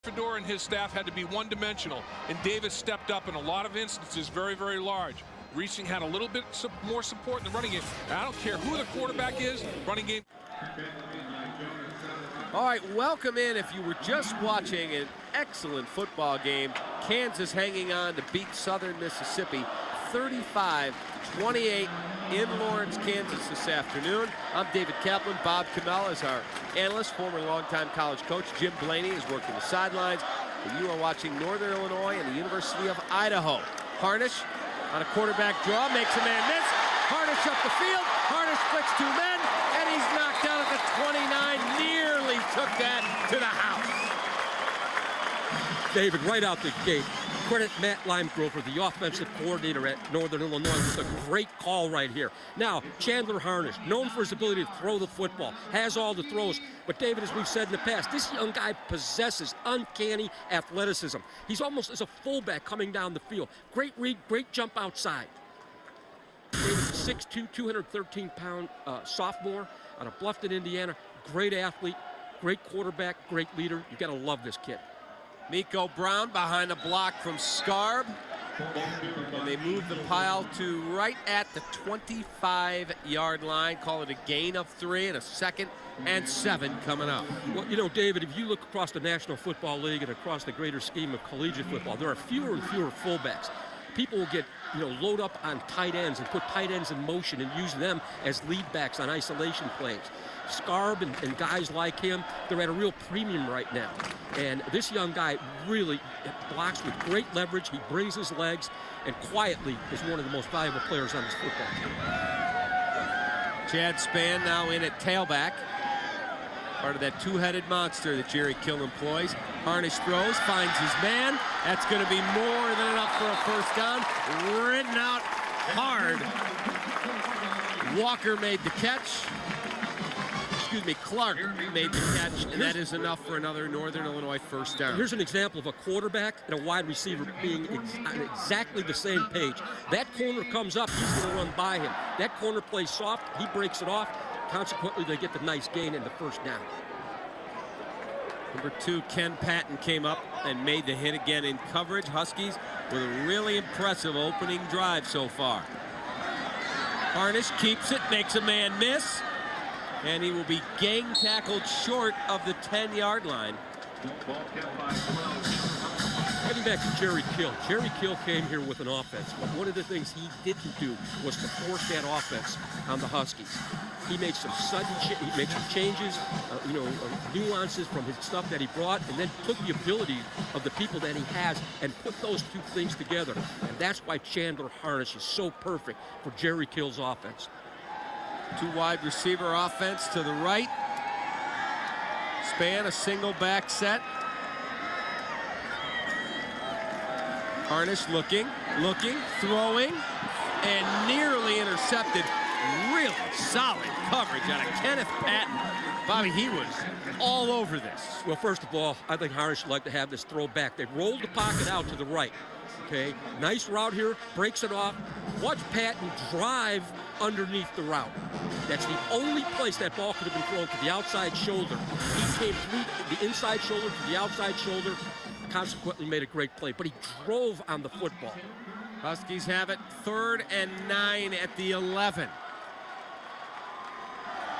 Fedor and his staff had to be one-dimensional, and Davis stepped up in a lot of instances very, very large. Reaching had a little bit more support in the running game. I don't care who the quarterback is, running game. All right, welcome in. If you were just watching an excellent football game, Kansas hanging on to beat Southern Mississippi 35-28 in Lawrence, Kansas this afternoon. I'm David Kaplan. Bob Kamel is our analyst, former longtime college coach. Jim Blaney is working the sidelines. And you are watching Northern Illinois and the University of Idaho. Harnish on a quarterback draw, makes a man miss. Harnish up the field. Harnish splits two men, and he's knocked out at the 29. Nearly took that to the house. David, right out the gate, credit Matt Limegrover, the offensive coordinator at Northern Illinois, with a great call right here. Now, Chandler Harnish, known for his ability to throw the football, has all the throws. But David, as we've said in the past, this young guy possesses uncanny athleticism. He's almost as a fullback coming down the field. Great read, great jump outside. David, 6'2", 213-pound sophomore out of Bluffton, Indiana. Great athlete, great quarterback, great leader. You got to love this kid. Miko Brown behind a block from Scarb. And they move the pile to right at the 25-yard line. Call it a gain of 3 and a 2nd and 7 coming up. Well, you know, David, if you look across the National Football League and across the greater scheme of collegiate football, there are fewer and fewer fullbacks. People will get, load up on tight ends and put tight ends in motion and use them as lead backs on isolation plays. Scarb and guys like him, they're at a real premium right now. And this young guy really blocks with great leverage. He brings his legs, and quietly is one of the most valuable players on this football team. Chad Spann now in at tailback. Part of that two-headed monster that Jerry Kill employs. Harnish throws, finds his man. That's going to be more than enough for a first down. Written out hard. Walker made the catch. Clark made the catch, and that is enough for another Northern Illinois first down. Here's an example of a quarterback and a wide receiver being on exactly the same page. That corner comes up, he's going to run by him. That corner plays soft, he breaks it off. Consequently, they get the nice gain in the first down. Number 2, Ken Patton came up and made the hit again in coverage. Huskies with a really impressive opening drive so far. Harnish keeps it, makes a man miss. And he will be gang tackled short of the 10-yard line. Getting back to Jerry Kill. Jerry Kill came here with an offense, but one of the things he didn't do was to force that offense on the Huskies. He made some changes, nuances from his stuff that he brought, and then took the ability of the people that he has and put those two things together. And that's why Chandler Harnish is so perfect for Jerry Kill's offense. 2 wide receiver offense to the right. Spann a single back set. Harnish looking, throwing, and nearly intercepted. Really solid coverage out of Kenneth Patton. Bobby, he was all over this. Well, first of all, I think Harnish would like to have this throw back. They rolled the pocket out to the right. Okay, nice route here, breaks it off. Watch Patton drive underneath the route. That's the only place that ball could have been thrown, to the outside shoulder. He came through the inside shoulder to the outside shoulder, consequently made a great play, but he drove on the football. Huskies have it 3rd and 9 at the 11.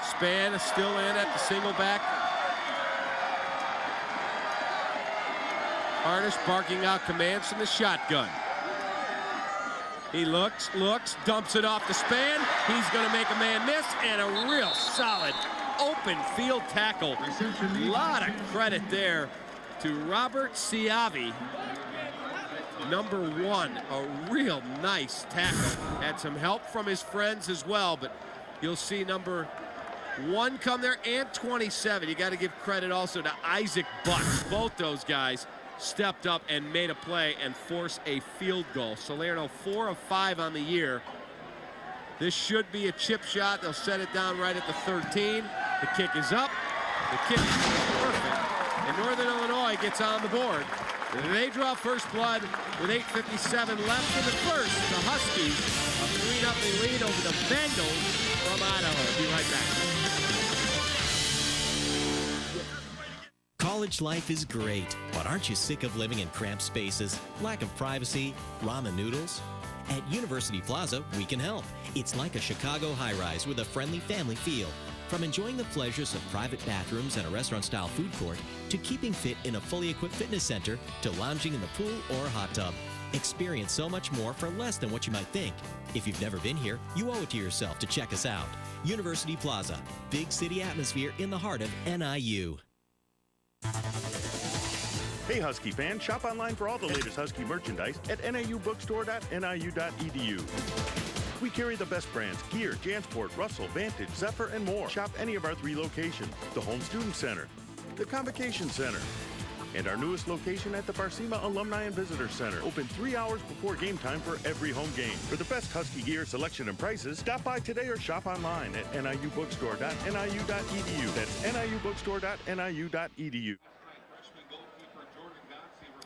Spann is still in at the single back. Harnish barking out commands from the shotgun. He looks, dumps it off to Spann. He's going to make a man miss, and a real solid open field tackle. A lot of credit there to Robert Ciavi. Number 1, a real nice tackle. Had some help from his friends as well, but you'll see number 1 come there, and 27. You got to give credit also to Isaac Butts. Both those guys stepped up and made a play and forced a field goal. Salerno 4 of 5 on the year. This should be a chip shot. They'll set it down right at the 13. The kick is up. The kick is perfect. And Northern Illinois gets on the board. They draw first blood with 8:57 left in the first. The Huskies a 3-0 lead over the Vandals from Idaho. Be right back. Call College life is great, but aren't you sick of living in cramped spaces, lack of privacy, ramen noodles? At University Plaza, we can help. It's like a Chicago high-rise with a friendly family feel. From enjoying the pleasures of private bathrooms and a restaurant-style food court, to keeping fit in a fully equipped fitness center, to lounging in the pool or hot tub. Experience so much more for less than what you might think. If you've never been here, you owe it to yourself to check us out. University Plaza, big city atmosphere in the heart of NIU. Hey Husky fans, shop online for all the latest Husky merchandise at niubookstore.niu.edu. We carry the best brands: Gear, Jansport, Russell, Vantage, Zephyr, and more. Shop any of our 3 locations: the Home Student Center, the Convocation Center, and our newest location at the Barcema Alumni and Visitor Center. Open 3 hours before game time for every home game. For the best Husky gear selection and prices, stop by today or shop online at niubookstore.niu.edu. That's niubookstore.niu.edu.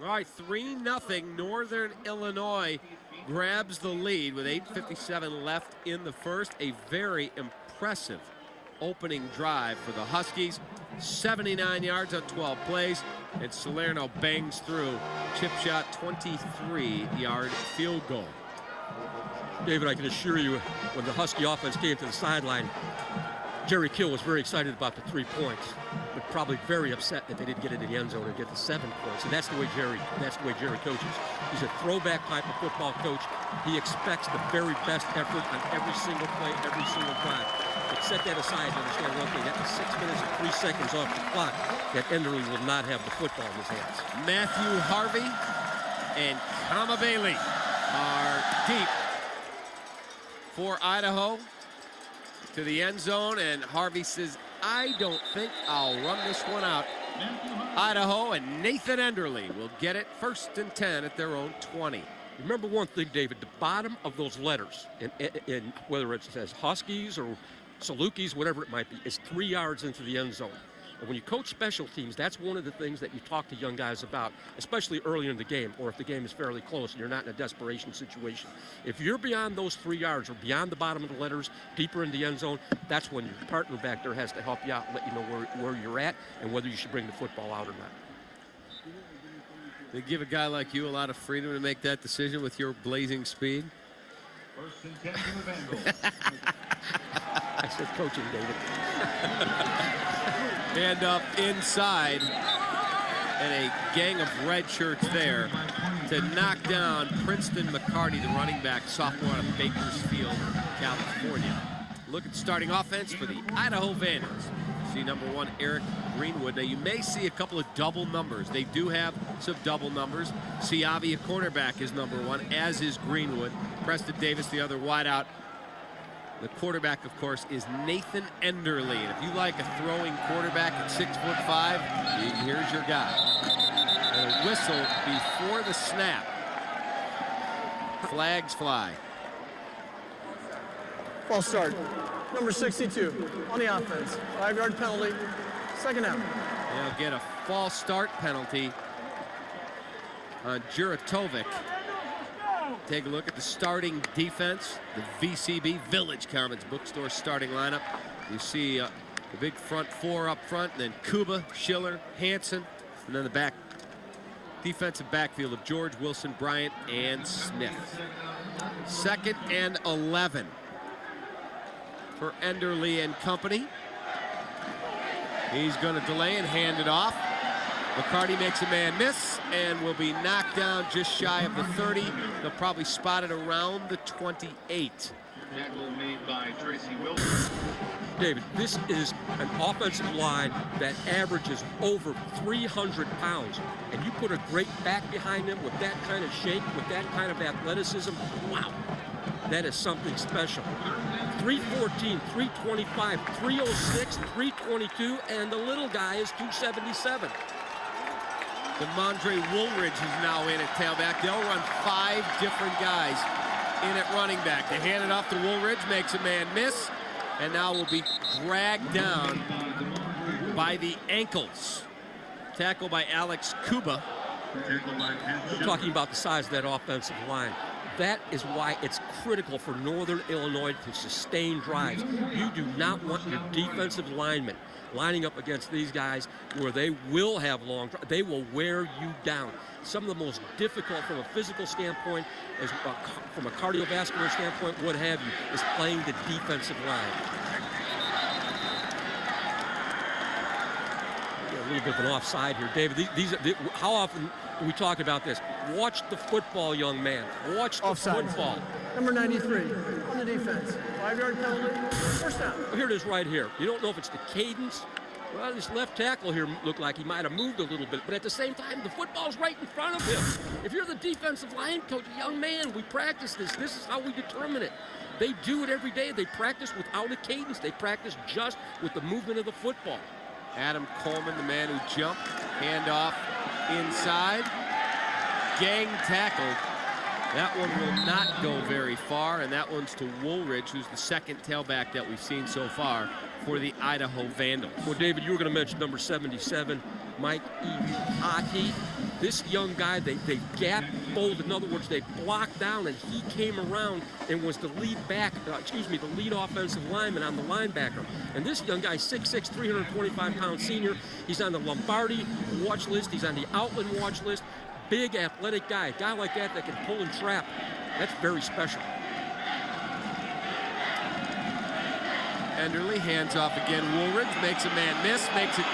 All right, 3-0. Northern Illinois grabs the lead with 8:57 left in the first. A very impressive opening drive for the Huskies. 79 yards on 12 plays, and Salerno bangs through. Chip shot, 23-yard field goal. David, I can assure you, when the Husky offense came to the sideline, Jerry Kill was very excited about the 3 points, but probably very upset that they didn't get into the end zone and get the 7 points. And that's the way Jerry coaches. He's a throwback type of football coach. He expects the very best effort on every single play, every single drive. But set that aside and understand one thing: that was 6 minutes and 3 seconds off the clock. That Enderley will not have the football in his hands. Matthew Harvey and Kama Bailey are deep for Idaho to the end zone, and Harvey says, I don't think I'll run this one out. Idaho and Nathan Enderley will get it 1st and 10 at their own 20. Remember one thing, David: the bottom of those letters, in whether it says Huskies or Salukis, whatever it might be, is 3 yards into the end zone. And when you coach special teams, that's one of the things that you talk to young guys about, especially early in the game, or if the game is fairly close and you're not in a desperation situation. If you're beyond those 3 yards or beyond the bottom of the letters, deeper in the end zone, that's when your partner back there has to help you out and let you know where you're at and whether you should bring the football out or not. They give a guy like you a lot of freedom to make that decision with your blazing speed. 1st and 10 to the Vandals. I said coaching, David. And up inside, and a gang of red shirts there to knock down Princeton McCarty, the running back, sophomore out of Bakersfield, California. Look at the starting offense for the Idaho Vandals. See number 1, Eric Greenwood. Now you may see a couple of double numbers. They do have some double numbers. Siavi, a cornerback, is number 1, as is Greenwood. Preston Davis, the other wideout. The quarterback, of course, is Nathan Enderley. And if you like a throwing quarterback at 6'5", here's your guy. And a whistle before the snap. Flags fly. False start. Number 62 on the offense. 5-yard penalty. 2nd down. They'll get a false start penalty on Juratovic. Take a look at the starting defense, the VCB, Village Commons Bookstore starting lineup. You see the big front 4 up front, and then Kuba, Schiller, Hansen, and then the back defensive backfield of George, Wilson, Bryant, and Smith. 2nd and 11 for Enderley and company. He's going to delay and hand it off. McCarty makes a man miss and will be knocked down just shy of the 30. They'll probably spot it around the 28. Tackle made by Tracy Wilson. David, this is an offensive line that averages over 300 pounds. And you put a great back behind them with that kind of shape, with that kind of athleticism. Wow, that is something special. 314, 325, 306, 322, and the little guy is 277. DeMondre Woolridge is now in at tailback. They'll run 5 different guys in at running back. They hand it off to Woolridge, makes a man miss, and now will be dragged down by the ankles. Tackle by Alex Kuba. We're talking about the size of that offensive line. That is why it's critical for Northern Illinois to sustain drives. You do not want your defensive linemen lining up against these guys where they will have long, they will wear you down. Some of the most difficult from a physical standpoint, from a cardiovascular standpoint, what have you, is playing the defensive line. A little bit of an offside here, David. How often do we talk about this? Watch the football, young man. Watch the football. Number 93 on the defense. 5-yard penalty. First down. Well, here it is right here. You don't know if it's the cadence. Well, this left tackle here looked like he might have moved a little bit, but at the same time, the football's right in front of him. If you're the defensive line coach, young man, we practice this. This is how we determine it. They do it every day. They practice without a cadence. They practice just with the movement of the football. Adam Coleman, the man who jumped, handoff inside, gang tackled. That one will not go very far, and that one's to Woolridge, who's the second tailback that we've seen so far for the Idaho Vandals. Well, David, you were going to mention number 77, Mike Ihati. This young guy, they gap folded. In other words, they blocked down, and he came around and was the lead the lead offensive lineman on the linebacker. And this young guy, 6'6", 325-pound senior, he's on the Lombardi watch list. He's on the Outland watch list. Big athletic guy, a guy like that can pull and trap. That's very special. Enderle hands off again. Woolridge makes a man miss, makes it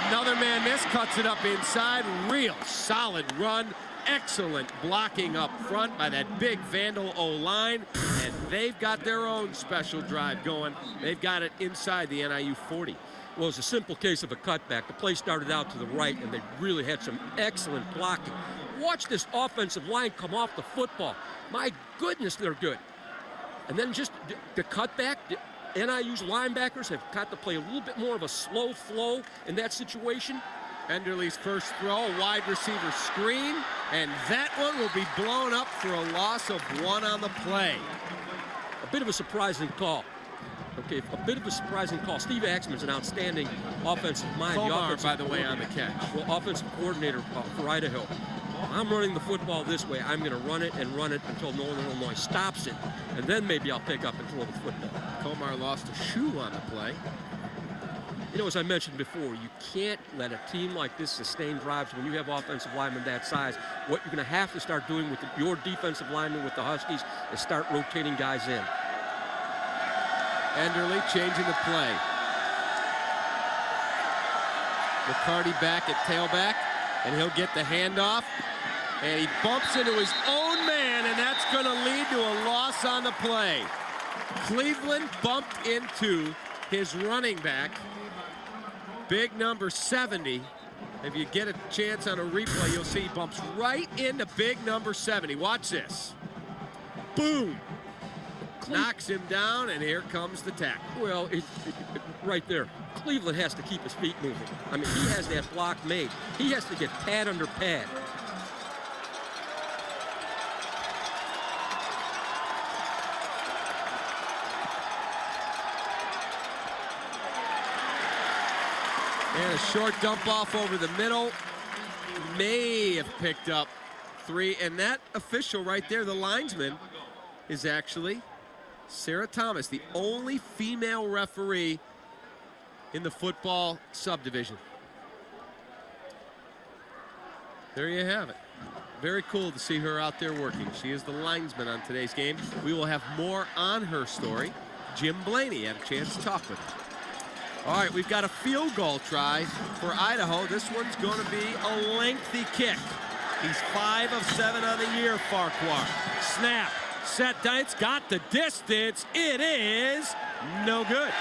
another man miss, cuts it up inside. Real solid run. Excellent blocking up front by that big Vandal O-line. And they've got their own special drive going. They've got it inside the NIU 40. Well, it's a simple case of a cutback. The play started out to the right, and they really had some excellent blocking. Watch this offensive line come off the football. My goodness, they're good. And then just the cutback, NIU's linebackers have got to play a little bit more of a slow flow in that situation. Enderle's first throw, a wide receiver screen, and that one will be blown up for a loss of 1 on the play. A bit of a surprising call. Okay, a bit of a surprising call. Steve Axman's an outstanding offensive mind. Komar, by the way, on the catch. Well, offensive coordinator for Idaho. I'm running the football this way. I'm going to run it until Northern Illinois stops it, and then maybe I'll pick up and throw the football. Komar lost a shoe on the play. You know, as I mentioned before, you can't let a team like this sustain drives when you have offensive linemen that size. What you're going to have to start doing with your defensive linemen with the Huskies is start rotating guys in. Enderle changing the play. McCarty back at tailback, and he'll get the handoff. And he bumps into his own man, and that's going to lead to a loss on the play. Cleveland bumped into his running back, big number 70. If you get a chance on a replay, you'll see he bumps right into big number 70. Watch this. Boom. Knocks him down, and here comes the tackle. Well, right there. Cleveland has to keep his feet moving. I mean, he has that block made. He has to get pad under pad. And a short dump off over the middle. May have picked up 3. And that official right there, the linesman, is actually Sarah Thomas, the only female referee in the football subdivision. There you have it. Very cool to see her out there working. She is the linesman on today's game. We will have more on her story. Jim Blaney had a chance to talk with her. All right, we've got a field goal try for Idaho. This one's going to be a lengthy kick. He's 5 of 7 on the year, Farquhar. Snap. Set Dice got the distance. It is no good.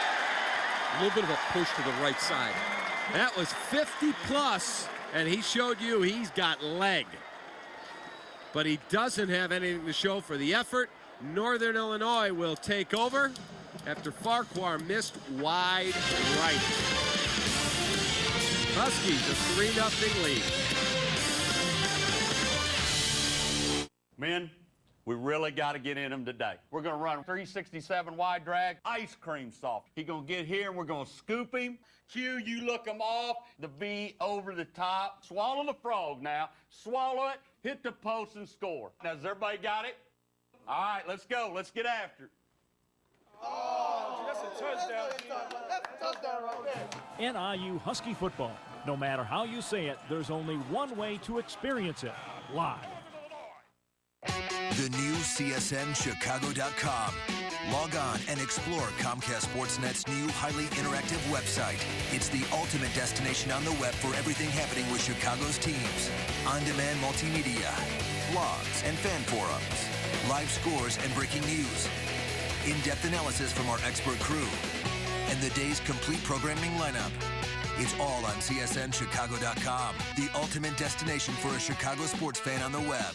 A little bit of a push to the right side. That was 50 plus, and he showed you he's got leg. But he doesn't have anything to show for the effort. Northern Illinois will take over after Farquhar missed wide right. Huskies a 3-0 lead. Men, we really got to get in them today. We're going to run 367 wide drag, ice cream soft. He's going to get here and we're going to scoop him. Q, you look him off, the V over the top. Swallow the frog now. Swallow it, hit the post and score. Now, has everybody got it? All right, let's go. Let's get after it. NIU Husky football. No matter how you say it, there's only one way to experience it, live. The new CSNChicago.com. Log on and explore Comcast Sportsnet's new highly interactive website. It's the ultimate destination on the web for everything happening with Chicago's teams. On-demand multimedia, blogs and fan forums, live scores and breaking news, in-depth analysis from our expert crew, and the day's complete programming lineup. It's all on CSNChicago.com, the ultimate destination for a Chicago sports fan on the web.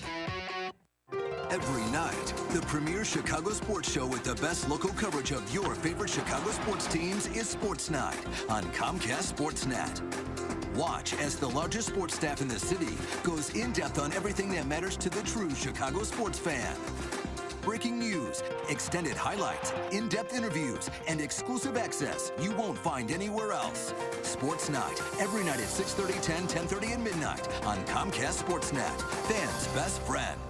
Every night, the premier Chicago sports show with the best local coverage of your favorite Chicago sports teams is Sports Night on Comcast Sportsnet. Watch as the largest sports staff in the city goes in-depth on everything that matters to the true Chicago sports fan. Breaking news, extended highlights, in-depth interviews, and exclusive access you won't find anywhere else. Sports Night, every night at 6:30, 10, 10:30, and midnight on Comcast Sportsnet, fans' best friend.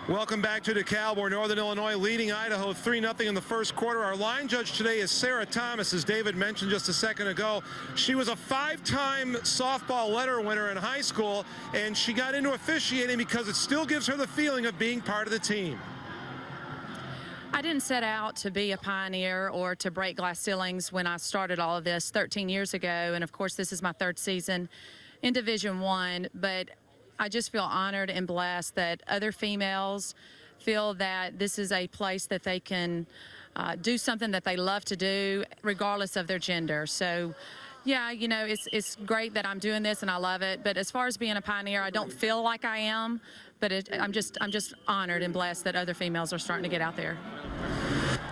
Welcome back to DeKalb, where Northern Illinois leading Idaho 3-0 in the first quarter. Our line judge today is Sarah Thomas, as David mentioned just a second ago. She was a 5-time softball letter winner in high school, and she got into officiating because it still gives her the feeling of being part of the team. I didn't set out to be a pioneer or to break glass ceilings when I started all of this 13 years ago, and of course this is my 3rd season in Division I, but I just feel honored and blessed that other females feel that this is a place that they can do something that they love to do regardless of their gender. So yeah, you know, it's great that I'm doing this and I love it, but as far as being a pioneer, I don't feel like I am, but I'm just honored and blessed that other females are starting to get out there.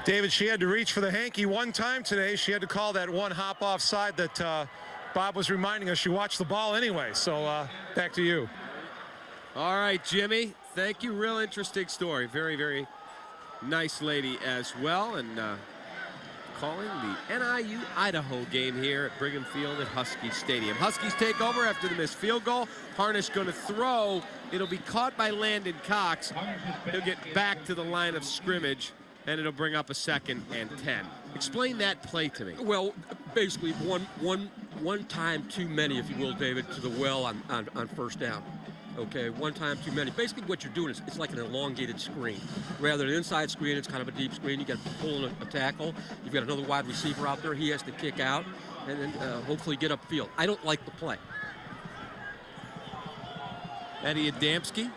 David, she had to reach for the hanky one time today. She had to call that one hop offside that Bob was reminding us she watched the ball anyway. So back to you. All right, Jimmy, thank you. Real interesting story. Very, very nice lady as well. And calling the NIU Idaho game here at Brigham Field at Husky Stadium. Huskies take over after the missed field goal. Harnish going to throw. It'll be caught by Landon Cox. He'll get back to the line of scrimmage, and it'll bring up a 2nd and 10. Explain that play to me. Well, basically one time too many, if you will, David, to the well on first down. Okay, one time too many. Basically what you're doing is it's like an elongated screen. Rather than an inside screen, it's kind of a deep screen. You got to pull in a tackle. You've got another wide receiver out there. He has to kick out and then hopefully get upfield. I don't like the play. Eddie Adamski,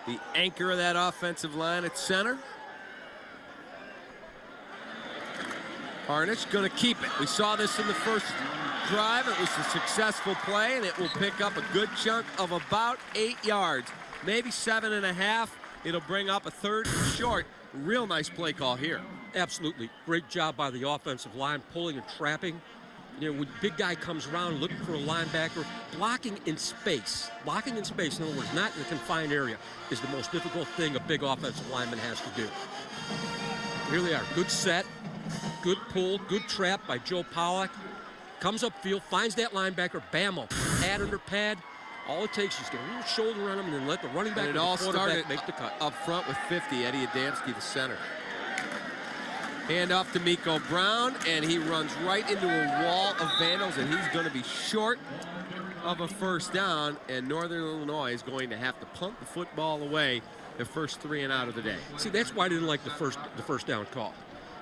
the anchor of that offensive line at center. Harnish going to keep it. We saw this in the first drive. It was a successful play, and it will pick up a good chunk of about 8 yards, maybe 7.5. It'll bring up a 3rd and short. Real nice play call here. Absolutely. Great job by the offensive line, pulling and trapping. You know, when big guy comes around looking for a linebacker, blocking in space. Blocking in space, in other words, not in a confined area, is the most difficult thing a big offensive lineman has to do. Here they are. Good set, good pull, good trap by Joe Pollack. Comes upfield, finds that linebacker, bammo, pad under pad. All it takes is to get a little shoulder on him and then let the running back and the quarterback make the cut. Up front with 50, Eddie Adamski, the center. Hand off to Miko Brown, and he runs right into a wall of Vandals, and he's going to be short of a first down, and Northern Illinois is going to have to punt the football away the first 3 and out of the day. See, that's why I didn't like the first down call.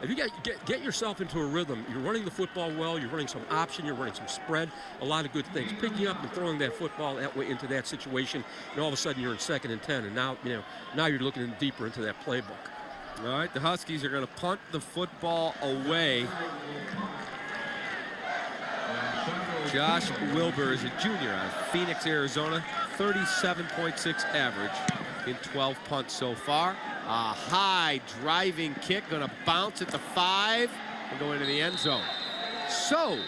If you get yourself into a rhythm, you're running the football well, you're running some option, you're running some spread, a lot of good things. Picking up and throwing that football that way into that situation, and all of a sudden you're in 2nd and 10, and now you're looking deeper into that playbook. All right, the Huskies are going to punt the football away. Josh Wilbur is a junior out of Phoenix, Arizona, 37.6 average in 12 punts so far. A high driving kick, going to bounce at the 5 and go into the end zone. So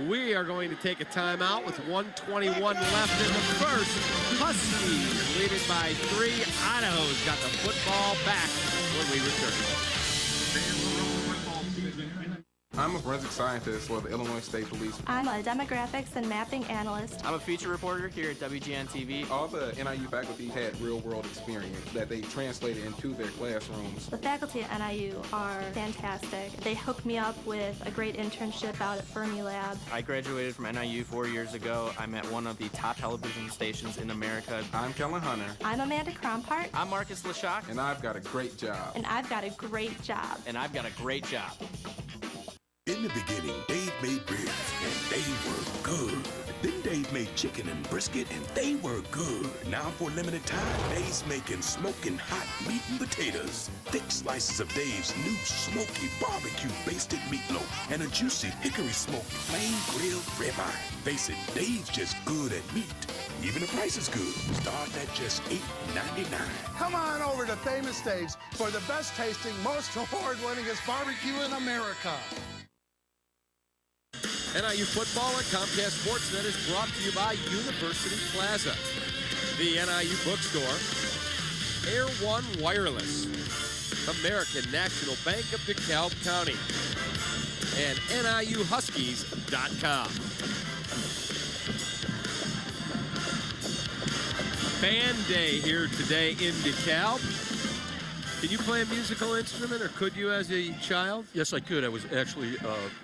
we are going to take a timeout with 1:21 left in the first. Huskies leading by 3. Idaho's got the football back when we return. I'm a forensic scientist for the Illinois State Police. I'm a demographics and mapping analyst. I'm a feature reporter here at WGN TV. All the NIU faculty had real-world experience that they translated into their classrooms. The faculty at NIU are fantastic. They hooked me up with a great internship out at Fermilab. I graduated from NIU 4 years ago. I'm at one of the top television stations in America. I'm Kellen Hunter. I'm Amanda Krompart. I'm Marcus Leshock. And I've got a great job. And I've got a great job. And I've got a great job. In the beginning, Dave made ribs, and they were good. Then Dave made chicken and brisket, and they were good. Now for a limited time, Dave's making smoking hot meat and potatoes. Thick slices of Dave's new smoky barbecue-basted meatloaf, and a juicy hickory-smoked flame-grilled ribeye. Face it, Dave's just good at meat. Even the price is good. Start at just $8.99. Come on over to Famous Dave's for the best-tasting, most award-winningest barbecue in America. NIU football at Comcast Sportsnet is brought to you by University Plaza, the NIU bookstore, Air One Wireless, American National Bank of DeKalb County, and NIUHuskies.com. Band Day here today in DeKalb. Can you play a musical instrument, or could you as a child? Yes, I could. I was actually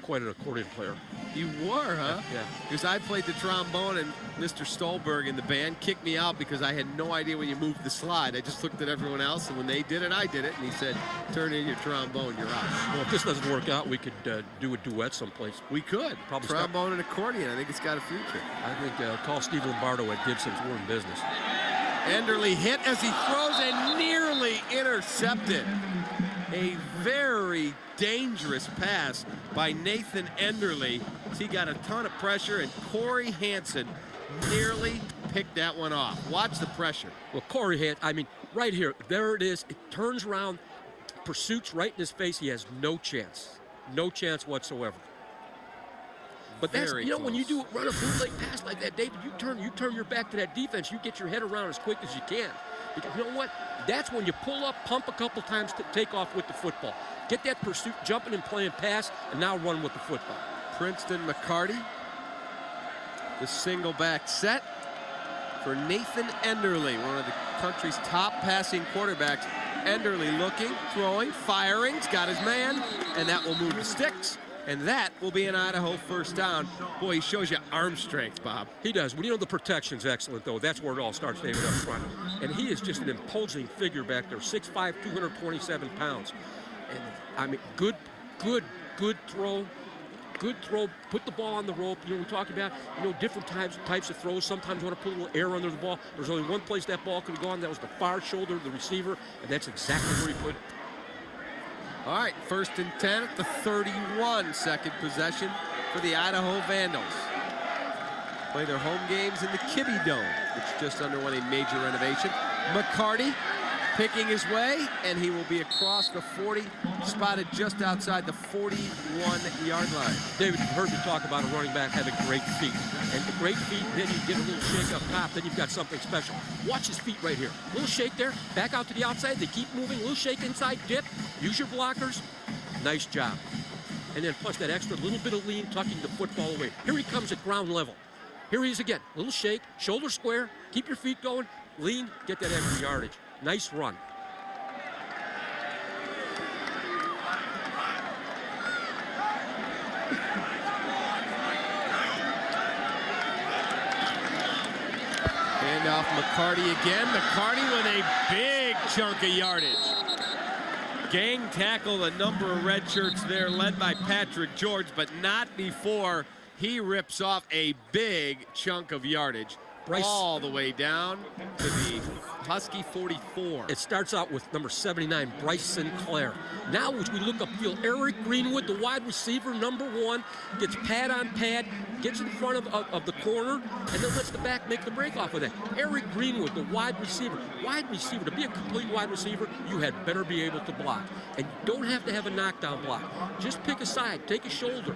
quite an accordion player. You were, huh? Yeah. Because I played the trombone, and Mr. Stolberg in the band kicked me out because I had no idea when you moved the slide. I just looked at everyone else, and when they did it, I did it. And he said, turn in your trombone, you're out. Well, if this doesn't work out, we could do a duet someplace. We could. Probably trombone and accordion. I think it's got a future. I think call Steve Lombardo at Gibson's. We're in business. Enderle hit as he throws and nearly intercepted. A very dangerous pass by Nathan Enderle. He got a ton of pressure, and Corey Hansen nearly picked that one off. Watch the pressure. Well, Corey Hansen, I mean, right here, there it is. It turns around, pursuits right in his face. He has no chance. No chance whatsoever. But that's, you know, when you do run a bootleg pass like that, David, you turn your back to that defense, you get your head around as quick as you can. Because you know what? That's when you pull up, pump a couple times to take off with the football. Get that pursuit, jumping and playing pass, and now run with the football. Princeton McCarty, the single back set for Nathan Enderle, one of the country's top passing quarterbacks. Enderle looking, throwing, firing, he's got his man, and that will move the sticks. And that will be an Idaho first down. Boy, he shows you arm strength, Bob. He does. Well, you know, the protection's excellent, though. That's where it all starts, David, up front. And he is just an imposing figure back there, 6'5", 227 pounds. And, I mean, good throw. Good throw. Put the ball on the rope. You know, we talk about, you know, different types of throws. Sometimes you want to put a little air under the ball. There's only one place that ball could have gone. That was the far shoulder of the receiver, and that's exactly where he put it. All right, 1st and 10 at the 31, second possession for the Idaho Vandals. Play their home games in the Kibbe Dome, which just underwent a major renovation. McCarty picking his way, and he will be across the 40, spotted just outside the 41-yard line. David, you've heard me talk about a running back having great feet. And the great feet, then you get a little shake up top, then you've got something special. Watch his feet right here. A little shake there, back out to the outside, they keep moving, a little shake inside, dip, use your blockers. Nice job. And then plus that extra little bit of lean, tucking the football away. Here he comes at ground level. Here he is again, a little shake, shoulder square, keep your feet going, lean, get that extra yardage. Nice run. Handoff McCarty again. McCarty with a big chunk of yardage. Gang tackle, a number of red shirts there led by Patrick George, but not before he rips off a big chunk of yardage. Bryce, all the way down to the Husky 44. It starts out with number 79, Bryce Sinclair. Now as we look upfield, Eric Greenwood, the wide receiver, number 1, gets pad on pad, gets in front of the corner, and then lets the back make the break off with it. Eric Greenwood, the wide receiver. Wide receiver, to be a complete wide receiver, you had better be able to block. And you don't have to have a knockdown block. Just pick a side, take a shoulder.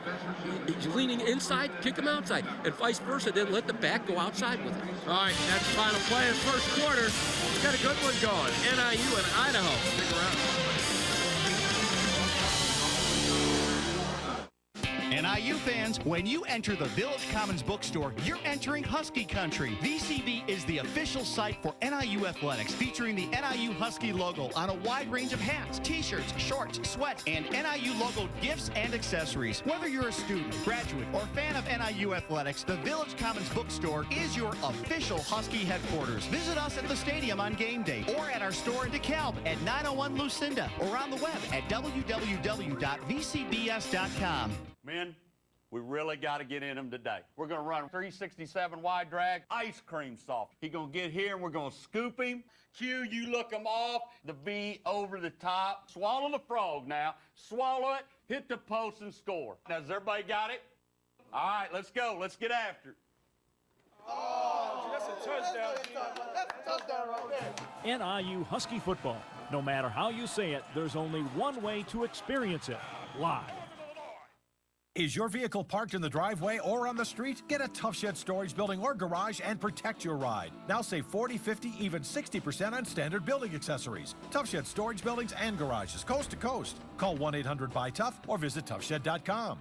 He's leaning inside, kick him outside, and vice versa, then let the back go outside with it. All right, that's the final play of the first quarter. We've got a good one going. NIU and Idaho. Stick around. NIU fans, when you enter the Village Commons bookstore, you're entering Husky country. VCB is the official site for NIU athletics, featuring the NIU Husky logo on a wide range of hats, t-shirts, shorts, sweats, and NIU logo gifts and accessories. Whether you're a student, graduate, or fan of NIU athletics, the Village Commons bookstore is your official Husky headquarters. Visit us at the stadium on game day or at our store in DeKalb at 901 Lucinda or on the web at www.vcbs.com. Men, we really got to get in him today. We're going to run 367 wide drag, ice cream soft. He's going to get here and we're going to scoop him. Q, you look him off. The V over the top. Swallow the frog now. Swallow it, hit the post and score. Now, has everybody got it? All right, let's go. Let's get after it. Oh, that's a touchdown. That's a touchdown right there. NIU Husky football. No matter how you say it, there's only one way to experience it: live. Is your vehicle parked in the driveway or on the street? Get a Tough Shed storage building or garage and protect your ride. Now save 40, 50, even 60% on standard building accessories. Tough Shed storage buildings and garages, coast to coast. Call 1-800-BUY-TOUGH or visit toughshed.com.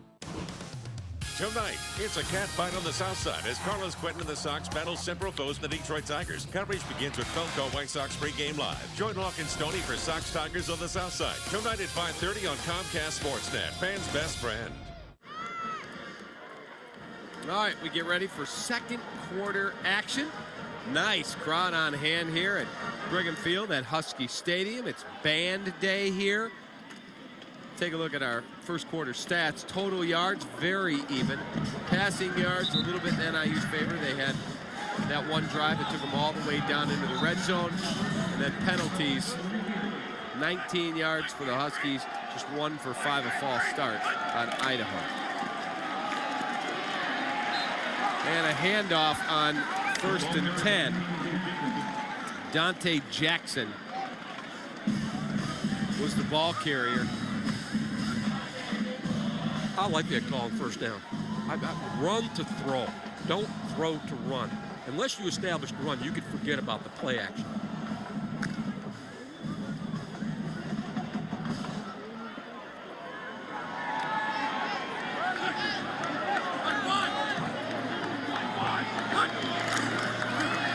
Tonight, it's a cat fight on the south side as Carlos Quentin and the Sox battle several foes in the Detroit Tigers. Coverage begins with Felco White Sox pregame live. Join Hawk and Stoney for Sox Tigers on the south side. Tonight at 5:30 on Comcast Sportsnet. Fans' best friend. All right, we get ready for second quarter action. Nice crowd on hand here at Brigham Field at Husky Stadium. It's band day here. Take a look at our first quarter stats. Total yards, very even. Passing yards, a little bit in NIU's favor. They had that one drive that took them all the way down into the red zone. And then penalties, 19 yards for the Huskies, just 1 for 5 a false start on Idaho. And a handoff on 1st and 10. Dante Jackson was the ball carrier. I like that call on first down. Run to throw. Don't throw to run. Unless you establish the run, you could forget about the play action.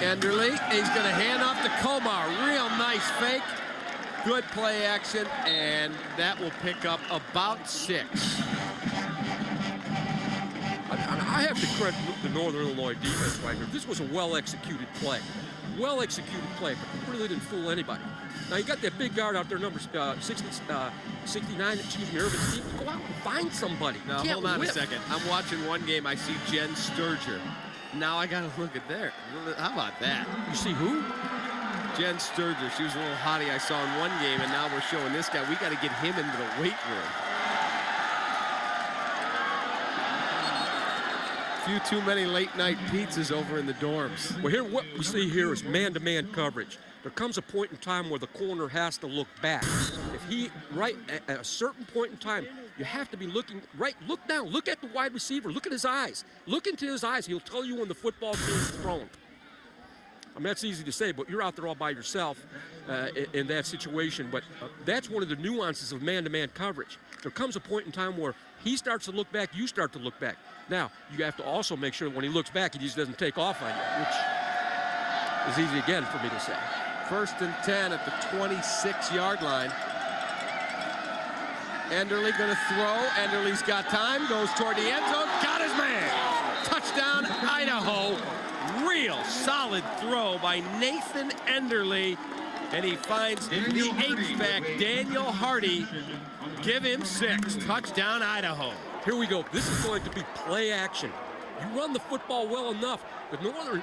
Enderle, he's going to hand off to Komar. Real nice fake. Good play action, and that will pick up about 6. I have to credit the Northern Illinois defense right here. This was a well-executed play. Well-executed play, but really didn't fool anybody. Now, you got that big guard out there, number 69, Irvin Steve. Go out and find somebody. Now, hold on a second. I'm watching one game. I see Jen Sturger. Now I got to look at there. How about that? You see who? Jen Sturger. She was a little hottie I saw in one game, and now we're showing this guy. We got to get him into the weight room. Few too many late-night pizzas over in the dorms. Well, here what we see here is man-to-man coverage. There comes a point in time where the corner has to look back. If he, right at a certain point in time, you have to be looking right. Look down. Look at the wide receiver. Look at his eyes. Look into his eyes. He'll tell you when the football's being thrown. I mean, that's easy to say, but you're out there all by yourself in that situation. But that's one of the nuances of man-to-man coverage. There comes a point in time where he starts to look back, you start to look back. Now, you have to also make sure when he looks back, he just doesn't take off on you, which is easy again for me to say. 1st and 10 at the 26-yard line. Enderle going to throw. Enderle's got time, goes toward the end zone, got his man. Touchdown, Idaho. Real solid throw by Nathan Enderle. And he finds the H-back, Daniel Hardy. Give him 6. Touchdown, Idaho. Here we go. This is going to be play action. You run the football well enough. The Northern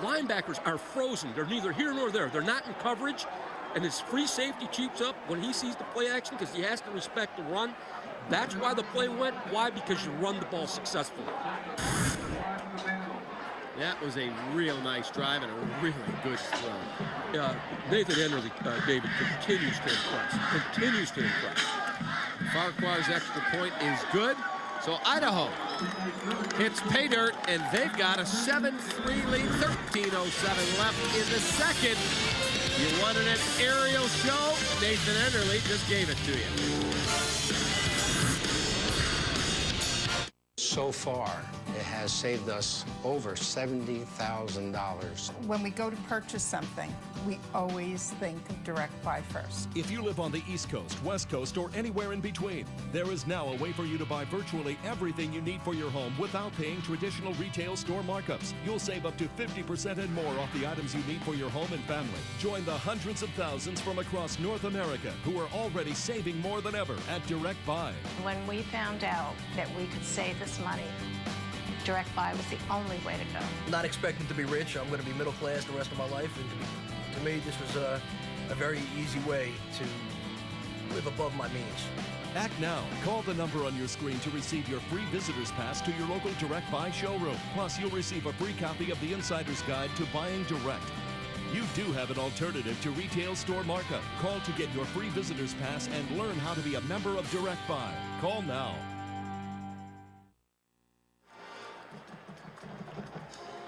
linebackers are frozen. They're neither here nor there. They're not in coverage. And his free safety cheats up when he sees the play action because he has to respect the run. That's why the play went. Why? Because you run the ball successfully. That was a real nice drive and a really good throw. Nathan Enderle, David, continues to impress. Continues to impress. Farquhar's extra point is good. So Idaho hits pay dirt, and they've got a 7-3 lead. 13:07 left in the second. You wanted an aerial show? Nathan Enderle just gave it to you. So far, it has saved us over $70,000. When we go to purchase something, we always think of Direct Buy first. If you live on the East Coast, West Coast, or anywhere in between, there is now a way for you to buy virtually everything you need for your home without paying traditional retail store markups. You'll save up to 50% and more off the items you need for your home and family. Join the hundreds of thousands from across North America who are already saving more than ever at Direct Buy. When we found out that we could save this money, Direct Buy was the only way to go. Not expecting to be rich. I'm going to be middle class the rest of my life. And to me, this was a very easy way to live above my means. Act now. Call the number on your screen to receive your free visitor's pass to your local Direct Buy showroom. Plus, you'll receive a free copy of the Insider's Guide to Buying Direct. You do have an alternative to retail store markup. Call to get your free visitor's pass and learn how to be a member of Direct Buy. Call now.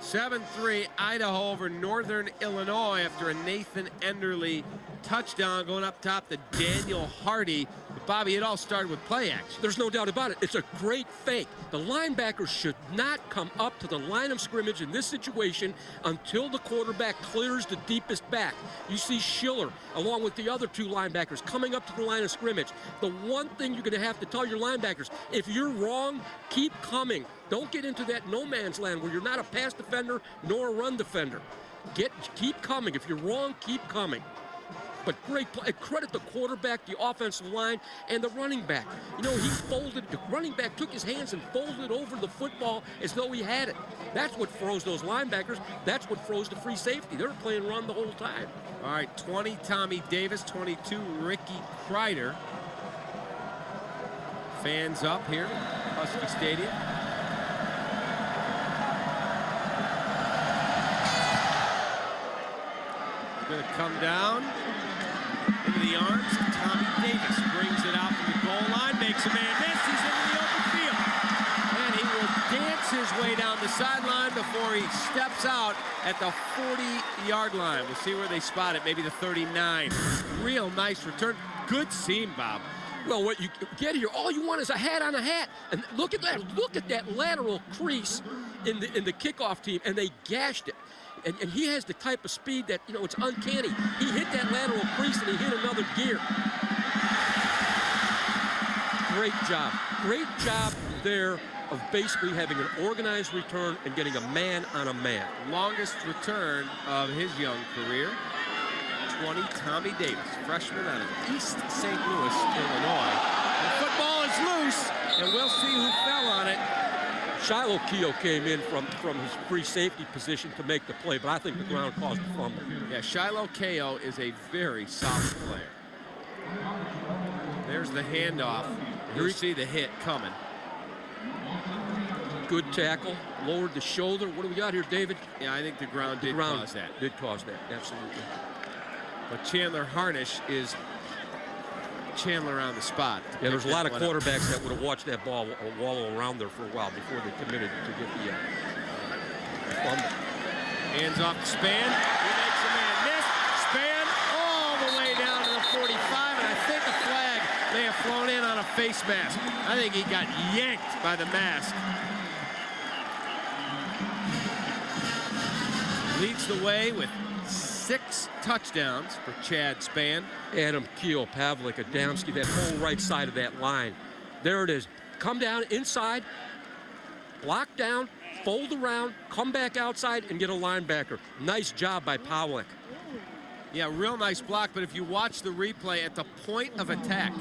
7-3 Idaho over Northern Illinois after a Nathan Enderle touchdown going up top to Daniel Hardy. But Bobby, it all started with play action. There's no doubt about it. It's a great fake. The linebackers should not come up to the line of scrimmage in this situation until the quarterback clears the deepest back. You see Schiller, along with the other two linebackers, coming up to the line of scrimmage. The one thing you're going to have to tell your linebackers, if you're wrong, keep coming. Don't get into that no man's land where you're not a pass defender nor a run defender. Keep coming. If you're wrong, keep coming. But great play. Credit the quarterback, the offensive line, and the running back. You know, the running back took his hands and folded over the football as though he had it. That's what froze those linebackers. That's what froze the free safety. They were playing run the whole time. All right, 20 Tommy Davis, 22 Ricky Kreider. Fans up here, Husky Stadium. Going to come down into the arms of Tommy Davis. Brings it out from the goal line, makes a man miss. He's into the open field. And he will dance his way down the sideline before he steps out at the 40-yard line. We'll see where they spot it, maybe the 39. Real nice return. Good seam, Bob. Well, what you get here, all you want is a hat on a hat. And look at that. Look at that lateral crease in the kickoff team, and they gashed it. And he has the type of speed that, you know, it's uncanny. He hit that lateral crease and he hit another gear. Great job. Great job there of basically having an organized return and getting a man on a man. Longest return of his young career. 20 Tommy Davis, freshman out of East St. Louis, Illinois. The football is loose, and we'll see who fell on it. Shiloh Keogh came in from his free safety position to make the play, but I think the ground caused the fumble. Yeah, Shiloh Keogh is a very solid player. There's the handoff. You see the hit coming. Good tackle, lowered the shoulder. What do we got here, David? Yeah, I think the ground did cause that. Did cause that, absolutely. But Chandler Harnish is Chandler on the spot. Yeah, there's a lot of quarterbacks that would have watched that ball wallow around there for a while before they committed to get the fumble. Hands off to Span. He makes a man miss. Span all the way down to the 45, and I think a flag may have flown in on a face mask. I think he got yanked by the mask. Leads the way with 6 touchdowns for Chad Span. Adam Keel, Pavlik, Adamski, that whole right side of that line. There it is. Come down inside, lock down, fold around, come back outside, and get a linebacker. Nice job by Pavlik. Yeah, real nice block, but if you watch the replay at the point of attack,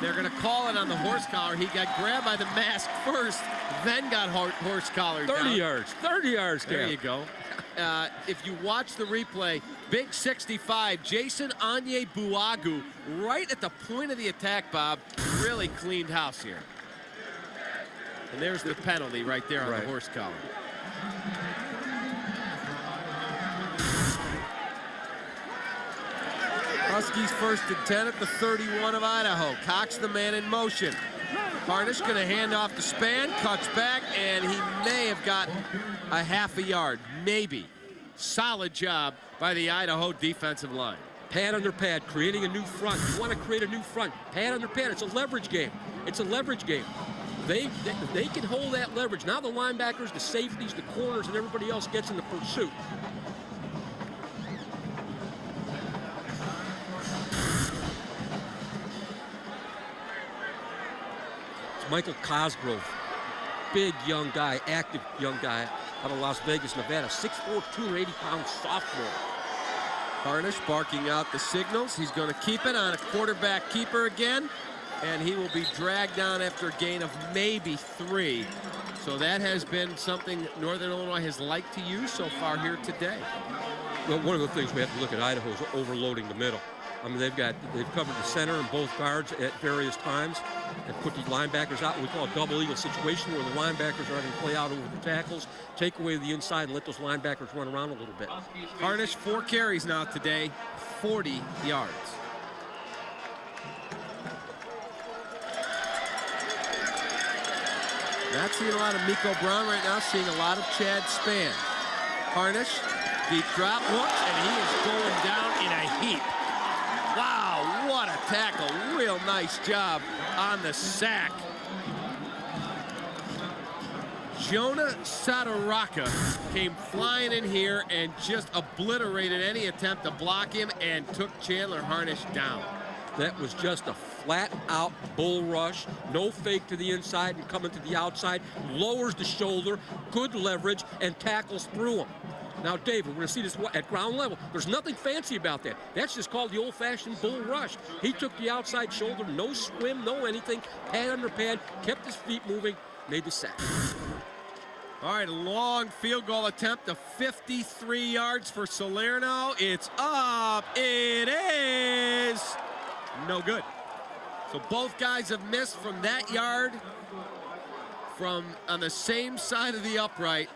they're going to call it on the horse collar. He got grabbed by the mask first, then got horse collared 30 down. yards. 30 yards. There you go. If you watch the replay, big 65, Jason Anye Buagu, right at the point of the attack, Bob, really cleaned house here. And there's the penalty right there on the horse collar. Huskies first and 10 at the 31 of Idaho. Cox the man in motion. Harnish going to hand off to Span, cuts back, and he may have got a half a yard, maybe. Solid job by the Idaho defensive line. Pad under pad, creating a new front. You want to create a new front. Pad under pad. It's a leverage game. It's a leverage game. They can hold that leverage. Now the linebackers, the safeties, the corners, and everybody else gets in the pursuit. It's Michael Cosgrove. Big young guy, active young guy out of Las Vegas, Nevada. 6'4", 280-pound sophomore. Harnish barking out the signals. He's going to keep it on a quarterback keeper again, and he will be dragged down after a gain of maybe 3. So that has been something Northern Illinois has liked to use so far here today. Well, one of the things we have to look at Idaho is overloading the middle. I mean, they've covered the center and both guards at various times and put the linebackers out. We call a double eagle situation where the linebackers are going to play out over the tackles, take away the inside, and let those linebackers run around a little bit. Harnish, 4 carries now today, 40 yards. Not seeing a lot of Miko Brown right now, seeing a lot of Chad Spann. Harnish, deep drop, looks, and he is going down in a heap. Wow, what a tackle. Real nice job on the sack. Jonah Sadaraka came flying in here and just obliterated any attempt to block him and took Chandler Harnish down. That was just a flat-out bull rush. No fake to the inside and coming to the outside. Lowers the shoulder, good leverage, and tackles through him. Now, Dave, we're going to see this at ground level. There's nothing fancy about that. That's just called the old-fashioned bull rush. He took the outside shoulder, no swim, no anything, pad under pad, kept his feet moving, made the sack. All right, a long field goal attempt of 53 yards for Salerno. It's up. It is. No good. So both guys have missed from that yard from on the same side of the upright.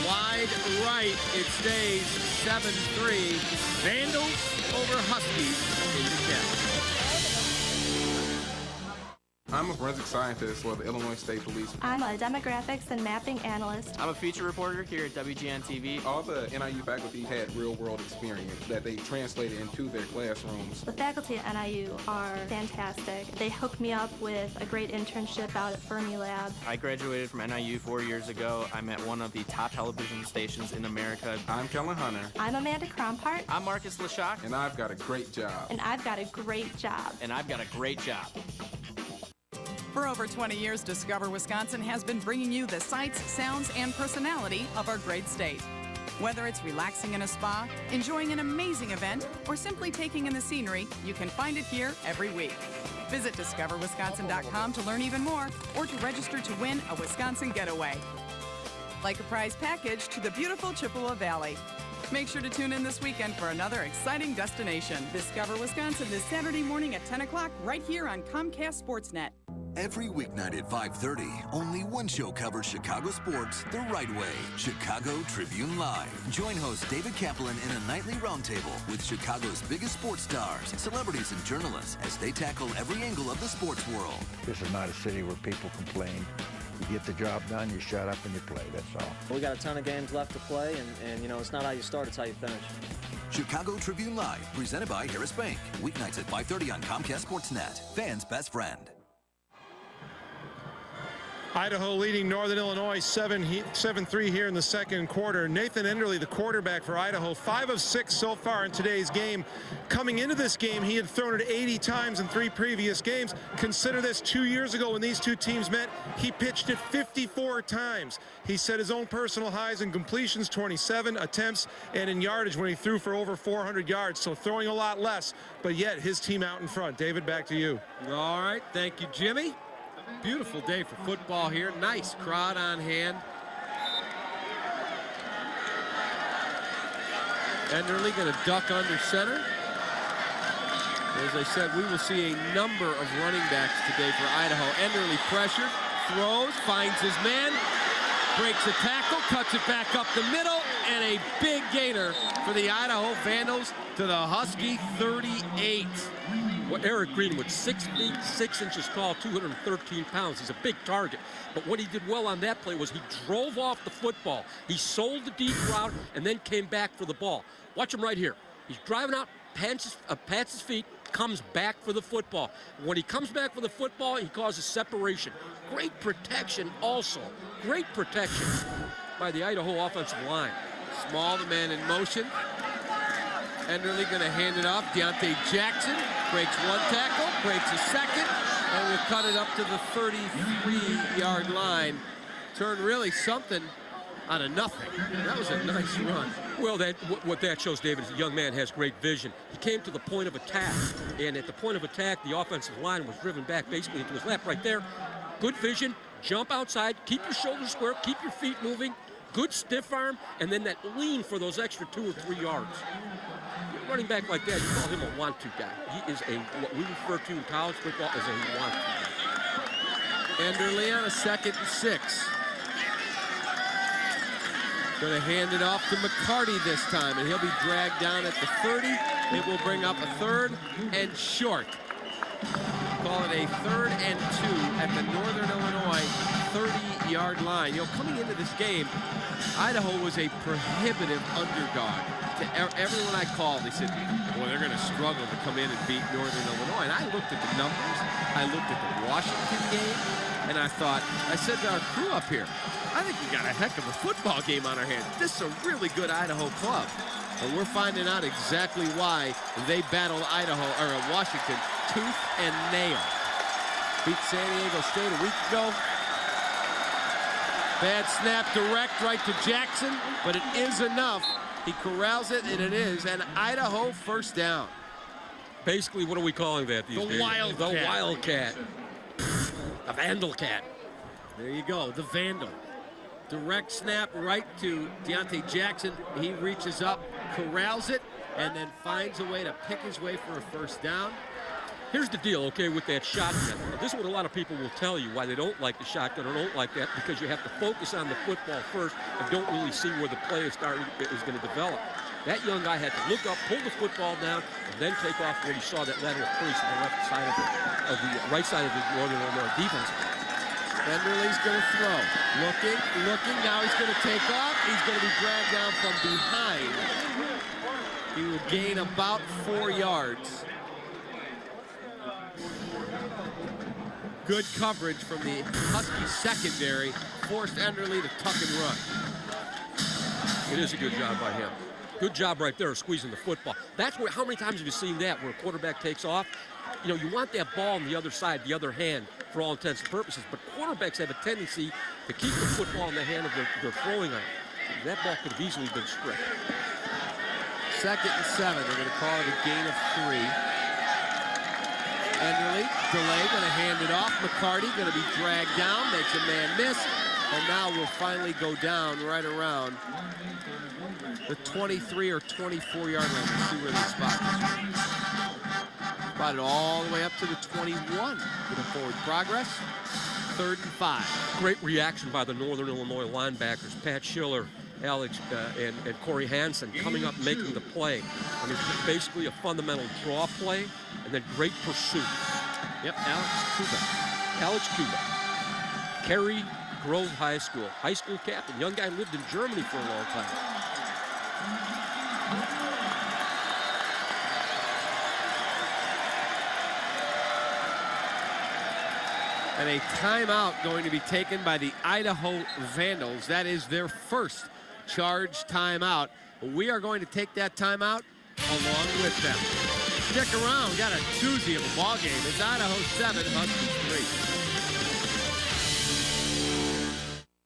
Wide right, it stays 7-3. Vandals over Huskies in the cap. I'm a forensic scientist for the Illinois State Police. I'm a demographics and mapping analyst. I'm a feature reporter here at WGN TV. All the NIU faculty had real-world experience that they translated into their classrooms. The faculty at NIU are fantastic. They hooked me up with a great internship out at Fermilab. I graduated from NIU 4 years ago. I'm at one of the top television stations in America. I'm Kellen Hunter. I'm Amanda Krompart. I'm Marcus Leshock. And I've got a great job. And I've got a great job. And I've got a great job. For over 20 years, Discover Wisconsin has been bringing you the sights, sounds, and personality of our great state. Whether it's relaxing in a spa, enjoying an amazing event, or simply taking in the scenery, you can find it here every week. Visit discoverwisconsin.com to learn even more or to register to win a Wisconsin getaway. Like a prize package to the beautiful Chippewa Valley. Make sure to tune in this weekend for another exciting destination. Discover Wisconsin this Saturday morning at 10 o'clock right here on Comcast Sportsnet. Every weeknight at 5:30, only one show covers Chicago sports the right way. Chicago Tribune Live. Join host David Kaplan in a nightly roundtable with Chicago's biggest sports stars, celebrities, and journalists as they tackle every angle of the sports world. This is not a city where people complain. You get the job done, you shut up and you play, that's all. We got a ton of games left to play, and you know, it's not how you start, it's how you finish. Chicago Tribune Live, presented by Harris Bank. Weeknights at 5:30 on Comcast Sportsnet. Fans' best friend. Idaho leading Northern Illinois 7-3 here in the second quarter. Nathan Enderle, the quarterback for Idaho, 5 of 6 so far in today's game. Coming into this game, he had thrown it 80 times in 3 previous games. Consider this, 2 years ago when these two teams met, he pitched it 54 times. He set his own personal highs in completions, 27 attempts, and in yardage when he threw for over 400 yards. So throwing a lot less, but yet his team out in front. David, back to you. All right, thank you, Jimmy. Beautiful day for football here. Nice crowd on hand. Enderle going to duck under center. As I said, we will see a number of running backs today for Idaho. Enderle pressured, throws, finds his man, breaks a tackle, cuts it back up the middle, and a big gainer for the Idaho Vandals to the Husky 38. Well, Eric Greenwood, 6 feet 6 inches tall, 213 pounds. He's a big target. But what he did well on that play was he drove off the football. He sold the deep route and then came back for the ball. Watch him right here. He's driving out, pats his feet, comes back for the football. When he comes back for the football, he causes separation. Great protection also. Great protection by the Idaho offensive line. Small, the man in motion. Enderle going to hand it off. Deontay Jackson breaks one tackle, breaks a second, and will cut it up to the 33-yard line. Turned really something out of nothing. That was a nice run. Well, what that shows, David, is the young man has great vision. He came to the point of attack, and at the point of attack, the offensive line was driven back basically into his lap right there. Good vision, jump outside, keep your shoulders square, keep your feet moving, good stiff arm, and then that lean for those extra 2 or 3 yards. Running back like that, you call him a want-to guy. He is what we refer to in college football as a want-to guy. Enderle on a 2nd and 6. Going to hand it off to McCarty this time, and he'll be dragged down at the 30. It will bring up a 3rd and short. Call it a 3rd and 2 at the Northern Illinois 30-yard line. You know, coming into this game, Idaho was a prohibitive underdog. To everyone I called, they said, well, they're going to struggle to come in and beat Northern Illinois. And I looked at the numbers, I looked at the Washington game, and I said to our crew up here, I think we got a heck of a football game on our hands. This is a really good Idaho club. And we're finding out exactly why they battled Washington tooth and nail. Beat San Diego State a week ago. Bad snap direct right to Jackson, but it is enough. He corrals it, and it is an Idaho first down. Basically, what are we calling that these days? Wildcat. The Wildcat. A Vandal cat. There you go, the Vandal. Direct snap right to Deontay Jackson. He reaches up, corrals it, and then finds a way to pick his way for a first down. Here's the deal, okay, with that shotgun. This is what a lot of people will tell you why they don't like the shotgun or don't like that, because you have to focus on the football first and don't really see where the play is going to develop. That young guy had to look up, pull the football down, and then take off when he saw that lateral crease on the left side of the right side of the Northern Illinois defense. Enderle's going to throw. Looking. Now he's going to take off. He's going to be dragged down from behind. He will gain about 4 yards. Good coverage from the Huskies secondary. Forced Enderle to tuck and run. It is a good job by him. Good job right there, squeezing the football. That's where, how many times have you seen that, where a quarterback takes off? You know, you want that ball on the other side, the other hand, for all intents and purposes, but quarterbacks have a tendency to keep the football in the hand of their throwing arm. That ball could have easily been stripped. 2nd and 7. They're going to call it a gain of 3. Enderle, delay, going to hand it off. McCarty going to be dragged down, makes a man miss, and now will finally go down right around the 23 or 24-yard line. Let's see where they spot this. Spotted all the way up to the 21 with a forward progress. 3rd and 5. Great reaction by the Northern Illinois linebackers, Pat Schiller, Alex and Corey Hansen, coming up making the play. I mean, basically a fundamental draw play and then great pursuit. Yep, Alex Kuba. Cary Grove High School captain. Young guy lived in Germany for a long time. And a timeout going to be taken by the Idaho Vandals. That is their first charge timeout. We are going to take that timeout along with them. Stick around. Got a doozy of a ball game. It's Idaho 7, Huskies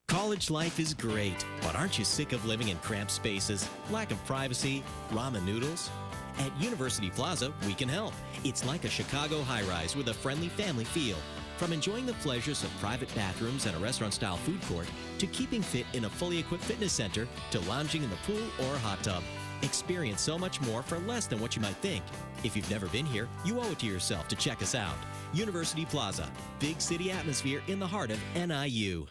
3. College life is great, but aren't you sick of living in cramped spaces, lack of privacy, ramen noodles? At University Plaza, we can help. It's like a Chicago high-rise with a friendly family feel. From enjoying the pleasures of private bathrooms and a restaurant-style food court, to keeping fit in a fully equipped fitness center, to lounging in the pool or hot tub. Experience so much more for less than what you might think. If you've never been here, you owe it to yourself to check us out. University Plaza, big city atmosphere in the heart of NIU.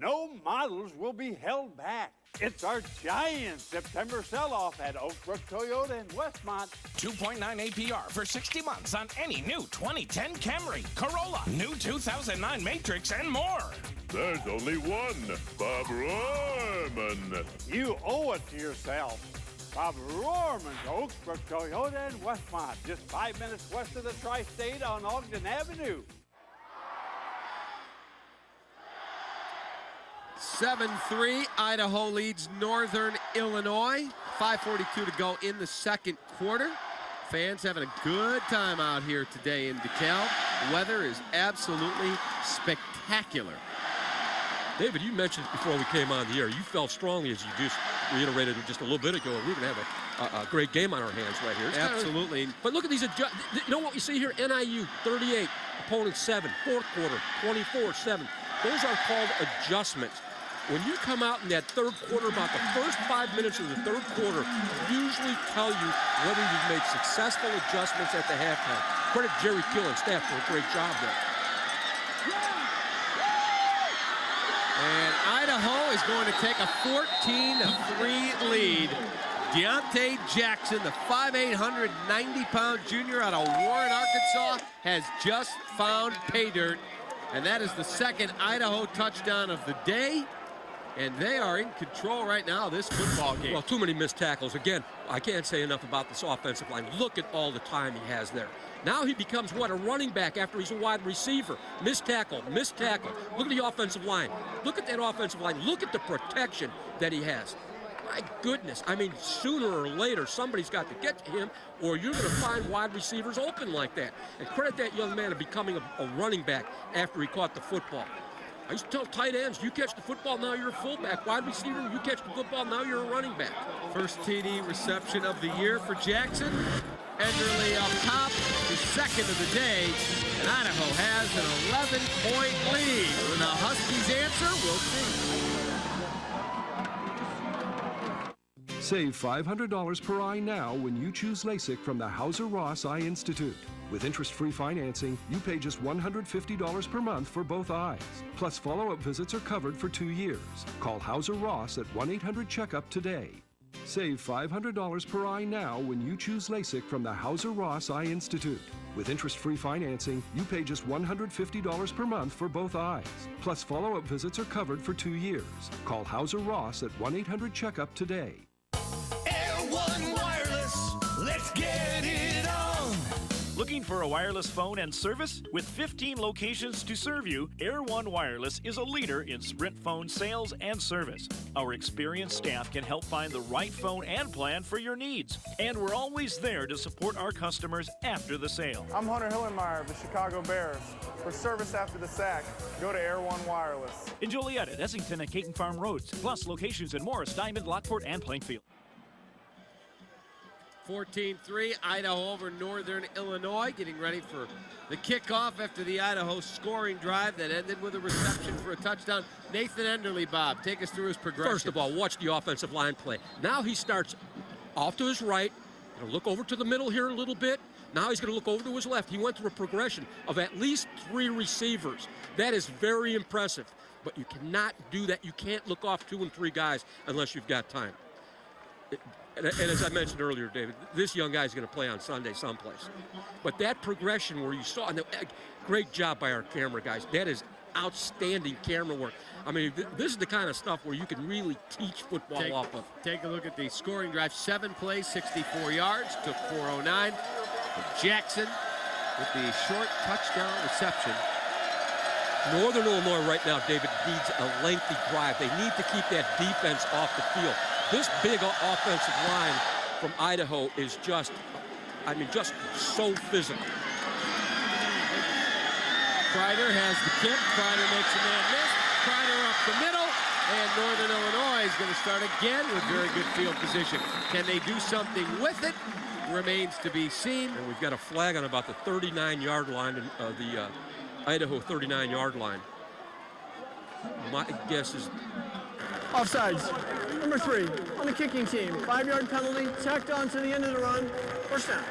No models will be held back. It's our giant September sell-off at Oak Brook Toyota in Westmont. 2.9 APR for 60 months on any new 2010 Camry, Corolla, new 2009 Matrix, and more. There's only one, Bob Rohrman. You owe it to yourself. Bob Rohrman's Oakbrook Toyota in Westmont, just 5 minutes west of the Tri-State on Ogden Avenue. 7-3, Idaho leads Northern Illinois. 5:42 to go in the second quarter. Fans having a good time out here today in DeKalb. Weather is absolutely spectacular. David, you mentioned before we came on the air, you felt strongly, as you just reiterated just a little bit ago, we're going to have a great game on our hands right here. Absolutely. But look at these you know what we see here? NIU, 38, opponent 7, fourth quarter, 24-7. Those are called adjustments. When you come out in that third quarter, about the first 5 minutes of the third quarter, usually tell you whether you've made successful adjustments at the halftime. Credit Jerry Kill and staff for a great job there. And Idaho is going to take a 14-3 lead. Deontay Jackson, the 5'8", 190-pound junior out of Warren, Arkansas, has just found pay dirt. And that is the second Idaho touchdown of the day. And they are in control right now of this football game. Well, too many missed tackles. Again, I can't say enough about this offensive line. Look at all the time he has there. Now he becomes, what, a running back after he's a wide receiver. Missed tackle, missed tackle. Look at the offensive line. Look at that offensive line. Look at the protection that he has. My goodness. I mean, sooner or later, somebody's got to get to him, or you're going to find wide receivers open like that. And credit that young man of becoming a running back after he caught the football. I used to tell tight ends, you catch the football, now you're a fullback. Wide receiver, you catch the football, now you're a running back. First TD reception of the year for Jackson. Enderle up top, his second of the day. And Idaho has an 11-point lead. When the Huskies answer, we'll see. Save $500 per eye now when you choose LASIK from the Hauser Ross Eye Institute. With interest-free financing, you pay just $150 per month for both eyes. Plus, follow-up visits are covered for 2 years. Call Hauser Ross at 1-800-CHECKUP today. Save $500 per eye now when you choose LASIK from the Hauser Ross Eye Institute. With interest-free financing, you pay just $150 per month for both eyes. Plus, follow-up visits are covered for 2 years. Call Hauser Ross at 1-800-CHECKUP today. Air One Wireless, let's get it on. Looking for a wireless phone and service? With 15 locations to serve you, Air One Wireless is a leader in Sprint phone sales and service. Our experienced staff can help find the right phone and plan for your needs. And we're always there to support our customers after the sale. I'm Hunter Hillenmeyer of the Chicago Bears. For service after the sack, go to Air One Wireless. In Joliet, at Essington and Caton Farm Roads, plus locations in Morris, Diamond, Lockport, and Plainfield. 14-3, Idaho over Northern Illinois, getting ready for the kickoff after the Idaho scoring drive that ended with a reception for a touchdown. Nathan Enderle, Bob, take us through his progression. First of all, watch the offensive line play. Now he starts off to his right, going to look over to the middle here a little bit. Now he's going to look over to his left. He went through a progression of at least 3 receivers. That is very impressive, but you cannot do that. You can't look off 2 and 3 guys unless you've got time. And as I mentioned earlier, David, this young guy is going to play on Sunday someplace. But that progression where you saw, and great job by our camera guys. That is outstanding camera work. I mean, this is the kind of stuff where you can really teach football off of. Take a look at the scoring drive. 7 plays, 64 yards, took 409. Jackson with the short touchdown reception. Northern Illinois right now, David, needs a lengthy drive. They need to keep that defense off the field. This big offensive line from Idaho is just so physical. Kreider has the kick. Kreider makes a man miss. Kreider up the middle. And Northern Illinois is going to start again with very good field position. Can they do something with it? Remains to be seen. And we've got a flag on about the 39-yard line, the Idaho 39-yard line. My guess is offsides. Number 3 on the kicking team. 5-yard penalty, tacked on to the end of the run. First down.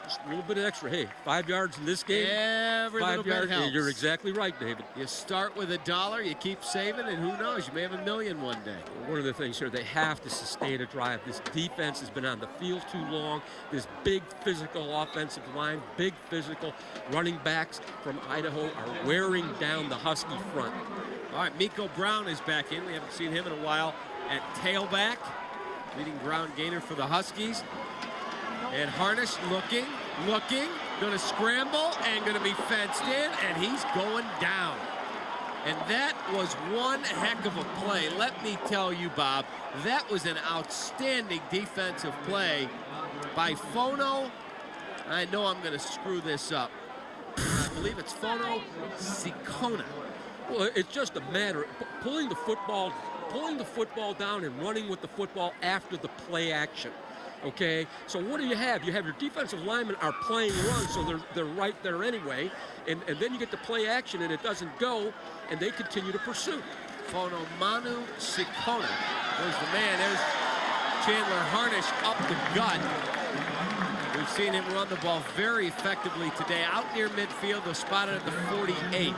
Just a little bit extra. Hey, 5 yards in this game. Every 5 little yards. bit helps. You're exactly right, David. You start with $1, you keep saving, and who knows, you may have $1 million one day. One of the things here, they have to sustain a drive. This defense has been on the field too long. This big physical offensive line, big physical running backs from Idaho are wearing down the Husky front. All right, Miko Brown is back in. We haven't seen him in a while at tailback. Leading ground gainer for the Huskies. And Harnish looking, going to scramble and going to be fenced in, and he's going down. And that was one heck of a play. Let me tell you, Bob, that was an outstanding defensive play by Fono. I know I'm going to screw this up. I believe it's Fono Sikona. Well, it's just a matter of pulling the football down and running with the football after the play action. Okay, so what do you have? You have your defensive linemen are playing run, so they're right there anyway, and then you get the play action and it doesn't go, and they continue to pursue. Fonomanu Sikona. There's the man. There's Chandler Harnish up the gut. We've seen him run the ball very effectively today. Out near midfield, they're spotted at the 48.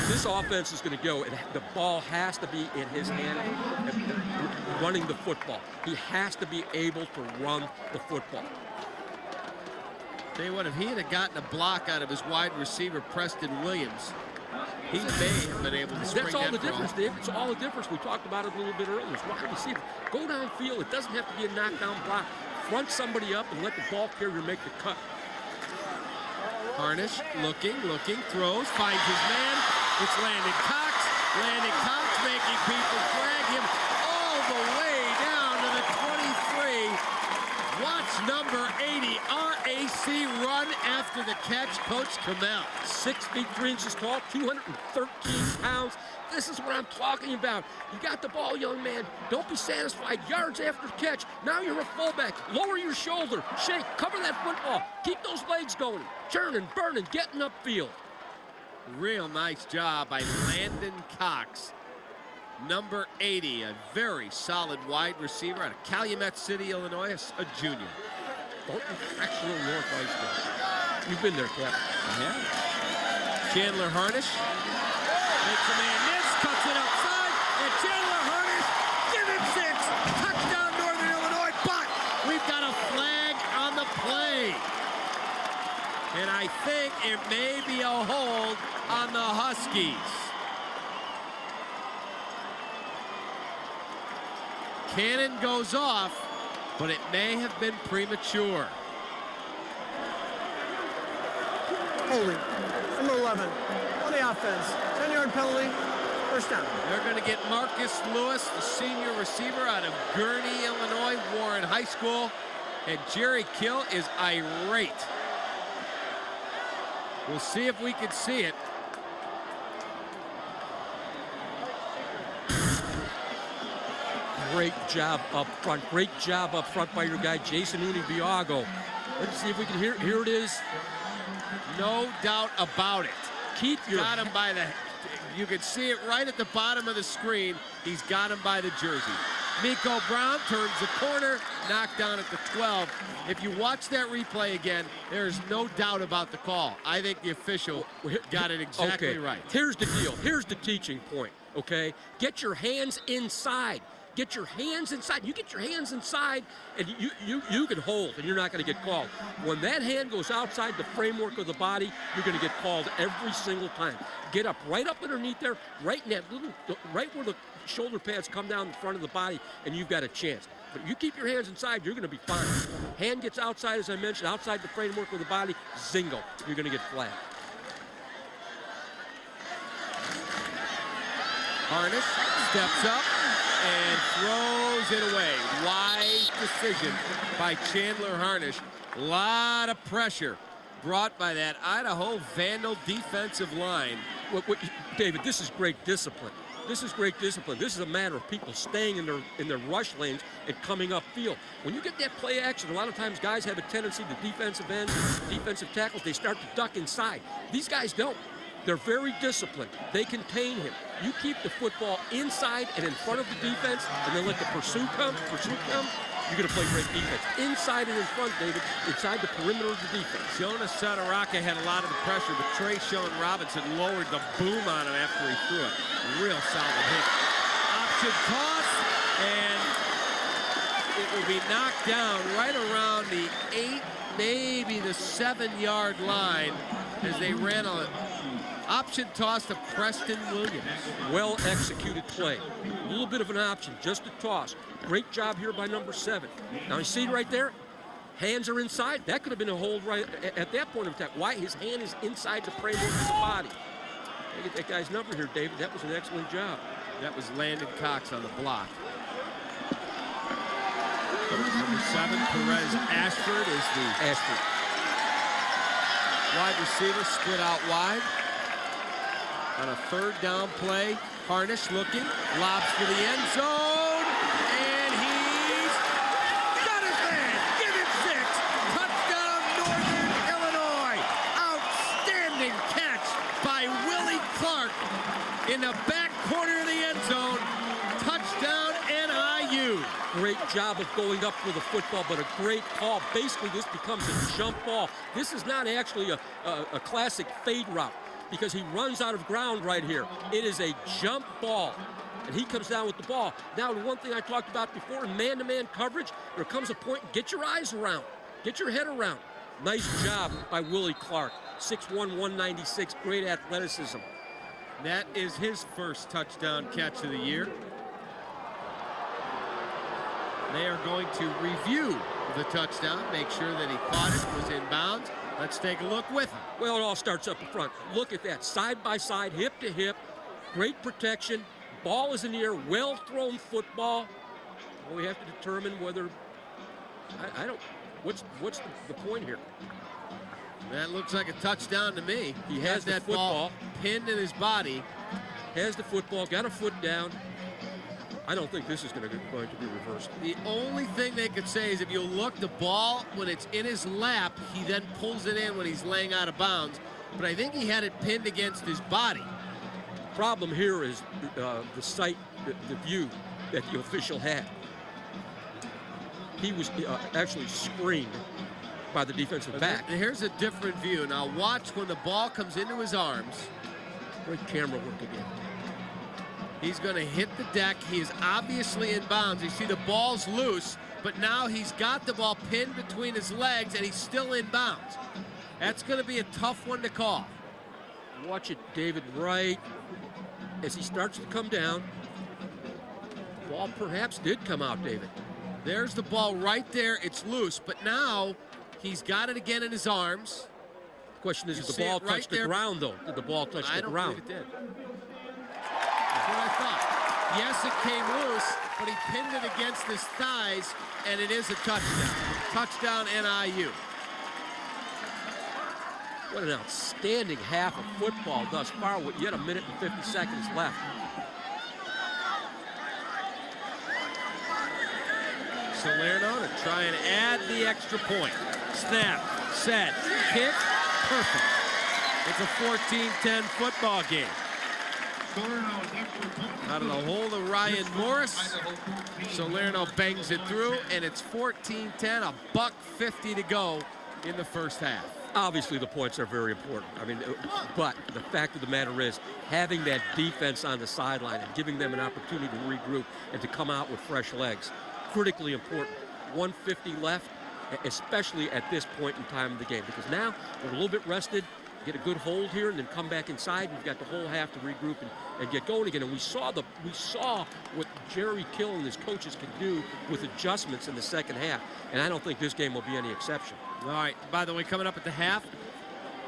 This offense is going to go, and the ball has to be in his hand, running the football. He has to be able to run the football. Tell you what, if he had gotten a block out of his wide receiver, Preston Williams, he may have been able to spring That's all that the difference, ball. Dave. It's all the difference. We talked about it a little bit earlier. It's wide receiver. Go downfield. It doesn't have to be a knockdown block. Front somebody up and let the ball carrier make the cut. Harnish looking, throws, finds his man. It's Landon Cox. Landon Cox making people drag him all the way down to the 23. Watch number 80, RAC run after the catch, Coach Kamel. 6 feet 3 inches tall, 213 pounds. This is what I'm talking about. You got the ball, young man. Don't be satisfied. Yards after catch. Now you're a fullback. Lower your shoulder. Shake. Cover that football. Keep those legs going. Churning, burning, getting upfield. Real nice job by Landon Cox. Number 80, a very solid wide receiver out of Calumet City, Illinois, a junior. Thornton Fractional North High School. You've been there, Cap. Yeah. Chandler Harnish makes a man miss, cuts it outside, and Chandler Harnish, give him 6. Touchdown, Northern Illinois, but we've got a flag on the play. And I think it may be a hold on the Huskies. Cannon goes off, but it may have been premature. Holding. Number 11 on the offense. 10-yard penalty. First down. They're going to get Marcus Lewis, the senior receiver out of Gurnee, Illinois, Warren High School. And Jerry Kill is irate. We'll see if we can see it. Great job up front. Great job up front by your guy, Jason Unibiago. Let's see if we can hear. Here it is. No doubt about it. Keep your... Got him by the... You can see it right at the bottom of the screen. He's got him by the jersey. Miko Brown turns the corner, knocked down at the 12. If you watch that replay again, there's no doubt about the call. I think the official got it exactly right. Here's the deal. Here's the teaching point, okay? Get your hands inside. Get your hands inside. You get your hands inside, and you can hold, and you're not going to get called. When that hand goes outside the framework of the body, you're going to get called every single time. Get up right up underneath there, right in that little, right where the shoulder pads come down the front of the body, and you've got a chance. But you keep your hands inside, you're going to be fine. Hand gets outside, as I mentioned, outside the framework of the body, zingo, you're going to get flagged. Harnish steps up and throws it away. Wise decision by Chandler Harnish. A lot of pressure brought by that Idaho Vandal defensive line. David, this is great discipline. This is great discipline. This is a matter of people staying in their rush lanes and coming upfield. When you get that play action, a lot of times guys have a tendency, the defensive ends, defensive tackles, they start to duck inside. These guys don't. They're very disciplined. They contain him. You keep the football inside and in front of the defense, and then let the pursuit come, you're going to play great defense. Inside and in front, David, inside the perimeter of the defense. Jonas Sadaraka had a lot of the pressure, but Trayshawn Robinson lowered the boom on him after he threw it. Real solid hit. Option toss, and it will be knocked down right around the 8, maybe the 7-yard line as they ran a Option toss to Preston Williams. Well executed play. A little bit of an option, just a toss. Great job here by number 7. Now you see right there, hands are inside. That could have been a hold right at that point of attack. Why? His hand is inside the framework of his body. Get that guy's number here, David. That was an excellent job. That was Landon Cox on the block. Number 7, Perez Ashford is the wide receiver, split out wide. On a 3rd down play, Harnish looking, lobs for the end zone, and he's got his man. Give him 6. Touchdown, Northern Illinois. Outstanding catch by Willie Clark in the back corner of the end zone. Touchdown, NIU. Great job of going up for the football, but a great call. Basically, this becomes a jump ball. This is not actually a classic fade route, because he runs out of ground right here. It is a jump ball, and he comes down with the ball. Now, the one thing I talked about before, in man-to-man coverage, there comes a point, get your eyes around, get your head around. Nice job by Willie Clark, 6'1", 196, great athleticism. That is his first touchdown catch of the year. They are going to review the touchdown, make sure that he caught it, was in bounds. Let's take a look with him. Well, it all starts up in front. Look at that, side by side, hip to hip, great protection. Ball is in the air, well thrown football. Well, we have to determine whether, I don't, what's the point here? That looks like a touchdown to me. He has that ball pinned in his body. Has the football, got a foot down. I don't think this is going to be reversed. The only thing they could say is if you look, the ball, when it's in his lap, he then pulls it in when he's laying out of bounds. But I think he had it pinned against his body. Problem here is the sight, the view that the official had. He was actually screened by the defensive back. Here's a different view. Now watch when the ball comes into his arms. Great camera work again. He's going to hit the deck. He is obviously in bounds. You see the ball's loose, but now he's got the ball pinned between his legs, and he's still in bounds. That's going to be a tough one to call. Watch it, David, right as he starts to come down. The ball perhaps did come out, David. There's the ball right there. It's loose, but now he's got it again in his arms. The question is, did the ball touch the ground, though? Did the ball touch the ground? I don't believe it did. That's what I thought. Yes, it came loose, but he pinned it against his thighs, and it is a touchdown. Touchdown, NIU. What an outstanding half of football thus far with yet a minute and 50 seconds left. Salerno to try and add the extra point. Snap, set, kick, perfect. It's a 14-10 football game. Out of the hole to Ryan Morris. Salerno bangs it through, and it's 14-10, $1:50 to go in the first half. Obviously, the points are very important. I mean, but the fact of the matter is, having that defense on the sideline and giving them an opportunity to regroup and to come out with fresh legs, critically important. 1:50 left, especially at this point in time of the game, because now we're a little bit rested, get a good hold here, and then come back inside, and you've got the whole half to regroup and get going again. And we saw what Jerry Kill and his coaches can do with adjustments in the second half, and I don't think this game will be any exception. All right, by the way, coming up at the half,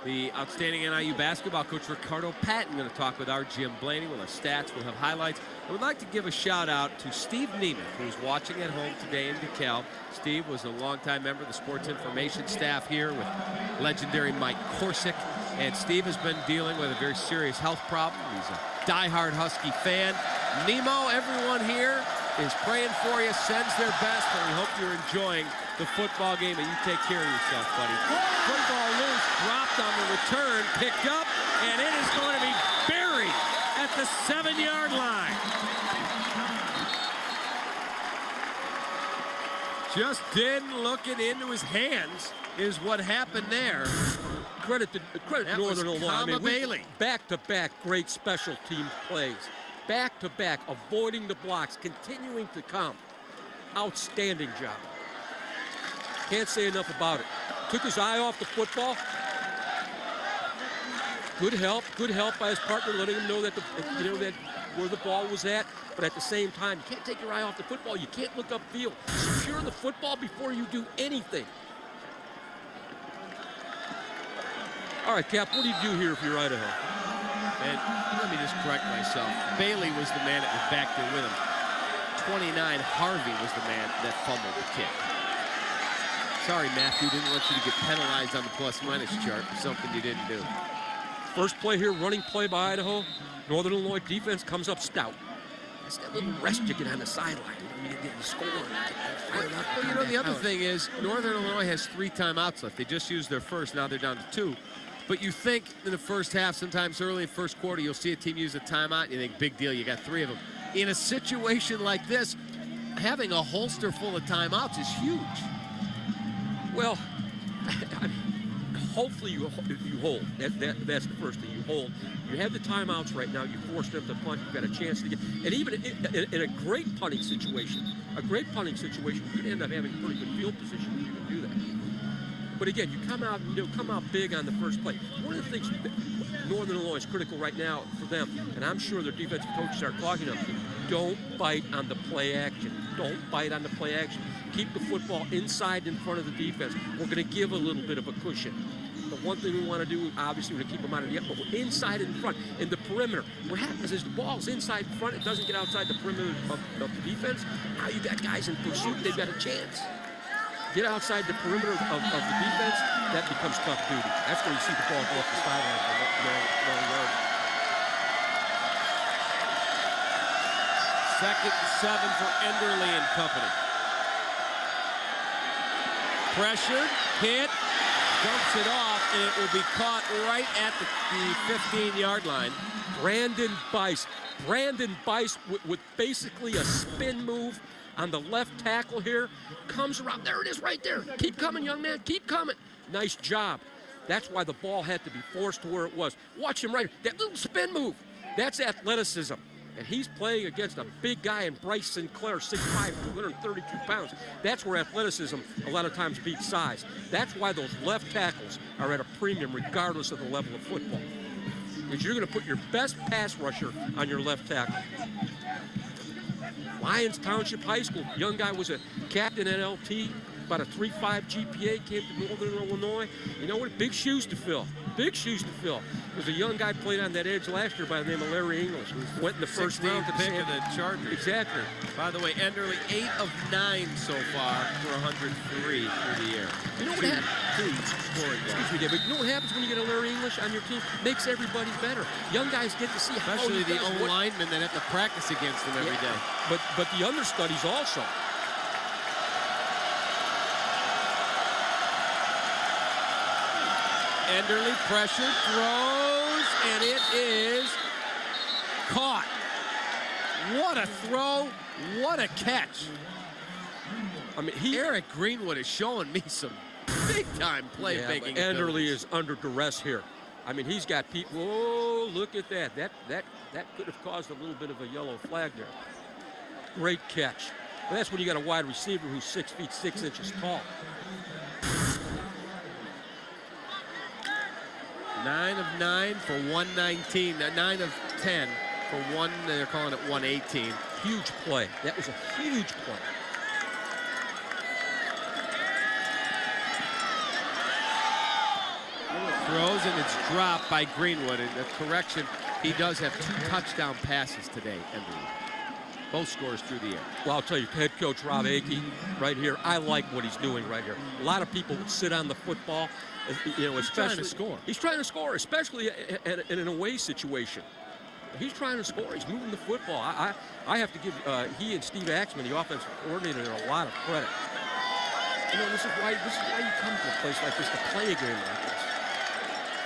the outstanding NIU basketball coach Ricardo Patton going to talk with our Jim Blaney. We'll have stats, we'll have highlights. I would like to give a shout out to Steve Nemeth, who's watching at home today in DeKalb. Steve was a longtime member of the sports information staff here with legendary Mike Korsick. And Steve has been dealing with a very serious health problem. He's a diehard Husky fan. Nemo, everyone here is praying for you, sends their best, and we hope you're enjoying the football game, and you take care of yourself, buddy. Football loose, dropped on the return, picked up, and it is going to be buried at the 7-yard line. Just didn't look it into his hands is what happened there. Credit to Northern Illinois. I mean, Bailey. Back-to-back great special team plays. Back-to-back, avoiding the blocks, continuing to come. Outstanding job. Can't say enough about it. Took his eye off the football. Good help by his partner, letting him know that that where the ball was at. But at the same time, you can't take your eye off the football. You can't look upfield. Secure the football before you do anything. All right, Cap, what do you do here if you're Idaho? And let me just correct myself. Bailey was the man that was back there with him. 29, Harvey was the man that fumbled the kick. Sorry, Matthew, didn't want you to get penalized on the plus-minus chart for something you didn't do. First play here, running play by Idaho. Northern Illinois defense comes up stout. That's that little rest you get on the sideline. You get the score. Well, the other thing is Northern Illinois has 3 timeouts left. They just used their first. Now they're down to 2. But you think in the first half, sometimes early in first quarter, you'll see a team use a timeout, and you think, big deal, you got 3 of them. In a situation like this, having a holster full of timeouts is huge. Well, hopefully you hold. That's the first thing. You hold. You have the timeouts right now. You force them to punt. You've got a chance to get. And even in a great punting situation, you can end up having pretty good field position if you can do that. But again, you come out big on the first play. One of the things Northern Illinois is critical right now for them, and I'm sure their defensive coaches are talking to them, don't bite on the play action. Don't bite on the play action. Keep the football inside in front of the defense. We're going to give a little bit of a cushion. The one thing we want to do, obviously, we're going to keep them out of the but we're inside in front. In the perimeter, what happens is the ball's inside in front. It doesn't get outside the perimeter of the defense. Now you got guys in pursuit. They've got a chance. Get outside the perimeter of the defense, that becomes tough duty. That's where you see the ball go up the sideline for long yards. 2nd and 7 for Enderle and company. Pressured, hit, dumps it off, and it will be caught right at the 15-yard line. Brandon Bice with basically a spin move on the left tackle here, comes around. There it is right there. Keep coming, young man. Keep coming. Nice job. That's why the ball had to be forced to where it was. Watch him right. That little spin move. That's athleticism. And he's playing against a big guy in Bryce Sinclair, 6'5", 232 pounds. That's where athleticism a lot of times beats size. That's why those left tackles are at a premium regardless of the level of football. Because you're going to put your best pass rusher on your left tackle. Lyons Township High School. Young guy was a captain at LT, about a 3.5 GPA, came to Northern Illinois. You know what? Big shoes to fill. Big shoes to fill. There's a young guy played on that edge last year by the name of Larry English. Went in the first round to pick of the Chargers. Exactly. By the way, Enderle 8 of 9 so far for 103 through the air. You know what happens? Excuse me, Dave, but you know what happens when you get a Larry English on your team? Makes everybody better. Young guys get to see how especially the O-linemen that have to practice against them every day. But the understudies also. Enderle pressured, throws, and it is caught. What a throw, what a catch. I mean, Eric Greenwood is showing me some big-time playmaking. Enderle is under duress here. I mean, he's got people. Oh, look at that. That could have caused a little bit of a yellow flag there. Great catch. But that's when you got a wide receiver who's 6 feet 6 inches tall. 9 of 9 for 119. 9 of 10 for one. They're calling it 118. Huge play. That was a huge play. Throws and it's dropped by Greenwood. And the correction, he does have 2 touchdown passes today, Enderle. Both scores through the air. Well, I'll tell you, head coach Rob Akey right here, I like what he's doing right here. A lot of people would sit on the football, you know, especially. He's trying to score. He's trying to score, especially in an away situation. He's trying to score. He's moving the football. I have to give he and Steve Axman, the offensive coordinator, a lot of credit. You know, this is why you come to a place like this to play a game like this.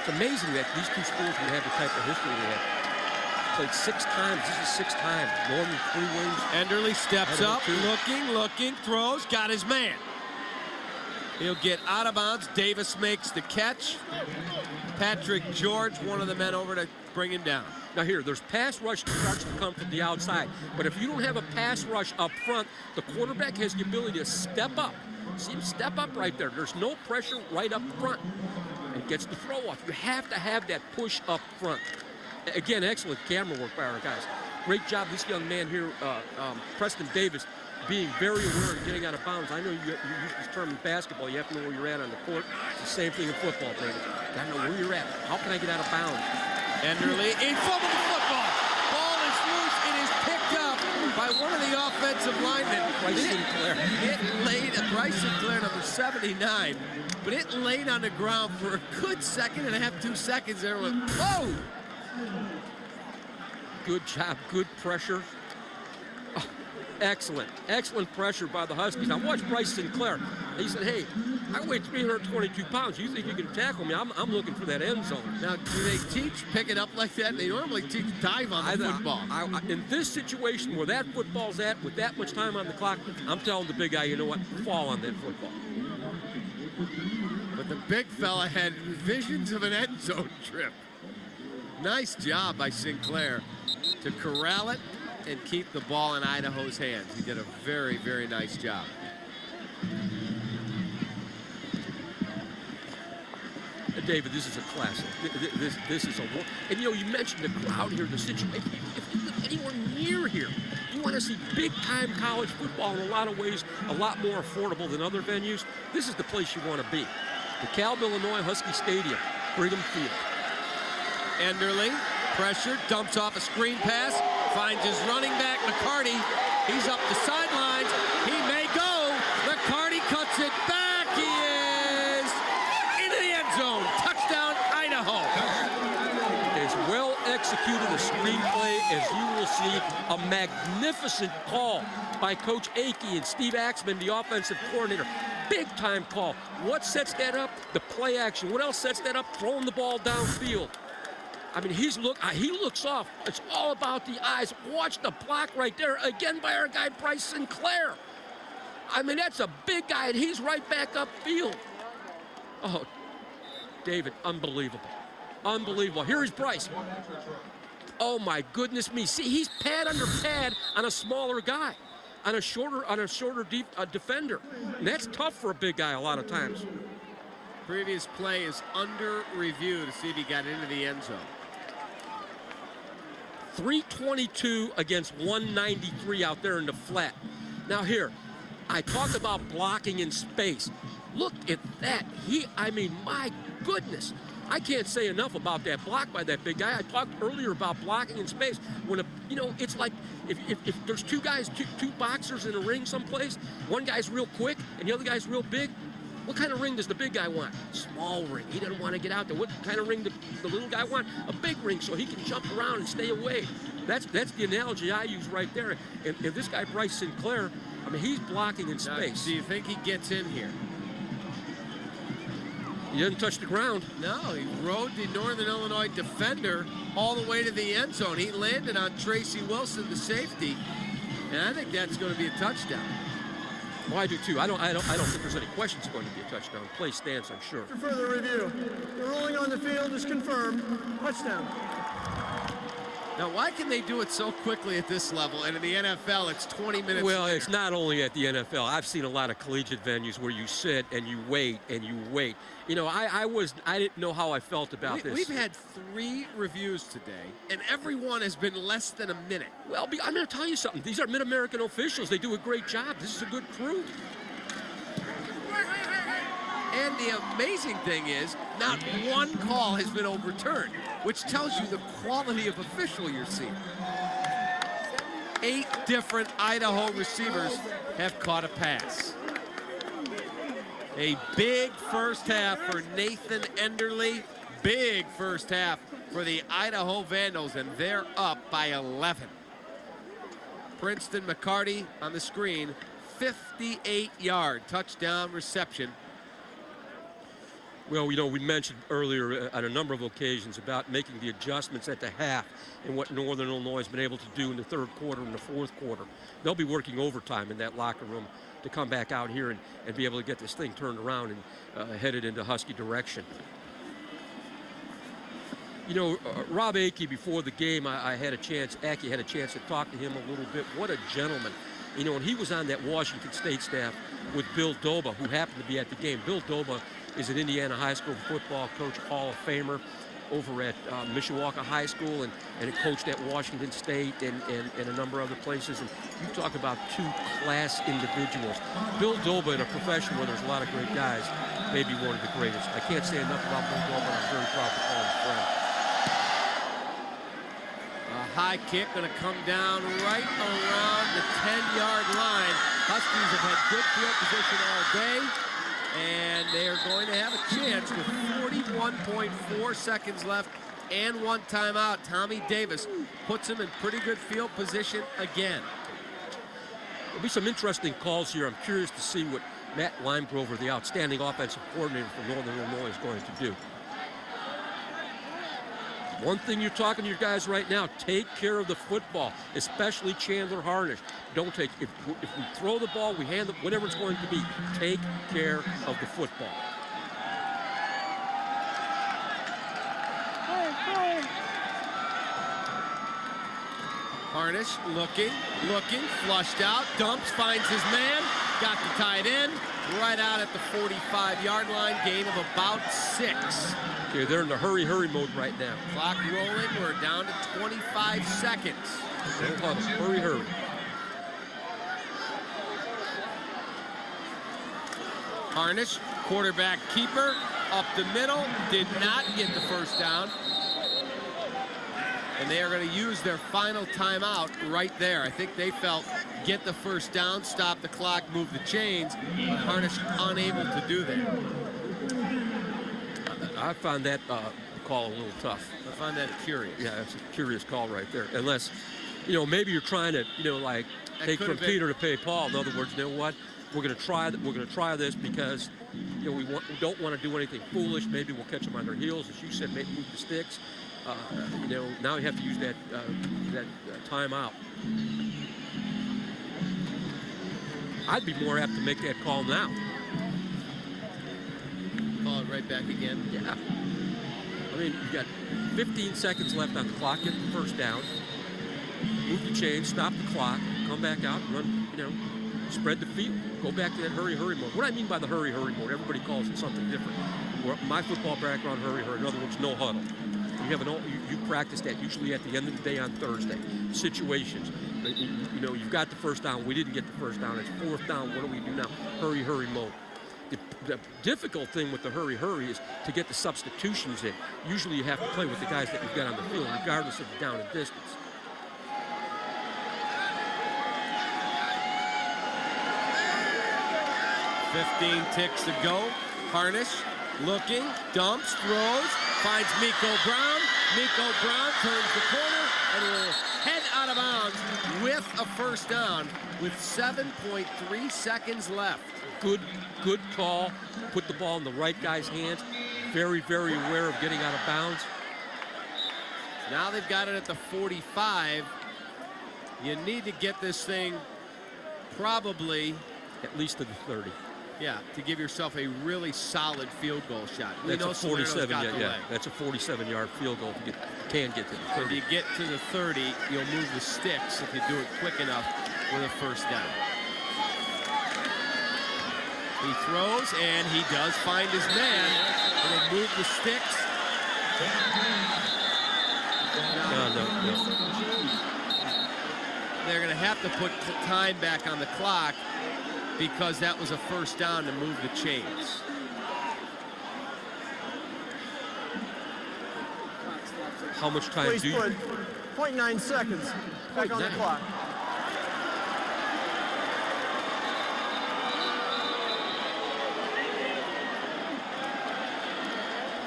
It's amazing that these two schools would have the type of history they have. Played 6 times. This is 6 times. Northern 3 wins. Enderle steps up, looking, throws, got his man. He'll get out of bounds. Davis makes the catch. Patrick George, one of the men over to bring him down. Now here, there's pass rush that starts to come from the outside. But if you don't have a pass rush up front, the quarterback has the ability to step up. See him step up right there. There's no pressure right up front. and gets the throw off. You have to have that push up front. Again, excellent camera work by our guys. Great job, this young man here, Preston Davis, being very aware of getting out of bounds. I know you use this term in basketball. You have to know where you're at on the court. It's the same thing in football, David. You got to know where you're at. How can I get out of bounds? Enderle in fumble the football. Ball is loose. It is picked up by one of the offensive linemen. Bryce Sinclair. It laid at Bryce Sinclair, number 79, but it laid on the ground for a good second and a half, 2 seconds. There went, whoa! Good job, good pressure. Oh, excellent pressure by the Huskies. Now watch Bryce Sinclair. He said, hey, I weigh 322 pounds. You think you can tackle me? I'm looking for that end zone. Now, do they teach picking up like that? They normally teach dive on the football. In this situation where that football's at, with that much time on the clock, I'm telling the big guy, you know what? Fall on that football. But the big fella had visions of an end zone trip. Nice job by Sinclair to corral it and keep the ball in Idaho's hands. He did a very, very nice job. David, this is a classic. This is a, and you know, you mentioned the crowd here, the situation. If you live anywhere near here, you want to see big-time college football in a lot of ways, a lot more affordable than other venues. This is the place you want to be. The Cal Illinois Husky Stadium, Brigham Field. Enderle, pressure, dumps off a screen pass, finds his running back, McCarty. He's up the sidelines. He may go. McCarty cuts it back. He is into the end zone. Touchdown, Idaho. As well executed a screenplay as you will see. A magnificent call by Coach Akey and Steve Axman, the offensive coordinator. Big-time call. What sets that up? The play action. What else sets that up? Throwing the ball downfield. I mean, he looks off. It's all about the eyes. Watch the block right there, again by our guy Bryce Sinclair. I mean, that's a big guy, and he's right back upfield. Oh, David, unbelievable. Unbelievable. Here's Bryce. Oh, my goodness me. See, he's pad under pad on a smaller guy, on a shorter defender. And that's tough for a big guy a lot of times. Previous play is under review to see if he got into the end zone. 322 against 193 out there in the flat. Now here, I talked about blocking in space. Look at that. I mean, my goodness. I can't say enough about that block by that big guy. I talked earlier about blocking in space. When it's like if there's two guys, two boxers in a ring someplace, one guy's real quick and the other guy's real big. What kind of ring does the big guy want? Small ring. He doesn't want to get out there. What kind of ring the little guy want? A big ring so he can jump around and stay away. That's the analogy I use right there. And this guy, Bryce Sinclair, I mean, he's blocking in space. Do you think he gets in here? He doesn't touch the ground. No, he rode the Northern Illinois defender all the way to the end zone. He landed on Tracy Wilson, the safety, and I think that's going to be a touchdown. Well, I do too. I don't think there's any question it's going to be a touchdown. Play stance, I'm sure. For further review, the ruling on the field is confirmed. Touchdown. Now, why can they do it so quickly at this level, and in the NFL, it's 20 minutes? Well, it's not only at the NFL. I've seen a lot of collegiate venues where you sit and you wait and you wait. You know, I didn't know how I felt about this. We've had 3 reviews today, and every one has been less than a minute. Well, I'm going to tell you something. These are Mid-American officials. They do a great job. This is a good crew. And the amazing thing is, not one call has been overturned, which tells you the quality of official you're seeing. 8 different Idaho receivers have caught a pass. A big first half for Nathan Enderle. Big first half for the Idaho Vandals, and they're up by 11. Princeton McCarty on the screen, 58-yard touchdown reception. Well, you know, we mentioned earlier on a number of occasions about making the adjustments at the half and what Northern Illinois has been able to do in the third quarter and the fourth quarter. They'll be working overtime in that locker room to come back out here and be able to get this thing turned around and headed into Husky direction. You know, Rob Akey, before the game, Aki had a chance to talk to him a little bit. What a gentleman. You know, and he was on that Washington State staff with Bill Doba, who happened to be at the game. Bill Doba is an Indiana high school football coach, Hall of Famer over at Mishawaka High School, and it coached at Washington State and a number of other places. And you talk about two class individuals. Bill Dolba, in a profession where there's a lot of great guys, may be one of the greatest. I can't say enough about Bill Dolba, and I'm very proud to call him a friend. A high kick going to come down right around the 10-yard line. Huskies have had good field position all day, and they are going to have a chance with 41.4 seconds left and one timeout. Tommy Davis puts him in pretty good field position again. There'll be some interesting calls here. I'm curious to see what Matt Limegrover, the outstanding offensive coordinator for Northern Illinois, is going to do. One thing you're talking to your guys right now, take care of the football, especially Chandler Harnish. Don't take, if we throw the ball, we hand it, whatever it's going to be, take care of the football. Harnish looking, flushed out, dumps, finds his man, got the tight end, right out at the 45-yard line, gain of about 6. Okay, they're in the hurry mode right now. Clock rolling, we're down to 25 seconds. They'll call it hurry. Harnish, quarterback keeper, up the middle, did not get the first down. And they are going to use their final timeout right there. I think they felt get the first down, stop the clock, move the chains, but Harnish unable to do that. I found that call a little tough. I find that curious. Yeah, that's a curious call right there. Unless, maybe you're trying to, like take from Peter to pay Paul. In other words, you know what? We're going to try this because, we don't want to do anything foolish. Maybe we'll catch them on their heels, as you said, maybe move the sticks. Now you have to use that timeout. I'd be more apt to make that call now. Call it right back again. Yeah. I mean, you got 15 seconds left on the clock. Get the first down. Move the chain. Stop the clock. Come back out. Run. Spread the field. Go back to that hurry mode. What I mean by the hurry mode, everybody calls it something different. My football background, hurry. In other words, no huddle. You practice that usually at the end of the day on Thursday. Situations. You've got the first down. We didn't get the first down. It's fourth down. What do we do now? Hurry mode. The difficult thing with the hurry is to get the substitutions in. Usually you have to play with the guys that you've got on the field, regardless of the down and distance. $15 ticks to go. Harnish looking, dumps, throws, finds Miko Brown. Miko Brown turns the corner and will head out of bounds with a first down with 7.3 seconds left. Good call. Put the ball in the right guy's hands. Very aware of getting out of bounds. Now they've got it at the 45. You need to get this thing probably at least to the 30. Yeah, to give yourself a really solid field goal shot. That's a 47. Yeah. That's a 47-yard field goal to get to the 30. If you get to the 30, you'll move the sticks if you do it quick enough with a first down. He throws, and he does find his man. He'll move the sticks. No. They're going to have to put time back on the clock because that was a first down to move the chains. How much time Please do you... put 0.9 seconds back on the clock.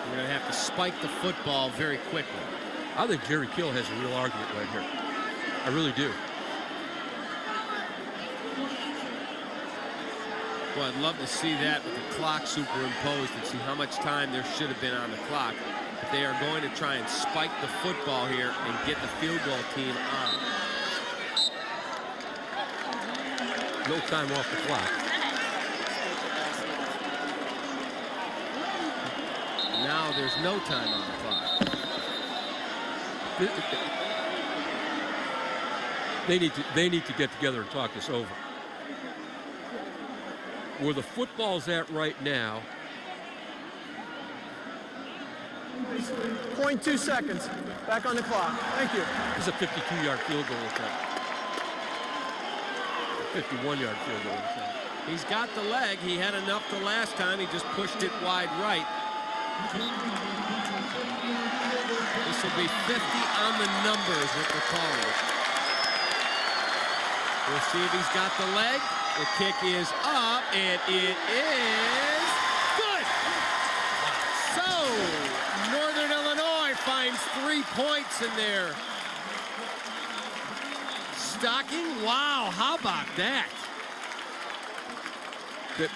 We're going to have to spike the football very quickly. I think Jerry Kill has a real argument right here. I really do. Well, I'd love to see that with the clock superimposed and see how much time there should have been on the clock. But they are going to try and spike the football here and get the field goal team on. No time off the clock. Now there's no time on the clock. They need to get together and talk this over. Where the football's at right now, .2 seconds. Back on the clock. Thank you. This is a 52-yard field goal attempt. 51-yard field goal attempt. He's got the leg. He had enough the last time. He just pushed it wide right. This will be 50 on the number is what they're calling it. We'll see if he's got the leg. The kick is up, and it is good. So, Northern Illinois finds 3 points in their stocking. Wow, how about that? The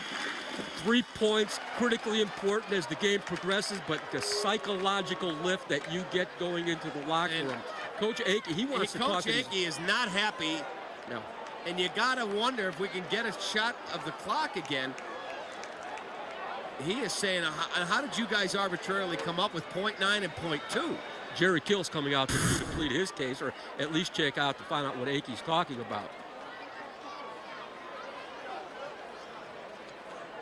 3 points, critically important as the game progresses, but the psychological lift that you get going into the locker room. Coach Akey, he wants to talk to Coach Akey is not happy. No. And you got to wonder if we can get a shot of the clock again. He is saying, how did you guys arbitrarily come up with .9 and .2? Jerry Kill's coming out to plead his case, or at least check out to find out what Akey's talking about.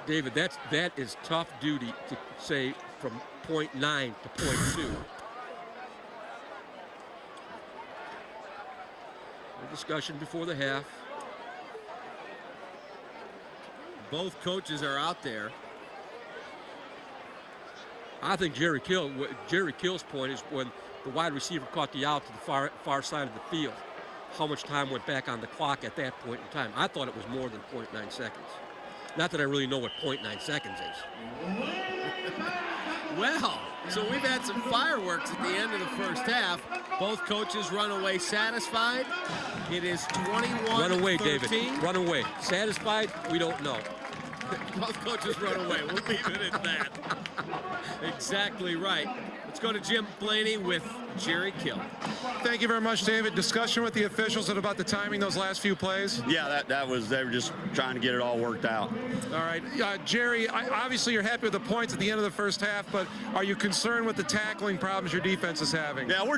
David, that is tough duty to say from .9 to .2. A discussion before the half. Both coaches are out there. I think Jerry Kill's point is when the wide receiver caught the out to the far side of the field, how much time went back on the clock at that point in time. I thought it was more than .9 seconds. Not that I really know what .9 seconds is. Well, so we've had some fireworks at the end of the first half. Both coaches run away satisfied. It is 21-13. Run away, David. Run away. Satisfied? We don't know. Both coaches run away. We'll leave it at that. Exactly right. Let's go to Jim Blaney with Jerry Kill. Thank you very much, David. Discussion with the officials at about the timing those last few plays? Yeah, they were just trying to get it all worked out. All right. Jerry, obviously you're happy with the points at the end of the first half, but are you concerned with the tackling problems your defense is having? Yeah, we're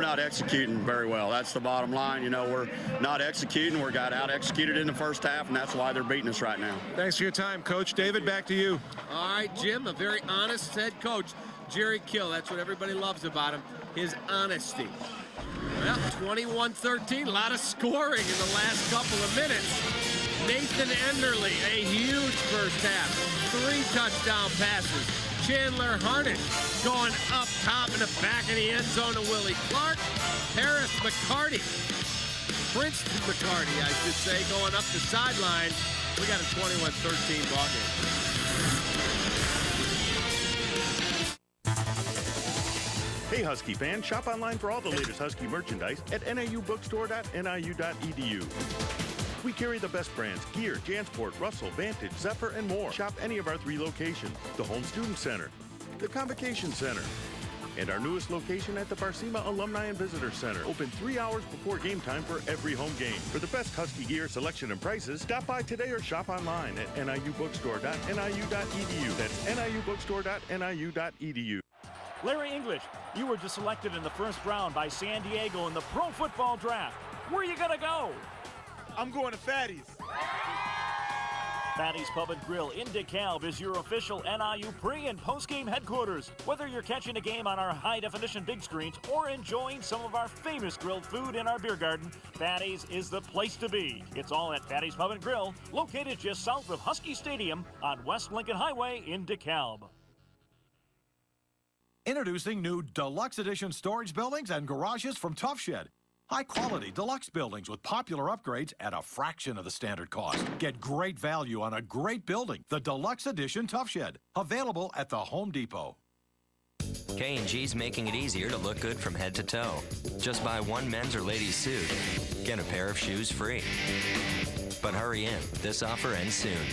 not executing very well. That's the bottom line. You know, we're not executing. We got out-executed in the first half, and that's why they're beating us right now. Thanks for your time, Coach. David, back to you. All right, Jim, a very honest head coach. Jerry Kill, that's what everybody loves about him, his honesty. Well, 21-13, a lot of scoring in the last couple of minutes. Nathan Enderle, a huge first half, 3 touchdown passes. Chandler Harnish going up top in the back of the end zone to Willie Clark. Harris McCarty, Princeton McCarty, I should say, going up the sideline. We got a 21-13 ball game. Hey Husky fans, shop online for all the latest Husky merchandise at niubookstore.niu.edu. We carry the best brands, gear, Jansport, Russell, Vantage, Zephyr, and more. Shop any of our 3 locations, the Home Student Center, the Convocation Center, and our newest location at the Barcema Alumni and Visitor Center. Open 3 hours before game time for every home game. For the best Husky gear, selection, and prices, stop by today or shop online at niubookstore.niu.edu. That's niubookstore.niu.edu. Larry English, you were just selected in the first round by San Diego in the Pro Football Draft. Where are you going to go? I'm going to Fatty's. Fatty's Pub and Grill in DeKalb is your official NIU pre- and post-game headquarters. Whether you're catching a game on our high-definition big screens or enjoying some of our famous grilled food in our beer garden, Fatty's is the place to be. It's all at Fatty's Pub and Grill, located just south of Husky Stadium on West Lincoln Highway in DeKalb. Introducing new Deluxe Edition storage buildings and garages from Tough Shed. High-quality deluxe buildings with popular upgrades at a fraction of the standard cost. Get great value on a great building. The Deluxe Edition Tough Shed. Available at the Home Depot. K&G's making it easier to look good from head to toe. Just buy one men's or ladies' suit. Get a pair of shoes free. But hurry in. This offer ends soon.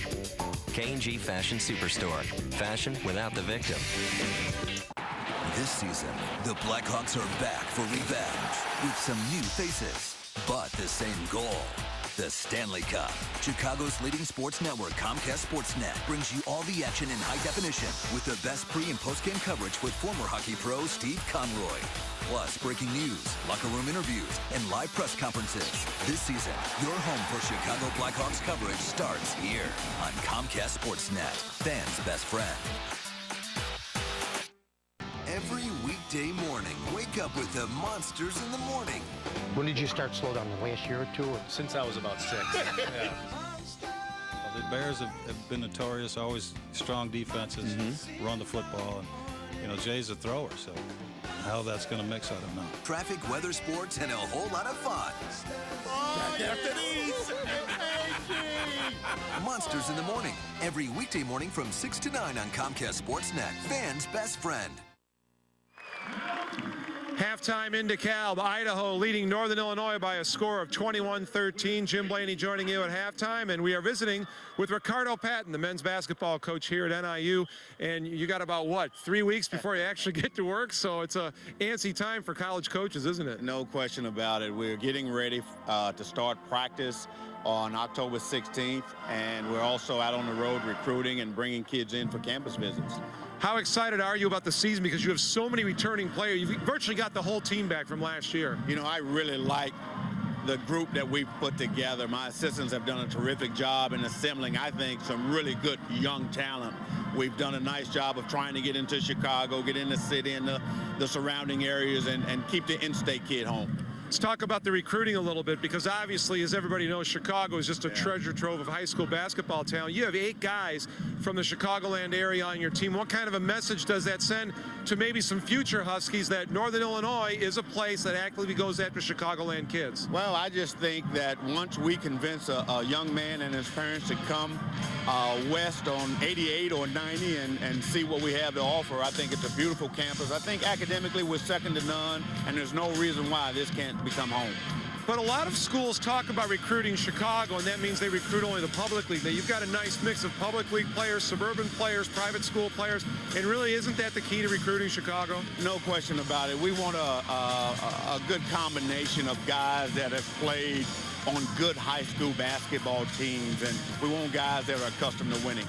K&G Fashion Superstore. Fashion without the victim. This season, the Blackhawks are back for revenge with some new faces, but the same goal, the Stanley Cup. Chicago's leading sports network, Comcast Sportsnet, brings you all the action in high definition with the best pre- and post-game coverage with former hockey pro Steve Conroy. Plus, breaking news, locker room interviews, and live press conferences. This season, your home for Chicago Blackhawks coverage starts here on Comcast Sportsnet, fans' best friend. Every weekday morning, wake up with the Monsters in the Morning. When did you start slow down? The last year or two? Since I was about 6. Yeah. The Bears have been notorious, always strong defenses, run the football. And, Jay's a thrower, so how that's going to mix, I don't know. Traffic, weather, sports, and a whole lot of fun. Monsters in the Morning, every weekday morning from 6 to 9 on Comcast Sportsnet, fans' best friend. Halftime in DeKalb, Idaho leading Northern Illinois by a score of 21-13. Jim Blaney joining you at halftime, and we are visiting with Ricardo Patton, the men's basketball coach here at NIU. And you got about, 3 weeks before you actually get to work? So it's a antsy time for college coaches, isn't it? No question about it. We're getting ready to start practice on October 16th, and we're also out on the road recruiting and bringing kids in for campus visits. How excited are you about the season, because you have so many returning players? You've virtually got the whole team back from last year. I really like the group that we've put together. My assistants have done a terrific job in assembling, I think, some really good young talent. We've done a nice job of trying to get into Chicago, get in the city and the surrounding areas, and keep the in-state kid home. Let's talk about the recruiting a little bit, because obviously, as everybody knows, Chicago is just a treasure trove of high school basketball talent. You have 8 guys from the Chicagoland area on your team. What kind of a message does that send to maybe some future Huskies that Northern Illinois is a place that actively goes after Chicagoland kids? Well, I just think that once we convince a young man and his parents to come west on 88 or 90 and see what we have to offer, I think it's a beautiful campus. I think academically we're second to none, and there's no reason why this can't become home. But a lot of schools talk about recruiting Chicago, and that means they recruit only the public league. Now, you've got a nice mix of public league players, suburban players, private school players, and really, isn't that the key to recruiting Chicago? No question about it. We want a good combination of guys that have played on good high school basketball teams, and we want guys that are accustomed to winning.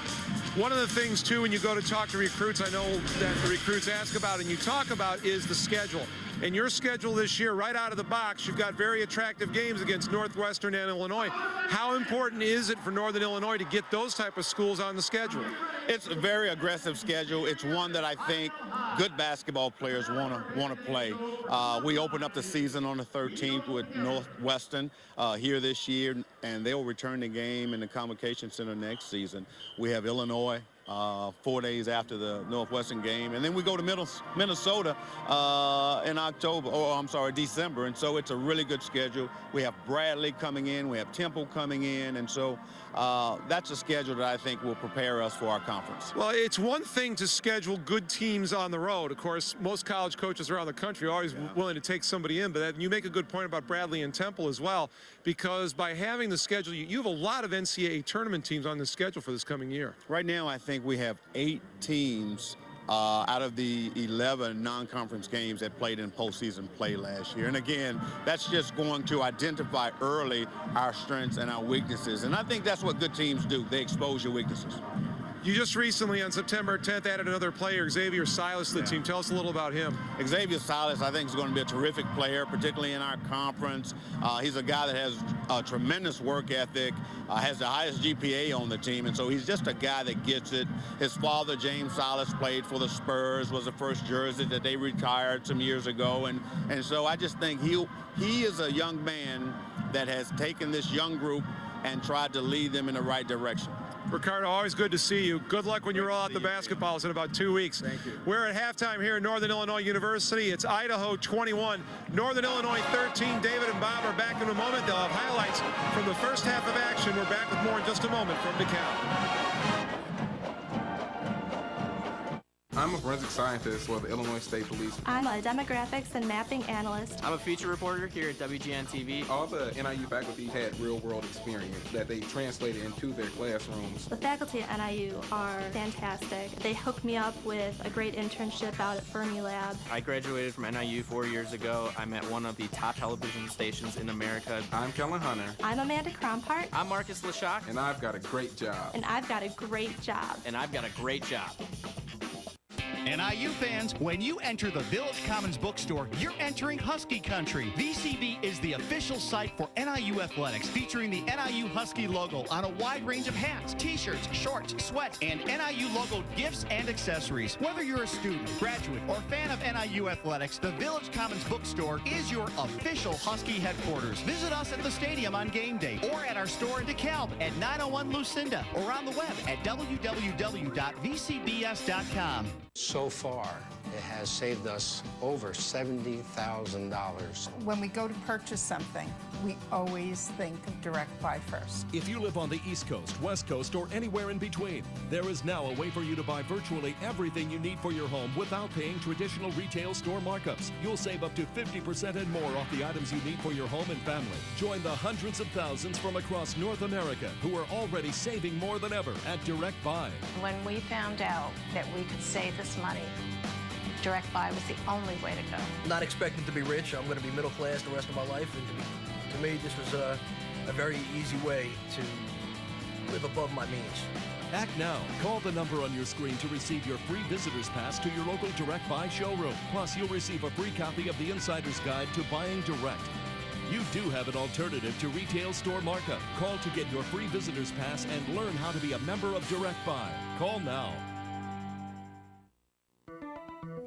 One of the things, too, when you go to talk to recruits, I know that the recruits ask about and you talk about is the schedule. And your schedule this year, right out of the box, you've got very attractive games against Northwestern and Illinois. How important is it for Northern Illinois to get those type of schools on the schedule? It's a very aggressive schedule. It's one that I think good basketball players want to play. We open up the season on the 13th with Northwestern here this year, and they'll return the game in the Convocation Center next season. We have Illinois 4 days after the Northwestern game, and then we go to Minnesota in December, and so it's a really good schedule. We have Bradley coming in, we have Temple coming in, and so that's a schedule that I think will prepare us for our conference. Well, it's one thing to schedule good teams on the road. Of course, most college coaches around the country are always willing to take somebody in, but you make a good point about Bradley and Temple as well, because by having the schedule, you have a lot of NCAA tournament teams on the schedule for this coming year. Right now, I think we have 8 teams out of the 11 non-conference games that played in postseason play last year. And again, that's just going to identify early our strengths and our weaknesses. And I think that's what good teams do. They expose your weaknesses. You just recently, on September 10th, added another player, Xavier Silas, to the team. Tell us a little about him. Xavier Silas, I think, is going to be a terrific player, particularly in our conference. He's a guy that has a tremendous work ethic, has the highest GPA on the team, and so he's just a guy that gets it. His father, James Silas, played for the Spurs, was the first jersey that they retired some years ago, and so I just think he is a young man that has taken this young group and tried to lead them in the right direction. Ricardo, always good to see you. Good luck when you roll out the basketballs in about 2 weeks. Thank you. We're at halftime here at Northern Illinois University. It's Idaho 21, Northern Illinois 13. David and Bob are back in a moment. They'll have highlights from the first half of action. We're back with more in just a moment from DeKalb. I'm a forensic scientist for the Illinois State Police. I'm a demographics and mapping analyst. I'm a feature reporter here at WGN-TV. All the NIU faculty had real-world experience that they translated into their classrooms. The faculty at NIU are fantastic. They hooked me up with a great internship out at Fermilab. I graduated from NIU 4 years ago. I'm at one of the top television stations in America. I'm Kellen Hunter. I'm Amanda Krompart. I'm Marcus Leshock. And I've got a great job. And I've got a great job. And I've got a great job. NIU fans, when you enter the Village Commons bookstore, you're entering Husky country. VCB is the official site for NIU athletics, featuring the NIU Husky logo on a wide range of hats, t-shirts, shorts, sweats, and NIU logo gifts and accessories. Whether you're a student, graduate, or fan of NIU athletics, the Village Commons bookstore is your official Husky headquarters. Visit us at the stadium on game day or at our store in DeKalb at 901 Lucinda or on the web at www.vcbs.com. So far, it has saved us over $70,000. When we go to purchase something, we always think of Direct Buy first. If you live on the East Coast, West Coast, or anywhere in between, there is now a way for you to buy virtually everything you need for your home without paying traditional retail store markups. You'll save up to 50% and more off the items you need for your home and family. Join the hundreds of thousands from across North America who are already saving more than ever at Direct Buy. When we found out that we could save this money, Direct Buy was the only way to go. Not expecting to be rich. I'm going to be middle class the rest of my life. And to me, this was a very easy way to live above my means. Act now. Call the number on your screen to receive your free visitor's pass to your local Direct Buy showroom. Plus, you'll receive a free copy of the Insider's Guide to Buying Direct. You do have an alternative to retail store markup. Call to get your free visitor's pass and learn how to be a member of Direct Buy. Call now.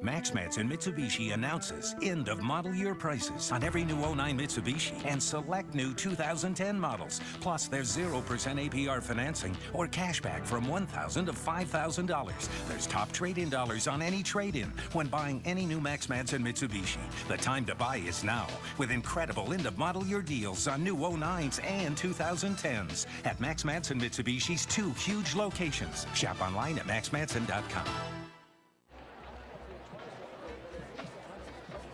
Max Matson Mitsubishi announces end of model year prices on every new 09 Mitsubishi and select new 2010 models. Plus, there's 0% APR financing or cashback from $1,000 to $5,000. There's top trade-in dollars on any trade-in when buying any new Max Matson Mitsubishi. The time to buy is now with incredible end of model year deals on new 09s and 2010s at Max Matson Mitsubishi's 2 huge locations. Shop online at maxmatson.com.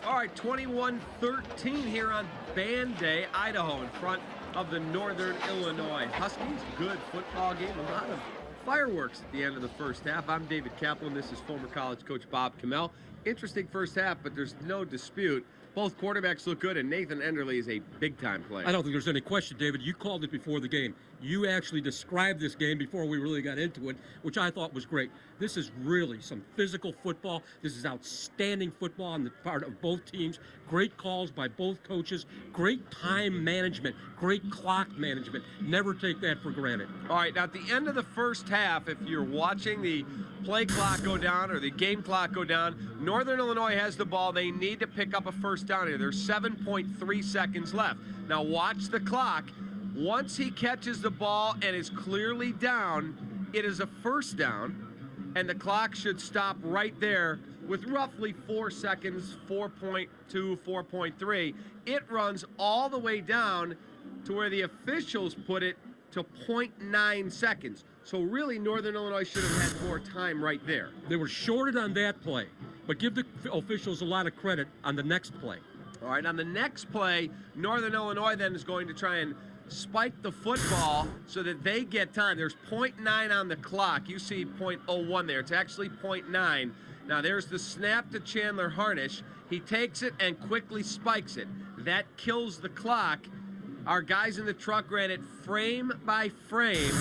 All right, 21-13 here on Band Day, Idaho in front of the Northern Illinois Huskies. Good football game, a lot of fireworks at the end of the first half. I'm David Kaplan. This is former college coach Bob Kamel. Interesting first half, but there's no dispute. Both quarterbacks look good, and Nathan Enderle is a big-time player. I don't think there's any question, David. You called it before the game. You actually described this game before we really got into it, which I thought was great. This is really some physical football. This is outstanding football on the part of both teams. Great calls by both coaches. Great time management. Great clock management. Never take that for granted. All right, now at the end of the first half, if you're watching the play clock go down or the game clock go down, Northern Illinois has the ball. They need to pick up a first down here. There's 7.3 seconds left. Now watch the clock. Once he catches the ball and is clearly down, it is a first down, and the clock should stop right there with roughly 4 seconds, 4.2, 4.3. It runs all the way down to where the officials put it to 0.9 seconds. So really, Northern Illinois should have had more time right there. They were shorted on that play, but give the officials a lot of credit on the next play. All right, on the next play, Northern Illinois then is going to try and spike the football so that they get time. There's 0.9 on the clock. You see 0.01 there. It's actually 0.9. Now there's the snap to Chandler Harnish. He takes it and quickly spikes it. That kills the clock. Our guys in the truck ran it frame by frame,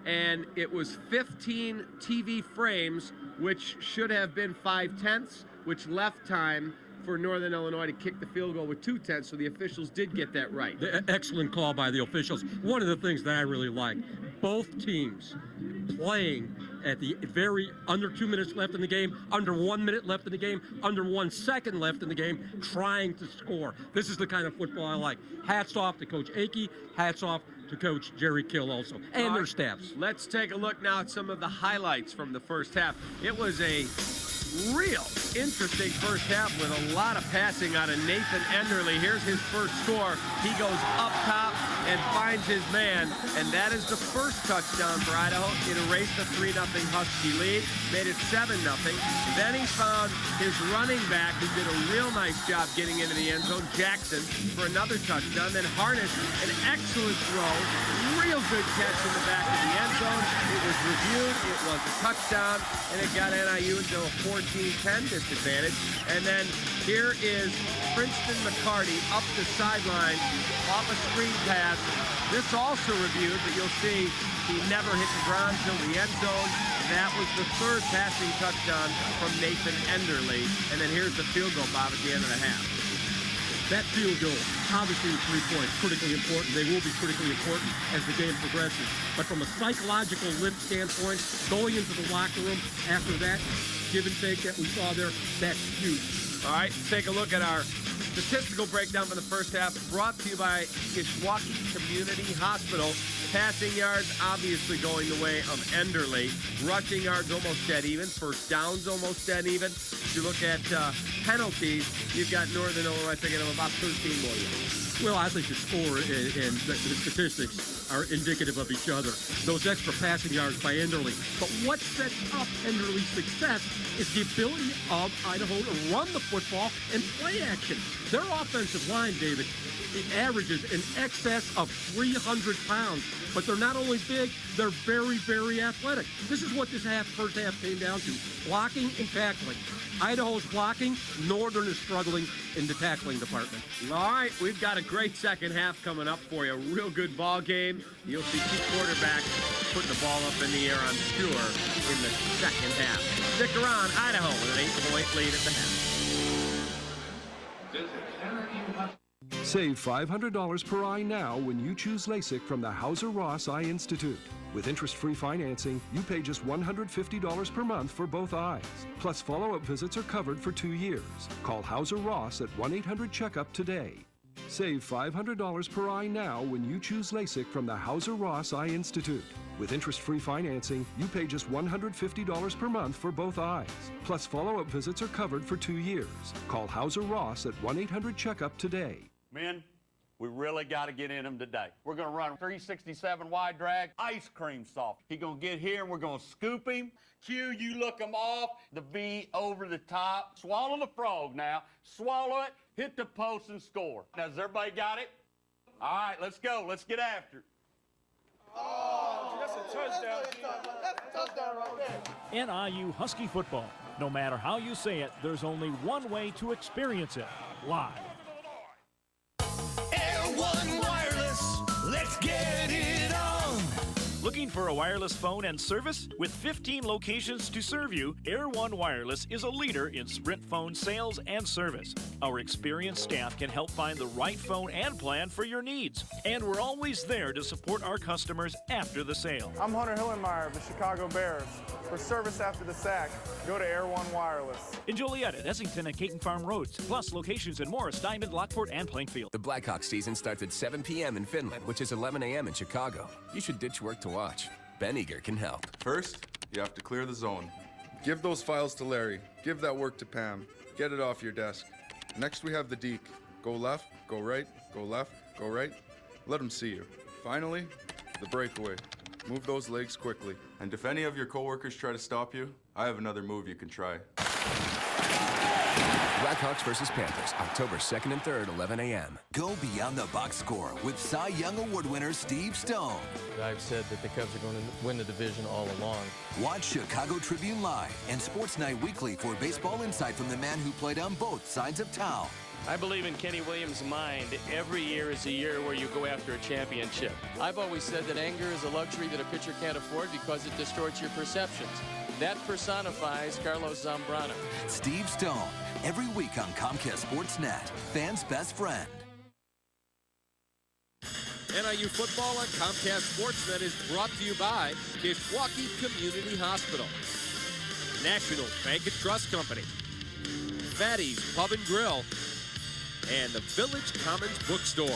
and it was 15 TV frames, which should have been 5/10, which left time for Northern Illinois to kick the field goal with 2/10, so the officials did get that right. Excellent call by the officials. One of the things that I really like, both teams playing at the very under 2 minutes left in the game, under 1 minute left in the game, under 1 second left in the game, trying to score. This is the kind of football I like. Hats off to Coach Akey. Hats off to Coach Jerry Kill also, and their staffs. Let's take a look now at some of the highlights from the first half. It was a real interesting first half with a lot of passing out of Nathan Enderle. Here's his first score. He goes up top and finds his man, and that is the first touchdown for Idaho. It erased the 3-0 Husky lead, made it 7-0. Then he found his running back, who did a real nice job getting into the end zone, Jackson, for another touchdown. Then Harnish, an excellent throw, real good catch in the back of the end zone. It was reviewed, it was a touchdown, and it got NIU into a 14-10 disadvantage. And then here is Princeton McCarty up the sideline off a screen pass. This also reviewed, but you'll see he never hit the ground till the end zone. That was the third passing touchdown from Nathan Enderle. And then here's the field goal, Bob, at the end of the half. That field goal, obviously the 3 points, critically important. They will be critically important as the game progresses. But from a psychological lift standpoint, going into the locker room after that give and take that we saw there, that's huge. All right, let's take a look at our statistical breakdown for the first half, brought to you by Kishwaukee Community Hospital. Passing yards obviously going the way of Enderle. Rushing yards almost dead even. First downs almost dead even. If you look at penalties, you've got Northern Illinois picking up about 13 more yards. Well, I think the score and the statistics are indicative of each other. Those extra passing yards by Enderle. But what sets up Enderle's success is the ability of Idaho to run the football and play action. Their offensive line, David, it averages in excess of 300 pounds. But they're not only big, they're very, very athletic. This is what this first half came down to. Blocking and tackling. Idaho's blocking. Northern is struggling in the tackling department. All right, we've got a great second half coming up for you. A real good ball game. You'll see two quarterbacks putting the ball up in the air, I'm sure, in the second half. Stick around. Idaho with an 8-point lead at the half. Save $500 per eye now when you choose LASIK from the Hauser Ross Eye Institute. With interest-free financing, you pay just $150 per month for both eyes. Plus, follow-up visits are covered for 2 years. Call Hauser Ross at 1-800-CHECKUP today. Save $500 per eye now when you choose LASIK from the Hauser Ross Eye Institute. With interest-free financing, you pay just $150 per month for both eyes. Plus, follow-up visits are covered for 2 years. Call Hauser Ross at 1-800-CHECKUP today. Men, we really got to get in him today. We're going to run 367 wide drag, ice cream soft. He's going to get here and we're going to scoop him. Q, you look him off. The V over the top. Swallow the frog now. Swallow it, hit the post and score. Now, has everybody got it? All right, let's go. Let's get after it. Oh, that's a touchdown. That's a touchdown right there. NIU Husky football. No matter how you say it, there's only one way to experience it, live. Air One Wireless, let's get it on. Looking for a wireless phone and service? With 15 locations to serve you, Air One Wireless is a leader in Sprint phone sales and service. Our experienced staff can help find the right phone and plan for your needs. And we're always there to support our customers after the sale. I'm Hunter Hillenmeyer of the Chicago Bears. For service after the sack, go to Air One Wireless. In Joliet, at Essington and Caton Farm Roads, plus locations in Morris, Diamond, Lockport, and Plainfield. The Blackhawks season starts at 7 p.m. in Finland, which is 11 a.m. in Chicago. You should ditch work to watch. Ben Eager can help. First, you have to clear the zone. Give those files to Larry. Give that work to Pam. Get it off your desk. Next, we have the deke. Go left, go right, go left, go right. Let them see you. Finally, the breakaway. Move those legs quickly. And if any of your coworkers try to stop you, I have another move you can try. Blackhawks versus Panthers, October 2nd and 3rd, 11 a.m. Go beyond the box score with Cy Young Award winner Steve Stone. I've said that the Cubs are going to win the division all along. Watch Chicago Tribune Live and Sports Night Weekly for baseball insight from the man who played on both sides of town. I believe in Kenny Williams' mind, every year is a year where you go after a championship. I've always said that anger is a luxury that a pitcher can't afford because it distorts your perceptions. That personifies Carlos Zambrano. Steve Stone, every week on Comcast Sportsnet, fans' best friend. NIU football on Comcast Sportsnet is brought to you by Kishwaukee Community Hospital, National Bank and Trust Company, Fatty's Pub and Grill, and the Village Commons Bookstore.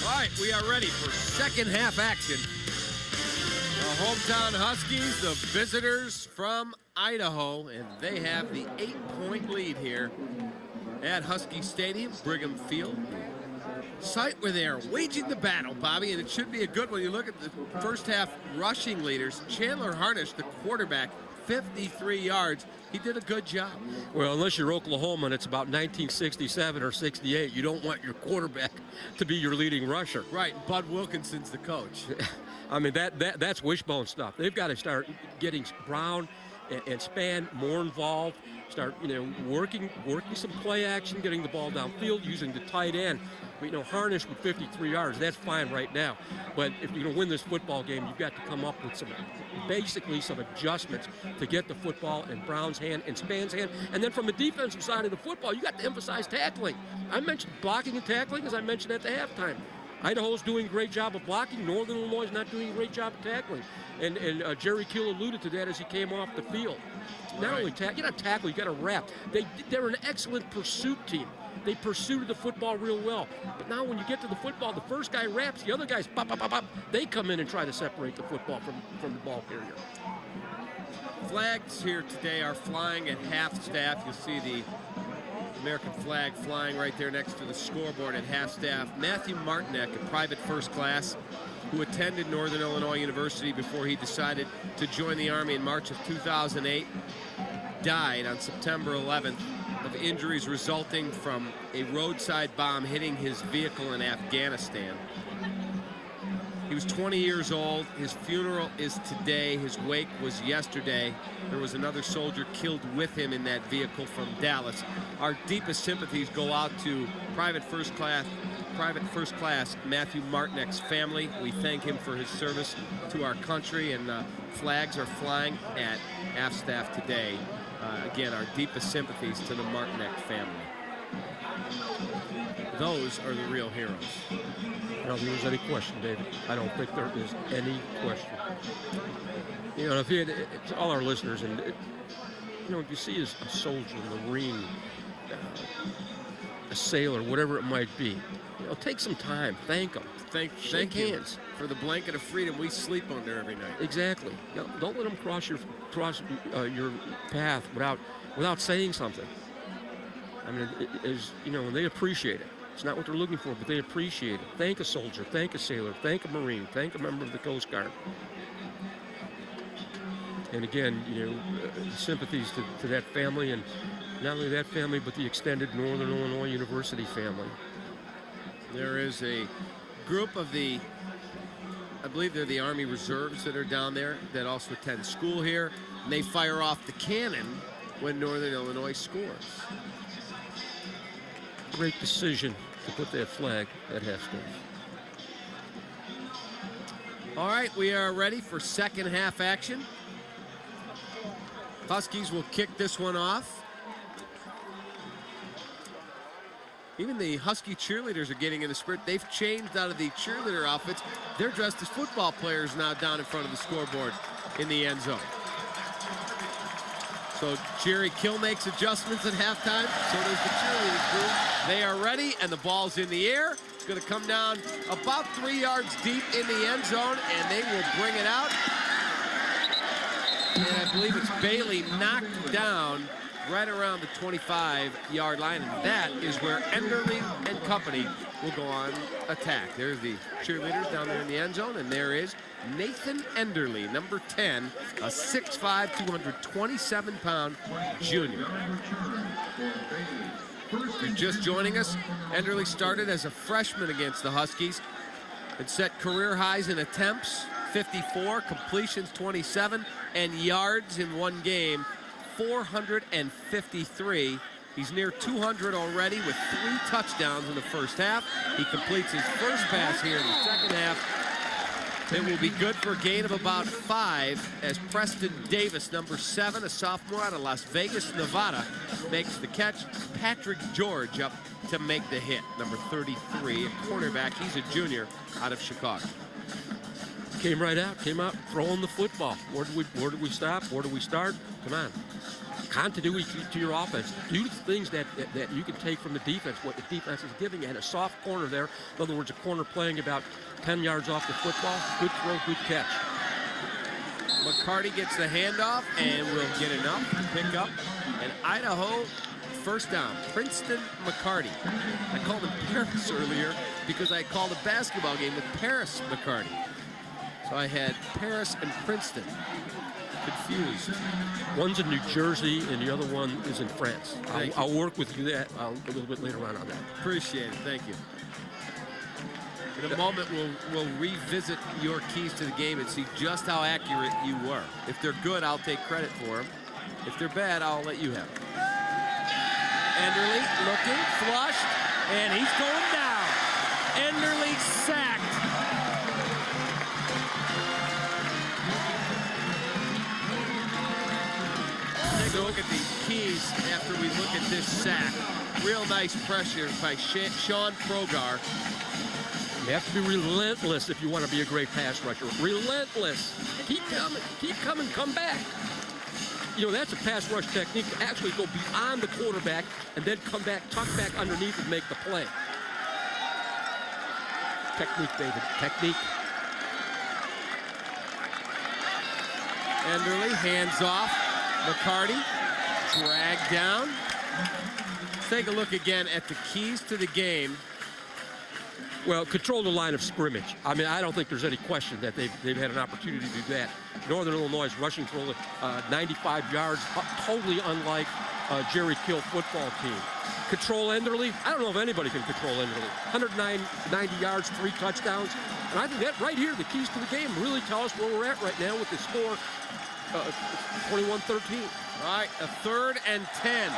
All right, we are ready for second half action. The hometown Huskies, the visitors from Idaho, and they have the 8-point lead here at Husky Stadium, Brigham Field. Site where they are waging the battle, Bobby, and it should be a good one. You look at the first half rushing leaders. Chandler Harnish, the quarterback, 53 yards. He did a good job. Well, unless you're Oklahoma and it's about 1967 or 68, you don't want your quarterback to be your leading rusher. Right, Bud Wilkinson's the coach. I mean, that's wishbone stuff. They've got to start getting Brown and Spann more involved, start working some play action, getting the ball downfield, using the tight end. Harnish with 53 yards, that's fine right now. But if you're going to win this football game, you've got to come up with basically some adjustments to get the football in Brown's hand and Span's hand. And then from the defensive side of the football, you got to emphasize tackling. I mentioned blocking and tackling, as I mentioned at the halftime. Idaho's doing a great job of blocking. Northern Illinois is not doing a great job of tackling. And Jerry Kill alluded to that as he came off the field. Not only tackle, you got to tackle, you got to wrap. They're an excellent pursuit team. They pursued the football real well. But now when you get to the football, the first guy wraps, the other guys pop, pop, pop, pop. They come in and try to separate the football from the ball carrier. Flags here today are flying at half staff. You'll see the American flag flying right there next to the scoreboard at half staff. Matthew Martinek, a private first class who attended Northern Illinois University before he decided to join the Army in March of 2008, died on September 11th of injuries resulting from a roadside bomb hitting his vehicle in Afghanistan. He was 20 years old. His funeral is today. His wake was yesterday. There was another soldier killed with him in that vehicle from Dallas. Our deepest sympathies go out to Private First Class Matthew Martinek's family. We thank him for his service to our country, and flags are flying at half staff today. Again, our deepest sympathies to the Martinek family. Those are the real heroes. I don't think there's any question, David. I don't think there is any question. If you had, to all our listeners, and what you see is a soldier, a Marine, a sailor, whatever it might be. Take some time. Thank them. Thank hands for the blanket of freedom we sleep under every night. Exactly. Don't let them cross your path without saying something. I mean, they appreciate it. It's not what they're looking for, but they appreciate it. Thank a soldier, thank a sailor, thank a Marine, thank a member of the Coast Guard. And again, sympathies to that family, and not only that family, but the extended Northern Illinois University family. There is a group of I believe they're the Army Reserves that are down there that also attend school here, and they fire off the cannon when Northern Illinois scores. Great decision to put that flag at half-staff. All right, we are ready for second half action. Huskies will kick this one off. Even the Husky cheerleaders are getting in the sprint. They've changed out of the cheerleader outfits. They're dressed as football players now down in front of the scoreboard in the end zone. So Jerry Kill makes adjustments at halftime. So does the cheerleading crew. They are ready, and the ball's in the air. It's going to come down about 3 yards deep in the end zone, and they will bring it out. And I believe it's Bailey knocked down right around the 25-yard line, and that is where Enderle and company will go on attack. There's the cheerleaders down there in the end zone, and there is Nathan Enderle, number 10, a 6'5", 227-pound junior. If you're just joining us, Enderle started as a freshman against the Huskies and set career highs in attempts, 54, completions 27, and yards in one game, 453. He's near 200 already with 3 touchdowns in the first half. He completes his first pass here in the second half. It will be good for a gain of about 5 as Preston Davis, number 7, a sophomore out of Las Vegas, Nevada, makes the catch. Patrick George up to make the hit, number 33, a cornerback. He's a junior out of Chicago. Came out throwing the football. Where did we stop? Where do we start? Come on. Continuity to your offense. Do the things that you can take from the defense, what the defense is giving you. And a soft corner there. In other words, a corner playing about 10 yards off the football. Good throw, good catch. McCarty gets the handoff and will get enough to pick up an Idaho first down. Princeton McCarty. I called him Paris earlier because I called a basketball game with Paris McCarty. So I had Paris and Princeton confused. One's in New Jersey and the other one is in France. I'll work with you that a little bit later on that. Appreciate it. Thank you. In a moment, we'll revisit your keys to the game and see just how accurate you were. If they're good, I'll take credit for them. If they're bad, I'll let you have it. Enderle looking, flushed, and he's going down. he's sacked. Take a look at the keys after we look at this sack. Real nice pressure by Sean Progar. You have to be relentless if you want to be a great pass rusher. Relentless. Keep coming, come back. You know, that's a pass rush technique to actually go beyond the quarterback and then come back, tuck back underneath and make the play. Technique, David, technique. Enderly, hands off. McCarty, dragged down. Let's take a look again at the keys to the game. Well, control the line of scrimmage. I mean, I don't think there's any question that they've had an opportunity to do that. Northern Illinois is rushing for only 95 yards, totally unlike Jerry Kill football team. Control Enderly. I don't know if anybody can control Enderly. 190 yards, 3 touchdowns. And I think that right here, the keys to the game really tell us where we're at right now with the score 21-13. All right, a 3rd and 10.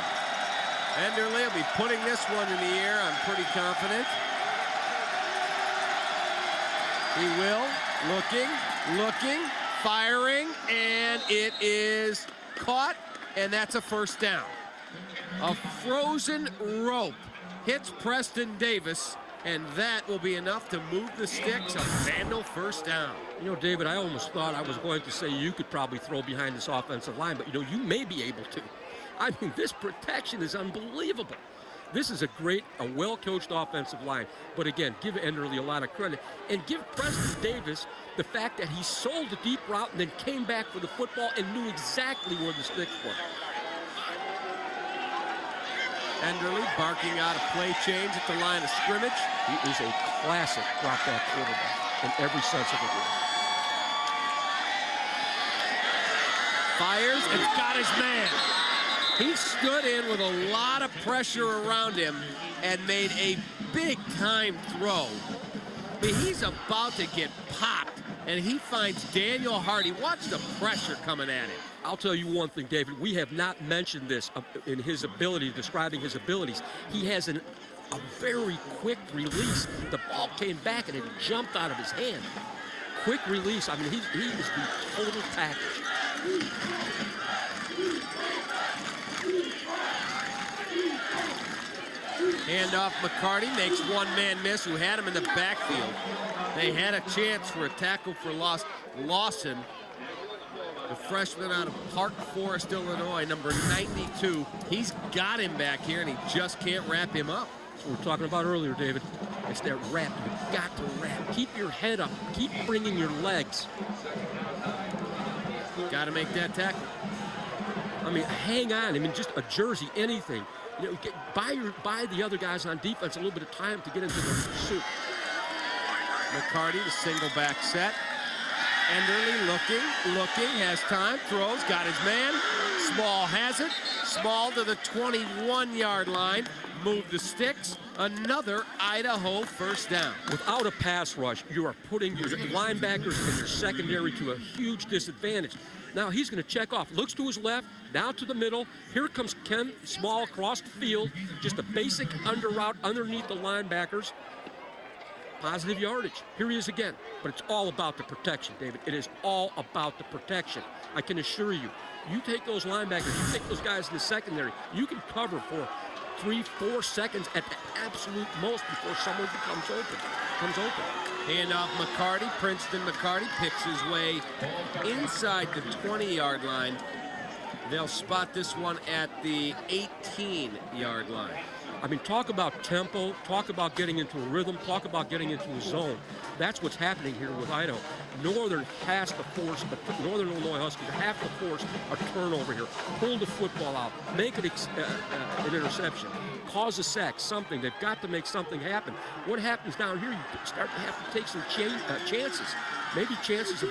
Enderly will be putting this one in the air, I'm pretty confident. He will, looking, firing, and it is caught, and that's a first down. A frozen rope hits Preston Davis, and that will be enough to move the sticks. A Vandal first down. You know, David, I almost thought I was going to say you could probably throw behind this offensive line, but, you know, you may be able to. I mean, this protection is unbelievable. This is a well-coached offensive line. But again, give Enderly a lot of credit. And give Preston Davis the fact that he sold the deep route and then came back for the football and knew exactly where the sticks were. Enderly barking out a play change at the line of scrimmage. He is a classic drop-back quarterback in every sense of the word. Fires and got his man. He stood in with a lot of pressure around him and made a big-time throw. I mean, he's about to get popped, and he finds Daniel Hardy. Watch the pressure coming at him. I'll tell you one thing, David. We have not mentioned this in his ability, describing his abilities. He has a very quick release. The ball came back, and it jumped out of his hand. Quick release. I mean, he is the total package. Handoff, McCarty makes one-man miss who had him in the backfield. They had a chance for a tackle for loss. Lawson, the freshman out of Park Forest, Illinois, number 92. He's got him back here, and he just can't wrap him up. That's what we were talking about earlier, David. It's that wrap. You've got to wrap. Keep your head up. Keep bringing your legs. Got to make that tackle. I mean, hang on. I mean, just a jersey, anything. You know, buy the other guys on defense a little bit of time to get into the pursuit. McCarty, the single back set. Enderly looking, has time, throws, got his man. Small has it. Small to the 21-yard line. Move the sticks. Another Idaho first down. Without a pass rush, you are putting your linebackers and your secondary to a huge disadvantage. Now he's going to check off. Looks to his left, now to the middle. Here comes Ken Small across the field. Just a basic under route underneath the linebackers. Positive yardage. Here he is again. But it's all about the protection, David. It is all about the protection. I can assure you. You take those linebackers, you take those guys in the secondary, you can cover for 3-4 seconds at the absolute most before someone comes open. Handoff McCarty. Princeton McCarty picks his way inside the 20-yard line. They'll spot this one at the 18-yard line. I mean, talk about tempo, talk about getting into a rhythm, talk about getting into a zone. That's what's happening here with Idaho. Northern has to force, but Northern Illinois Huskies have to force a turnover here. Pull the football out, make it an interception, cause a sack, something. They've got to make something happen. What happens down here, you start to have to take some chances. Maybe chances of,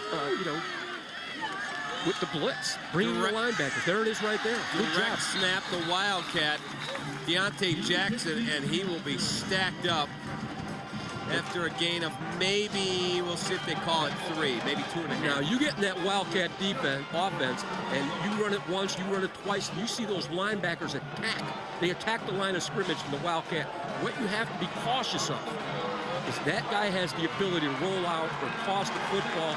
with the blitz, bringing the linebackers. There it is right there. Good job. Snap, the Wildcat, Deontay Jackson, and he will be stacked up after a gain of maybe, we'll see if they call it 3, maybe 2.5. Now, you get in that Wildcat offense, and you run it once, you run it twice, and you see those linebackers attack. They attack the line of scrimmage from the Wildcat. What you have to be cautious of is that guy has the ability to roll out or toss the football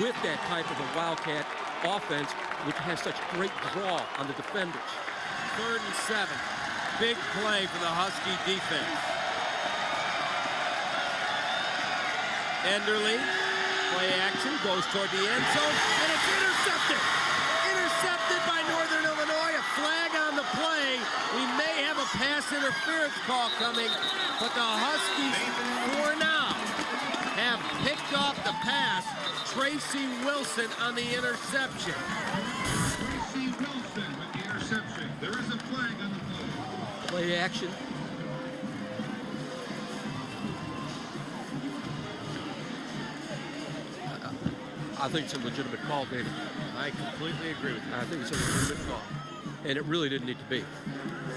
with that type of a Wildcat offense, which has such great draw on the defenders. 3rd and 7. Big play for the Husky defense. Enderle, play action, goes toward the end zone, and it's intercepted. Intercepted by Northern Illinois. A flag on the play. We may have a pass interference call coming, but the Huskies, for now, have picked off the pass. Tracy Wilson on the interception. Tracy Wilson with the interception. There is a flag on the play. Play action. I think it's a legitimate call, David. I completely agree with you. I think it's a legitimate call. And it really didn't need to be.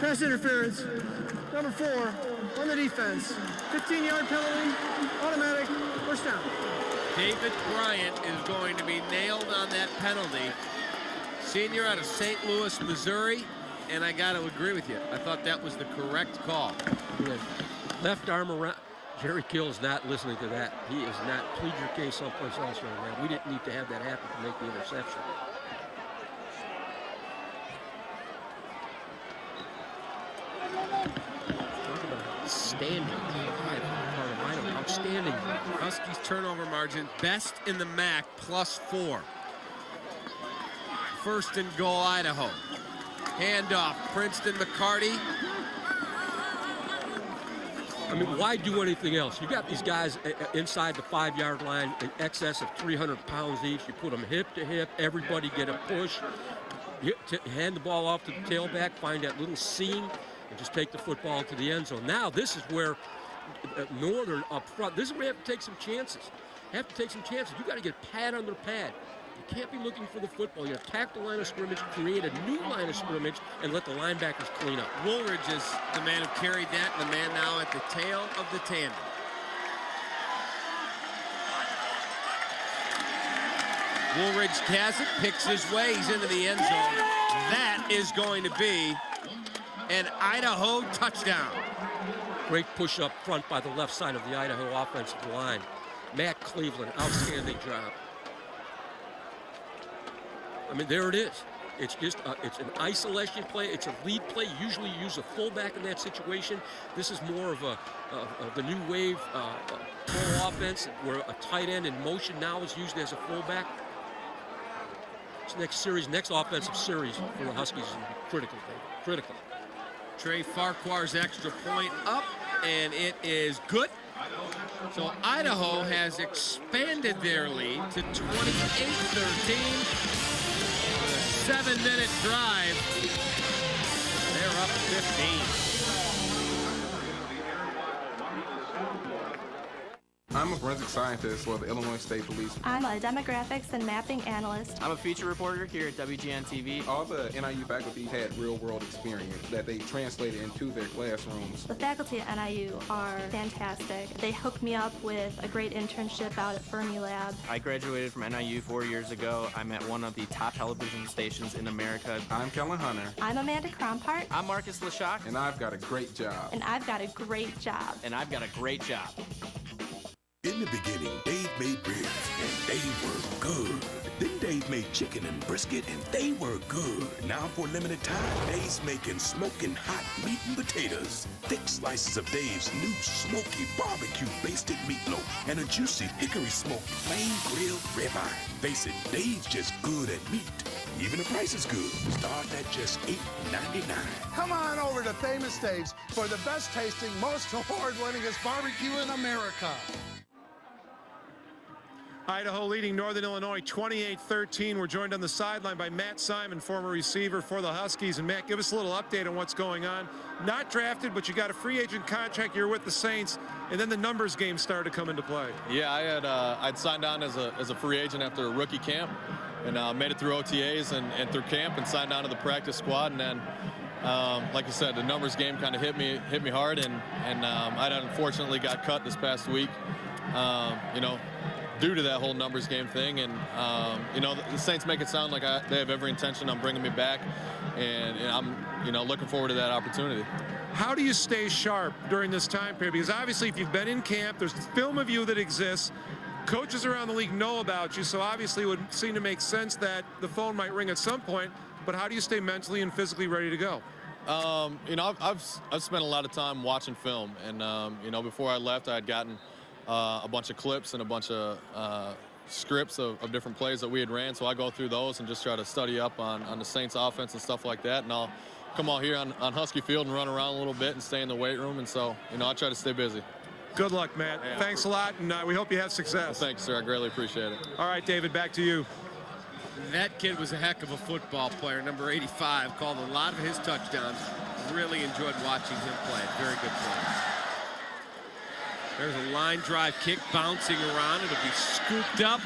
Pass interference, number 4, on the defense. 15-yard penalty, automatic, first down. David Bryant is going to be nailed on that penalty. Senior out of St. Louis, Missouri, and I got to agree with you. I thought that was the correct call. Yeah. Left arm around. Jerry Kill is not listening to that. He is not. Plead your case someplace else right now. We didn't need to have that happen to make the interception. Talk about outstanding drive on the part of Idaho. Outstanding. Huskies turnover margin, best in the MAC, +4. 1st and goal, Idaho. Handoff, Princeton McCarty. I mean, why do anything else? You got these guys inside the 5-yard line in excess of 300 pounds each. You put them hip to hip. Everybody get a push. You hand the ball off to the tailback, find that little seam, and just take the football to the end zone. Now, this is where Northern up front, this is where you have to take some chances. You got to get pad under pad. You can't be looking for the football. You attack the line of scrimmage, create a new line of scrimmage, and let the linebackers clean up. Woolridge is the man who carried that, and the man now at the tail of the tandem. Woolridge has it, picks his way, he's into the end zone. That is going to be an Idaho touchdown. Great push up front by the left side of the Idaho offensive line. Matt Cleveland, outstanding job. I mean, there it is. It's just it's an isolation play. It's a lead play. Usually you use a fullback in that situation. This is more of the new wave pro offense where a tight end in motion now is used as a fullback. This next offensive series for the Huskies is critical. Critical. Trey Farquhar's extra point up, and it is good. So Idaho has expanded their lead to 28-13. 7-minute drive. They're up 15. I'm a forensic scientist for the Illinois State Police. I'm a demographics and mapping analyst. I'm a feature reporter here at WGN-TV. All the NIU faculty had real-world experience that they translated into their classrooms. The faculty at NIU are fantastic. They hooked me up with a great internship out at Fermilab. I graduated from NIU 4 years ago. I'm at one of the top television stations in America. I'm Kellen Hunter. I'm Amanda Krompart. I'm Marcus Leshock. And I've got a great job. And I've got a great job. And I've got a great job. In the beginning, Dave made ribs, and they were good. Then Dave made chicken and brisket, and they were good. Now for a limited time, Dave's making smoking hot meat and potatoes. Thick slices of Dave's new smoky barbecue basted meatloaf, and a juicy hickory smoked plain grilled ribeye. Face it, Dave's just good at meat. Even the price is good. Start at just $8.99. Come on over to Famous Dave's for the best tasting, most award-winningest barbecue in America. Idaho leading Northern Illinois 28-13. We're joined on the sideline by Matt Simon, former receiver for the Huskies. And Matt, give us a little update on what's going on. Not drafted, but you got a free agent contract. You're with the Saints, and then the numbers game started to come into play. Yeah, I'd signed on as a free agent after a rookie camp, and made it through OTAs and through camp, and signed on to the practice squad. And then, like you said, the numbers game kind of hit me hard, and I unfortunately got cut this past week. Due to that whole numbers game thing, and the Saints make it sound like they have every intention on bringing me back, and I'm looking forward to that opportunity. How do you stay sharp during this time period? Because obviously if you've been in camp, there's film of you that exists. Coaches around the league know about you, so obviously it would seem to make sense that the phone might ring at some point, but how do you stay mentally and physically ready to go? I've spent a lot of time watching film, and before I left, I had gotten a bunch of clips and a bunch of scripts of different plays that we had ran, so I go through those and just try to study up on the Saints offense and stuff like that, and I'll come out here on Husky Field and run around a little bit and stay in the weight room, and so I try to stay busy. Good luck, Matt. Yeah. Thanks a lot, and we hope you have success. Well, thanks, sir. I greatly appreciate it. All right, David, back to you. That kid was a heck of a football player. Number 85 called a lot of his touchdowns. Really enjoyed watching him play. Very good play. There's a line drive kick bouncing around. It'll be scooped up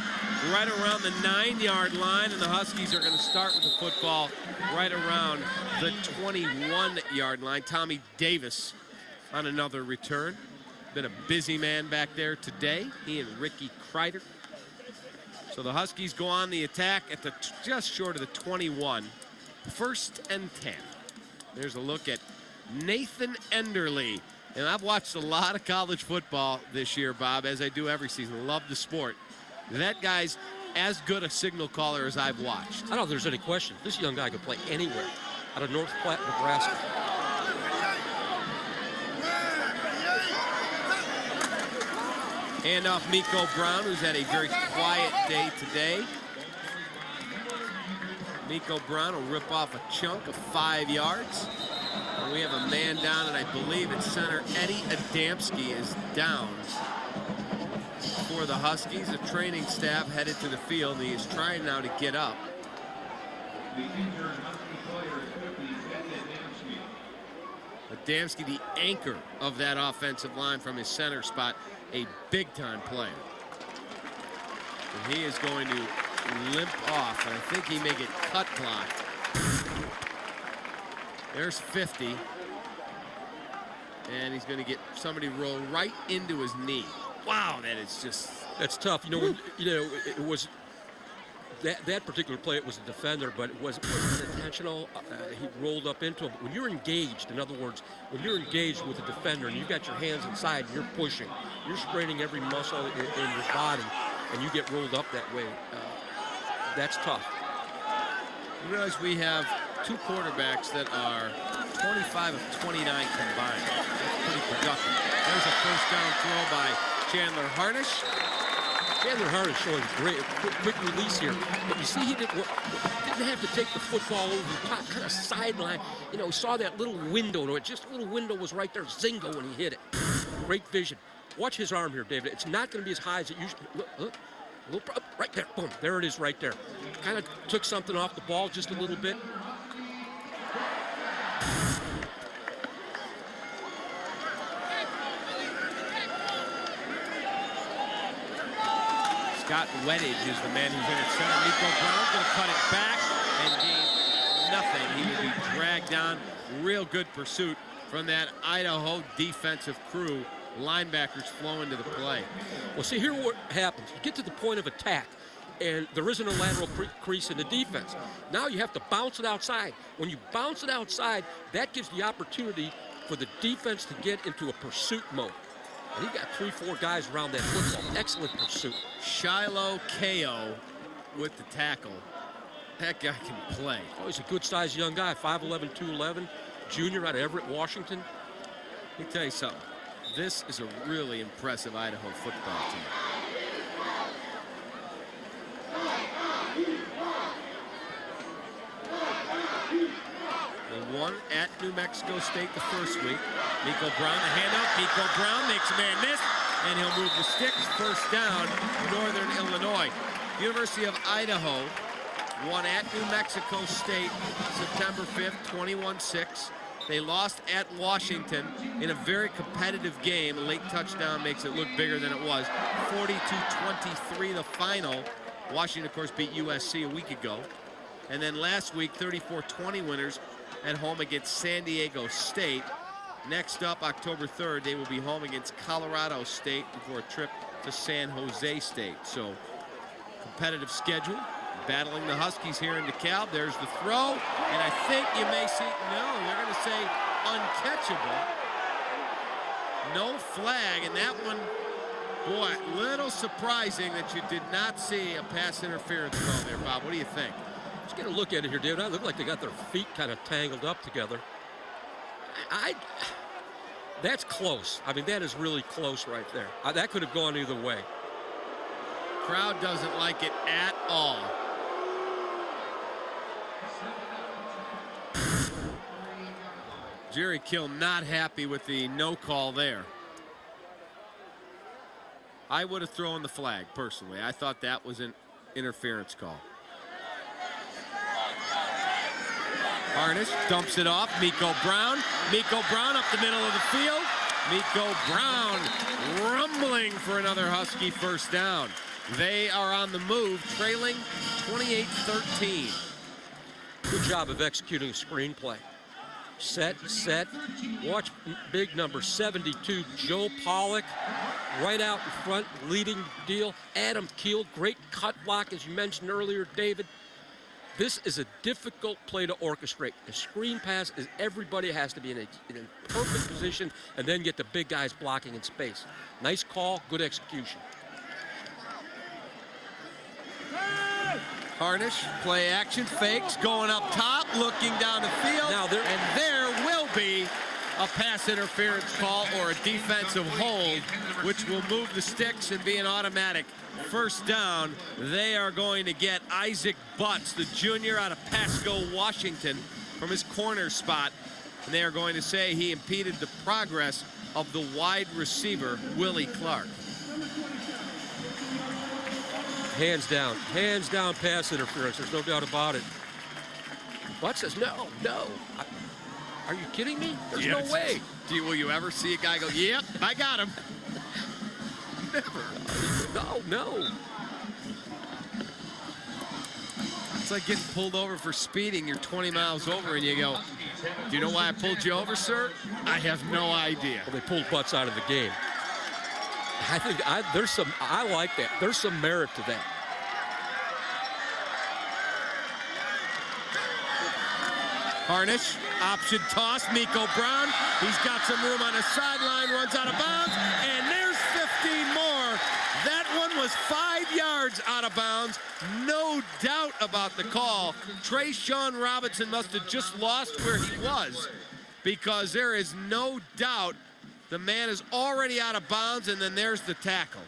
right around the 9-yard line, and the Huskies are going to start with the football right around the 21-yard line. Tommy Davis on another return. Been a busy man back there today. He and Ricky Kreider. So the Huskies go on the attack at the just short of the 21. 1st and 10. There's a look at Nathan Enderle. And I've watched a lot of college football this year, Bob, as I do every season. Love the sport. That guy's as good a signal caller as I've watched. I don't know if there's any question. This young guy could play anywhere out of North Platte, Nebraska. Hand off Miko Brown, who's had a very quiet day today. Miko Brown will rip off a chunk of 5 yards. And we have a man down, and I believe it's center Eddie Adamski is down for the Huskies. The training staff headed to the field. He is trying now to get up. Adamski, the anchor of that offensive line from his center spot, a big-time player. And he is going to limp off, and I think he may get cut blocked. There's 50. And he's going to get somebody roll right into his knee. Wow, that is just... That's tough. It was... That particular play, it was a defender, but it wasn't intentional. He rolled up into him. When you're engaged, in other words, when you're engaged with a defender and you've got your hands inside and you're pushing, you're straining every muscle in your body, and you get rolled up that way, that's tough. You realize we have 2 quarterbacks that are 25 of 29 combined. That's pretty productive. There's a first down throw by Chandler Harnish. Chandler Harnish showing great quick release here. But you see, he didn't have to take the football over the top, kind of sideline. He saw that little window. Just a little window was right there, zingo, when he hit it. Great vision. Watch his arm here, David. It's not going to be as high as it usually. Look. Right there, boom, there it is right there. Kind of took something off the ball just a little bit. Scott Weddage is the man who's in at center. Miko Brown's going to cut it back and gain nothing. He will be dragged down. Real good pursuit from that Idaho defensive crew. Linebackers flow into the play. Well, see, here what happens. You get to the point of attack, and there isn't a lateral crease in the defense. Now you have to bounce it outside. When you bounce it outside, that gives the opportunity for the defense to get into a pursuit mode. And he got 3-4 guys around that football. Excellent pursuit. Shiloh Ko with the tackle. That guy can play. Oh, he's a good-sized young guy, 5'11", 211, junior out of Everett, Washington. Let me tell you something. This is a really impressive Idaho football team. They won at New Mexico State the first week. Miko Brown, the handoff. Miko Brown makes a man miss, and he'll move the sticks. First down, Northern Illinois. University of Idaho won at New Mexico State September 5th, 21-6. They lost at Washington in a very competitive game. A late touchdown makes it look bigger than it was. 42-23 the final. Washington, of course, beat USC a week ago. And then last week, 34-20 winners at home against San Diego State. Next up, October 3rd, they will be home against Colorado State before a trip to San Jose State. So, competitive schedule. battling the Huskies here in DeKalb. There's the throw, and I think you may see, no, they're going to say uncatchable. No flag, and that one, boy, little surprising that you did not see a pass interference call there, Bob. What do you think? Let's get a look at it here, David. It looked like they got their feet kind of tangled up together. That's close. I mean, that is really close right there. That could have gone either way. Crowd doesn't like it at all. Jerry Kill not happy with the no call there. I would have thrown the flag, personally. I thought that was an interference call. Harnish dumps it off. Miko Brown. Miko Brown up the middle of the field. Miko Brown rumbling for another Husky first down. They are on the move, trailing 28-13. Good job of executing a screenplay. Set. Watch big number 72, Joe Pollock, right out in front, leading deal. Adam Keel, great cut block, as you mentioned earlier, David. This is a difficult play to orchestrate. The screen pass is everybody has to be in a perfect position and then get the big guys blocking in space. Nice call, good execution. Harnish, play action, fakes, going up top, looking down the field, and there will be a pass interference call or a defensive hold, which will move the sticks and be an automatic first down. They are going to get Isaac Butts, the junior out of Pasco, Washington, from his corner spot, and they are going to say he impeded the progress of the wide receiver, Willie Clark. Hands down pass interference. There's no doubt about it. Butts says, no. Are you kidding me? There's no way. Will you ever see a guy go, yep, I got him? Never. No. It's like getting pulled over for speeding. You're 20 miles over and you go, do you know why I pulled you over, sir? I have no idea. Well, they pulled Butts out of the game. I think I like that. There's some merit to that. Harnish, option toss, Miko Brown. He's got some room on the sideline, runs out of bounds, and there's 15 more. That one was 5 yards out of bounds. No doubt about the call. Trayshawn Robinson must have just lost where he was, because there is no doubt the man is already out of bounds, and then there's the tackle.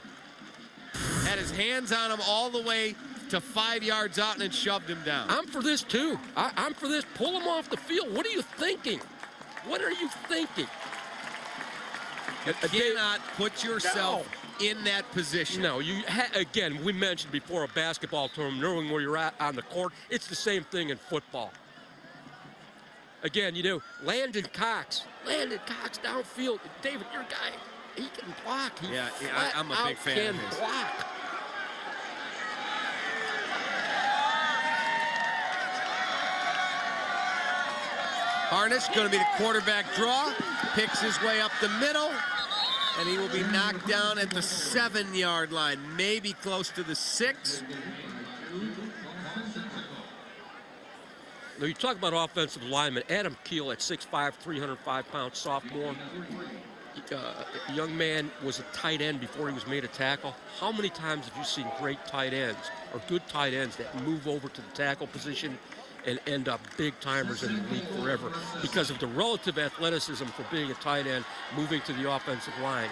Had his hands on him all the way to 5 yards out and then shoved him down. I'm for this too. I'm for this. Pull him off the field. What are you thinking? What are you thinking? You cannot put yourself in that position. No, again, we mentioned before a basketball tournament, knowing where you're at on the court. It's the same thing in football. Again, Landon Cox downfield. David, your guy, he can block. I'm a big fan of his. Block. Harnish going to be the quarterback draw, picks his way up the middle, and he will be knocked down at the 7-yard line, maybe close to the 6. Now, you talk about offensive linemen. Adam Keel at 6'5", 305-pound sophomore. Young man was a tight end before he was made a tackle. How many times have you seen great tight ends or good tight ends that move over to the tackle position and end up big timers in the league forever because of the relative athleticism for being a tight end, moving to the offensive line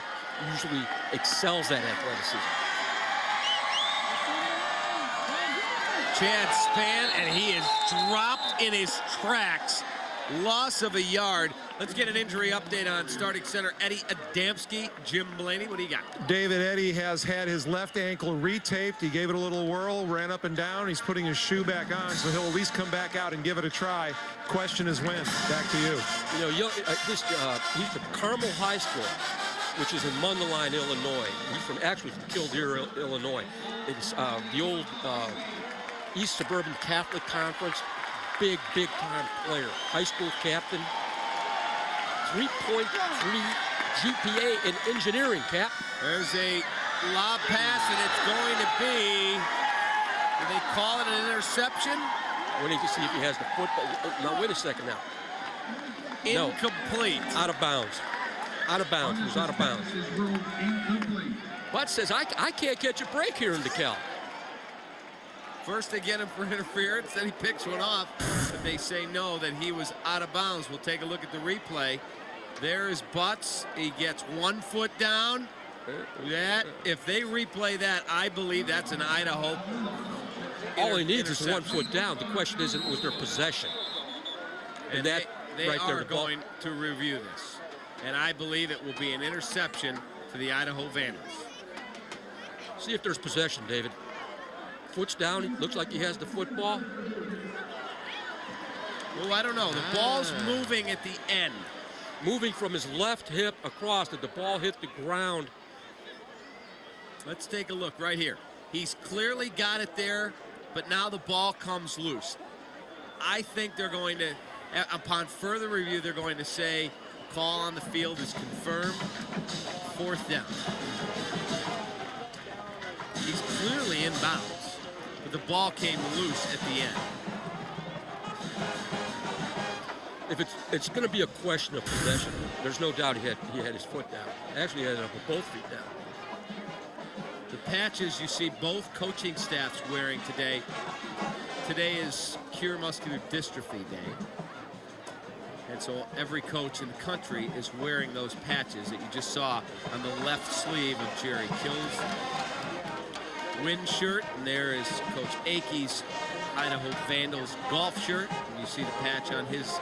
usually excels that athleticism. Chad Spann, and he is dropped in his tracks. Loss of a yard. Let's get an injury update on starting center Eddie Adamski. Jim Blaney, what do you got? David, Eddie has had his left ankle retaped. He gave it a little whirl, ran up and down. He's putting his shoe back on, so he'll at least come back out and give it a try. Question is when. Back to you. He's from Carmel High School, which is in Mundelein, Illinois. He's from Killdeer, Illinois. It's the old East Suburban Catholic Conference. Big time player. High school captain. 3.3 GPA in engineering, Cap. There's a lob pass, and it's going to be Do they call it an interception? We need to see if he has the football. Now, wait a second now. Incomplete. No. Out of bounds. Out of bounds. He was out of bounds. Bud says, I can't catch a break here in DeKalb. First they get him for interference, then he picks one off. But they say no, that he was out of bounds. We'll take a look at the replay. There is Butts. He gets 1 foot down. That, if they replay that, I believe that's an Idaho. All he needs is 1 foot down. The question is, was there possession? And that they right there, are going to review this. And I believe it will be an interception for the Idaho Vandals. See if there's possession, David. Foot's down. He looks like he has the football. Well, I don't know. The ball's moving at the end. Moving from his left hip across. Did the ball hit the ground? Let's take a look right here. He's clearly got it there, but now the ball comes loose. I think they're going to, upon further review, they're going to say call on the field is confirmed. 4th down. He's clearly in bounds, but the ball came loose at the end. If it's going to be a question of possession, there's no doubt he had his foot down. Actually, he had it up with both feet down. The patches you see both coaching staffs wearing today. Today is Cure Muscular Dystrophy Day. And so every coach in the country is wearing those patches that you just saw on the left sleeve of Jerry Kill's win shirt. And there is Coach Akey's Idaho Vandals golf shirt. And you see the patch on his,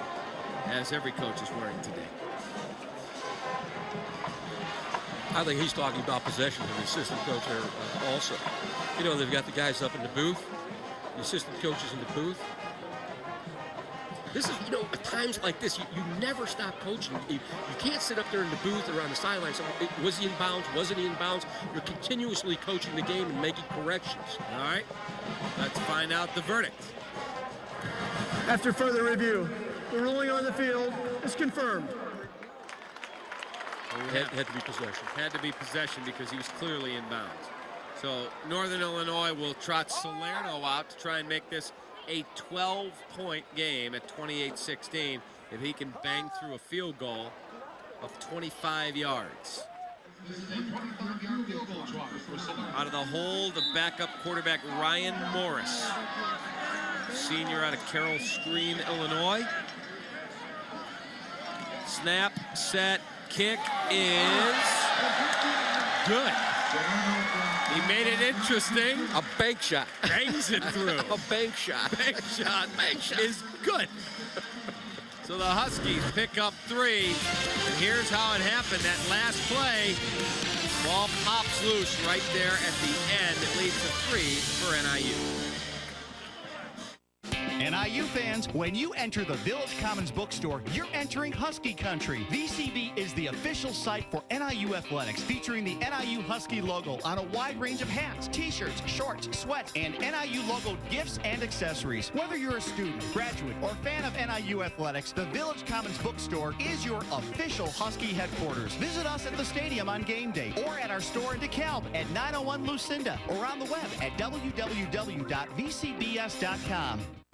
as every coach is wearing today. I think he's talking about possession to the assistant coach there also. You know, they've got the guys up in the booth, the assistant coaches in the booth. This is, you know, at times like this, you never stop coaching. You can't sit up there in the booth or on the sidelines. Was he in bounds? Wasn't he in bounds? You're continuously coaching the game and making corrections. All right, let's find out the verdict. After further review, the ruling on the field is confirmed. Had to be possession. Had to be possession because he was clearly in bounds. So Northern Illinois will trot Salerno out to try and make this a 12-point game at 28-16 if he can bang through a field goal of 25 yards. Out of the hole, the backup quarterback Ryan Morris, senior out of Carroll Stream, Illinois. Snap, set, kick is good. He made it interesting. A bank shot. Bangs it through. A bank shot. Bank shot is good. So the Huskies pick up 3. And here's how it happened. That last play, ball pops loose right there at the end. It leads to 3 for NIU. NIU fans, when you enter the Village Commons bookstore, you're entering Husky Country. VCB is the official site for NIU athletics, featuring the NIU Husky logo on a wide range of hats, t-shirts, shorts, sweats, and NIU logo gifts and accessories. Whether you're a student, graduate, or fan of NIU athletics, the Village Commons bookstore is your official Husky headquarters. Visit us at the stadium on game day or at our store in DeKalb at 901 Lucinda or on the web at www.vcbs.com.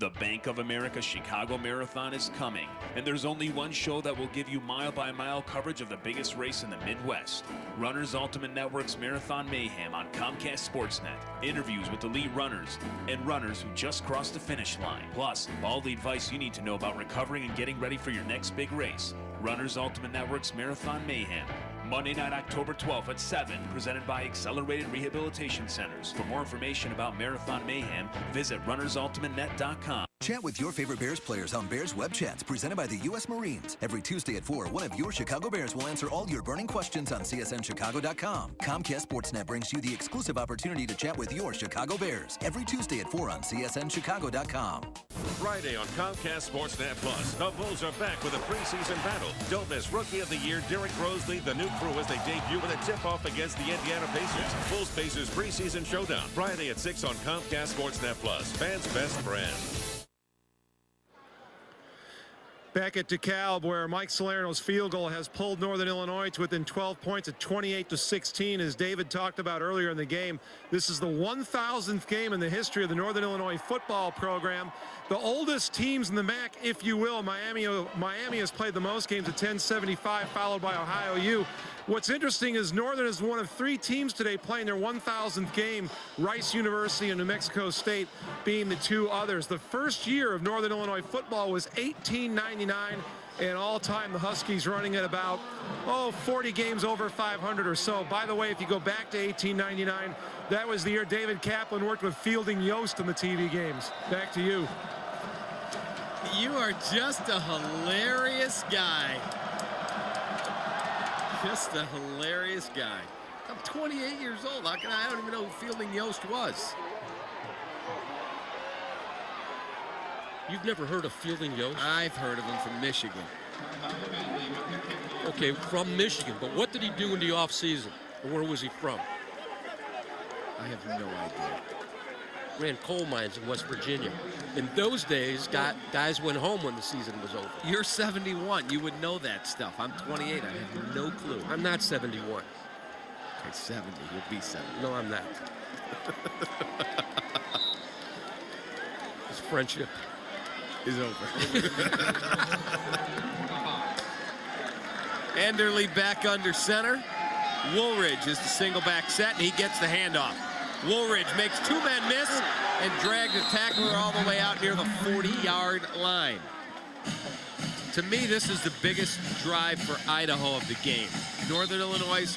The Bank of America Chicago Marathon is coming, and there's only one show that will give you mile-by-mile coverage of the biggest race in the Midwest. Runners Ultimate Network's Marathon Mayhem on Comcast Sportsnet. Interviews with elite runners and runners who just crossed the finish line. Plus, all the advice you need to know about recovering and getting ready for your next big race. Runners Ultimate Network's Marathon Mayhem. Monday night, October 12th at 7, presented by Accelerated Rehabilitation Centers. For more information about Marathon Mayhem, visit runnersultimatenet.com. Chat with your favorite Bears players on Bears Web Chats, presented by the U.S. Marines. Every Tuesday at 4, one of your Chicago Bears will answer all your burning questions on csnchicago.com. Comcast Sportsnet brings you the exclusive opportunity to chat with your Chicago Bears every Tuesday at 4 on csnchicago.com. Friday on Comcast Sportsnet Plus, the Bulls are back with a preseason battle. Don't miss Rookie of the Year Derek Roseley, the new crew, as they debut with a tip-off against the Indiana Pacers. Bulls-Pacers preseason showdown, Friday at 6 on Comcast Sportsnet Plus. Fans' best friend. Back at DeKalb, where Mike Salerno's field goal has pulled Northern Illinois to within 12 points at 28-16. As David talked about earlier in the game, this is the 1,000th game in the history of the Northern Illinois football program. The oldest teams in the MAC, if you will. Miami has played the most games at 1075, followed by Ohio U. What's interesting is Northern is one of 3 teams today playing their 1,000th game, Rice University and New Mexico State being the 2 others. The first year of Northern Illinois football was 1899, and all-time the Huskies running at about, 40 games over 500 or so. By the way, if you go back to 1899, that was the year David Kaplan worked with Fielding Yost in the TV games. Back to you. You are just a hilarious guy. Just a hilarious guy. I'm 28 years old. How can I don't even know who Fielding Yost was. You've never heard of Fielding Yost? I've heard of him from Michigan. Okay, from Michigan. But what did he do in the offseason? Or where was he from? I have no idea. Ran coal mines in West Virginia. In those days, guys went home when the season was over. You're 71. You would know that stuff. I'm 28. I have no clue. I'm not 71. Okay, 70. You'll be 70. No, I'm not. This friendship is over. Enderle back under center. Woolridge is the single back set, and he gets the handoff. Woolridge makes 2 men miss and drags the tackler all the way out near the 40-yard line. To me, this is the biggest drive for Idaho of the game. Northern Illinois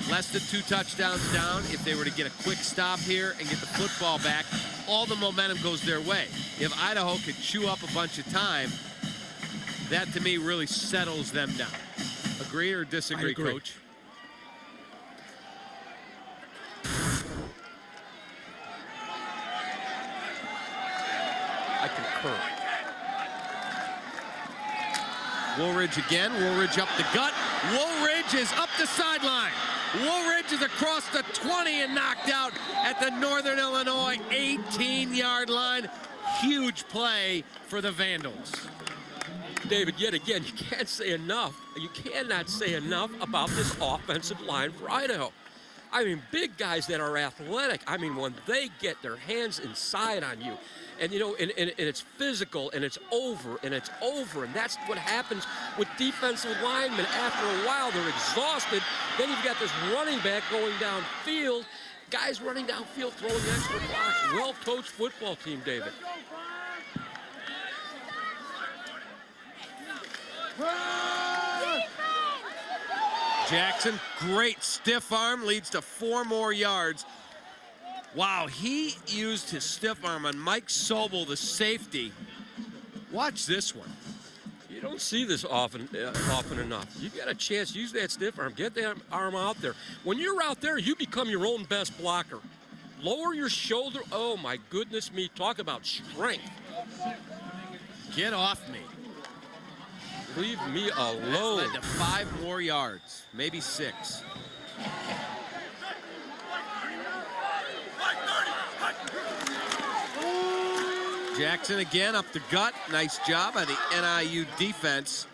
less than 2 touchdowns down. If they were to get a quick stop here and get the football back, all the momentum goes their way. If Idaho could chew up a bunch of time, that to me really settles them down. Agree or disagree, Coach? I concur. Woolridge again. Woolridge up the gut. Woolridge is up the sideline. Woolridge is across the 20 and knocked out at the Northern Illinois 18-yard line. Huge play for the Vandals. David, yet again, you can't say enough. You cannot say enough about this offensive line for Idaho. I mean, big guys that are athletic. I mean, when they get their hands inside on you, and you know, and it's physical, and it's over, and it's over, and that's what happens with defensive linemen. After a while, they're exhausted. Then you've got this running back going downfield, guys running downfield, throwing extra blocks. Well-coached football team, David. Jackson, great stiff arm, leads to 4 more yards. Wow, he used his stiff arm on Mike Sobel, the safety. Watch this one. You don't see this often enough. You got a chance, use that stiff arm, get that arm out there. When you're out there, you become your own best blocker. Lower your shoulder. Oh my goodness me, talk about strength. Get off me. Leave me alone. Led to 5 more yards, maybe 6. Jackson again up the gut. Nice job by the NIU defense.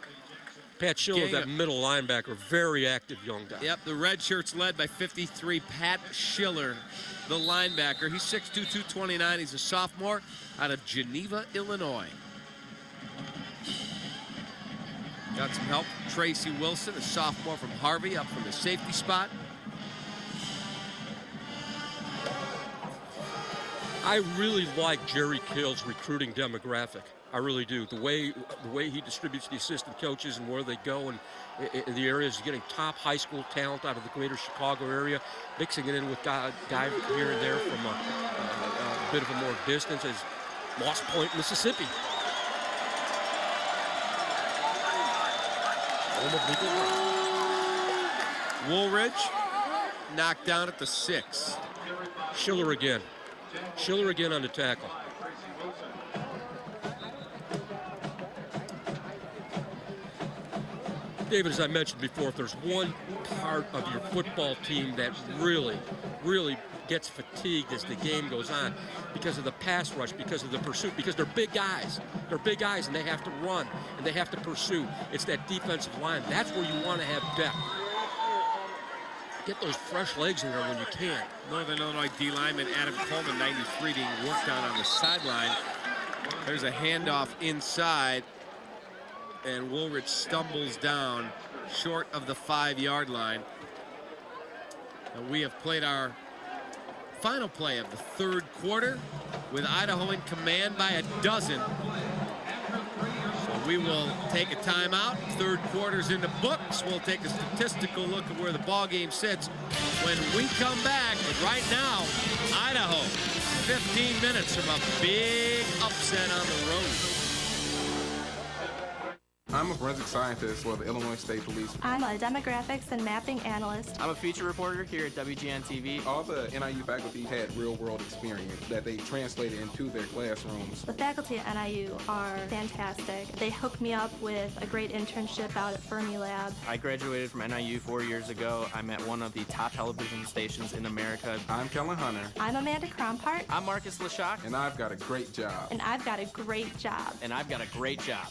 Pat Schiller, that middle linebacker, very active young guy. Yep, the red shirt's led by 53, Pat Schiller, the linebacker. He's 6'2", 229. He's a sophomore out of Geneva, Illinois. Got some help from Tracy Wilson, a sophomore from Harvey, up from the safety spot. I really like Jerry Kill's recruiting demographic. I really do. The way he distributes the assistant coaches and where they go, and in the areas, getting top high school talent out of the greater Chicago area, mixing it in with guys here and there from a bit of a more distance, as Moss Point, Mississippi. Woolridge knocked down at the 6. Schiller again. Schiller again on the tackle. David, as I mentioned before, if there's one part of your football team that really gets fatigued as the game goes on because of the pass rush, because of the pursuit, because they're big guys. They're big guys, and they have to run, and they have to pursue. It's that defensive line. That's where you want to have depth. Get those fresh legs in there when you can. Northern Illinois D lineman Adam Coleman, 93, being worked on the sideline. There's a handoff inside, and Woolridge stumbles down short of the 5-yard line. And we have played our final play of the third quarter with Idaho in command by 12. So we will take a timeout. Third quarter's in the books. We'll take a statistical look at where the ball game sits when we come back. But right now, Idaho, 15 minutes from a big upset on the road. I'm a forensic scientist for the Illinois State Police. I'm a demographics and mapping analyst. I'm a feature reporter here at WGN TV. All the NIU faculty had real-world experience that they translated into their classrooms. The faculty at NIU are fantastic. They hooked me up with a great internship out at Fermilab. I graduated from NIU 4 years ago. I'm at one of the top television stations in America. I'm Kellen Hunter. I'm Amanda Krompart. I'm Marcus Leshock. And I've got a great job. And I've got a great job. And I've got a great job.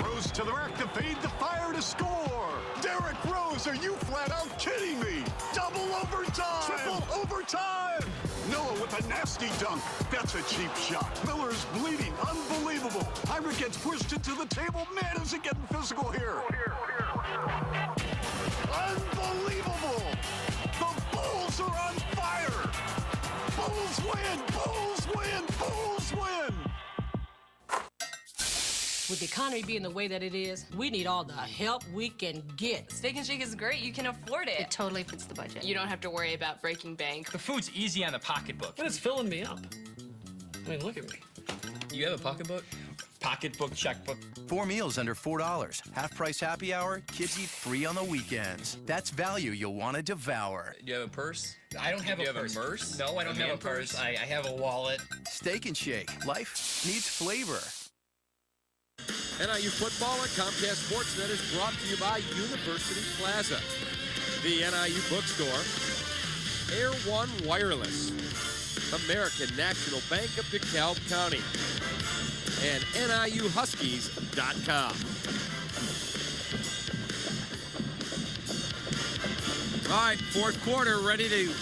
Rose to the rack to fade the fire to score. Derrick Rose, are you flat out kidding me? Double overtime. Triple overtime. Noah with a nasty dunk. That's a cheap shot. Miller's bleeding. Unbelievable. Heinrich gets pushed into the table. Man, is it getting physical here. Unbelievable. The Bulls are on fire. Bulls win. Bulls win. Bulls win. With the economy being the way that it is, we need all the help we can get. Steak and Shake is great. You can afford it. It totally fits the budget. You don't have to worry about breaking bank. The food's easy on the pocketbook. But it's filling me up. I mean, look at me. You have a pocketbook? Pocketbook, checkbook. 4 meals under $4. Half-price happy hour. Kids eat free on the weekends. That's value you'll want to devour. Do you have a purse? I don't have a purse. You have a purse? No, I don't have a purse. I have a wallet. Steak and Shake. Life needs flavor. NIU football at Comcast Sportsnet is brought to you by University Plaza, the NIU bookstore, Air One Wireless, American National Bank of DeKalb County, and NIUHuskies.com. All right, fourth quarter ready to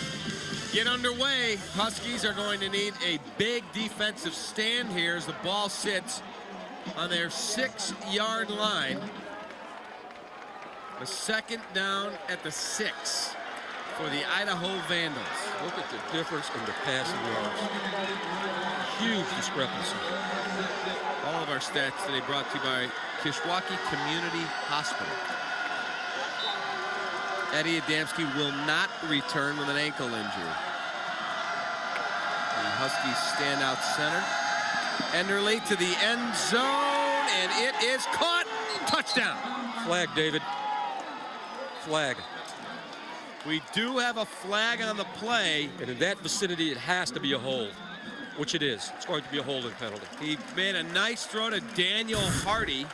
get underway. Huskies are going to need a big defensive stand here as the ball sits on their 6-yard line. A second down at the 6 for the Idaho Vandals. Look at the difference in the passing yards. Huge discrepancy. All of our stats today brought to you by Kishwaukee Community Hospital. Eddie Adamski will not return with an ankle injury. The Huskies stand out center. Enderle to the end zone, and it is caught. Touchdown. Flag, David. Flag. We do have a flag on the play. And in that vicinity, it has to be a hold, which it is. It's going to be a holding penalty. He made a nice throw to Daniel Hardy.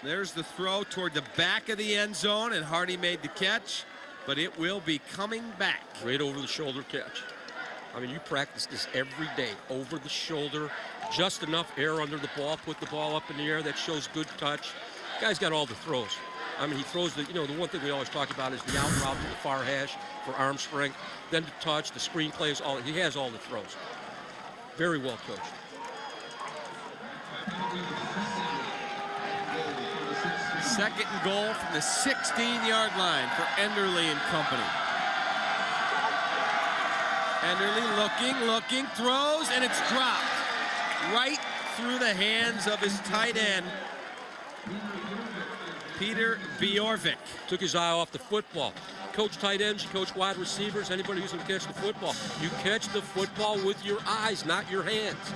There's the throw toward the back of the end zone, and Hardy made the catch, but it will be coming back. Right over the shoulder catch. I mean, you practice this every day, over the shoulder, just enough air under the ball, put the ball up in the air. That shows good touch. Guy's got all the throws. I mean, he throws the one thing we always talk about is the out route to the far hash for arm strength, then the touch, the screen plays, he has all the throws. Very well coached. Second and goal from the 16-yard line for Enderle and company. Enderle looking, throws, and it's dropped right through the hands of his tight end, Peter Bjorvik. Took his eye off the football. Coach tight ends, you coach wide receivers, anybody who's going to catch the football. You catch the football with your eyes, not your hands.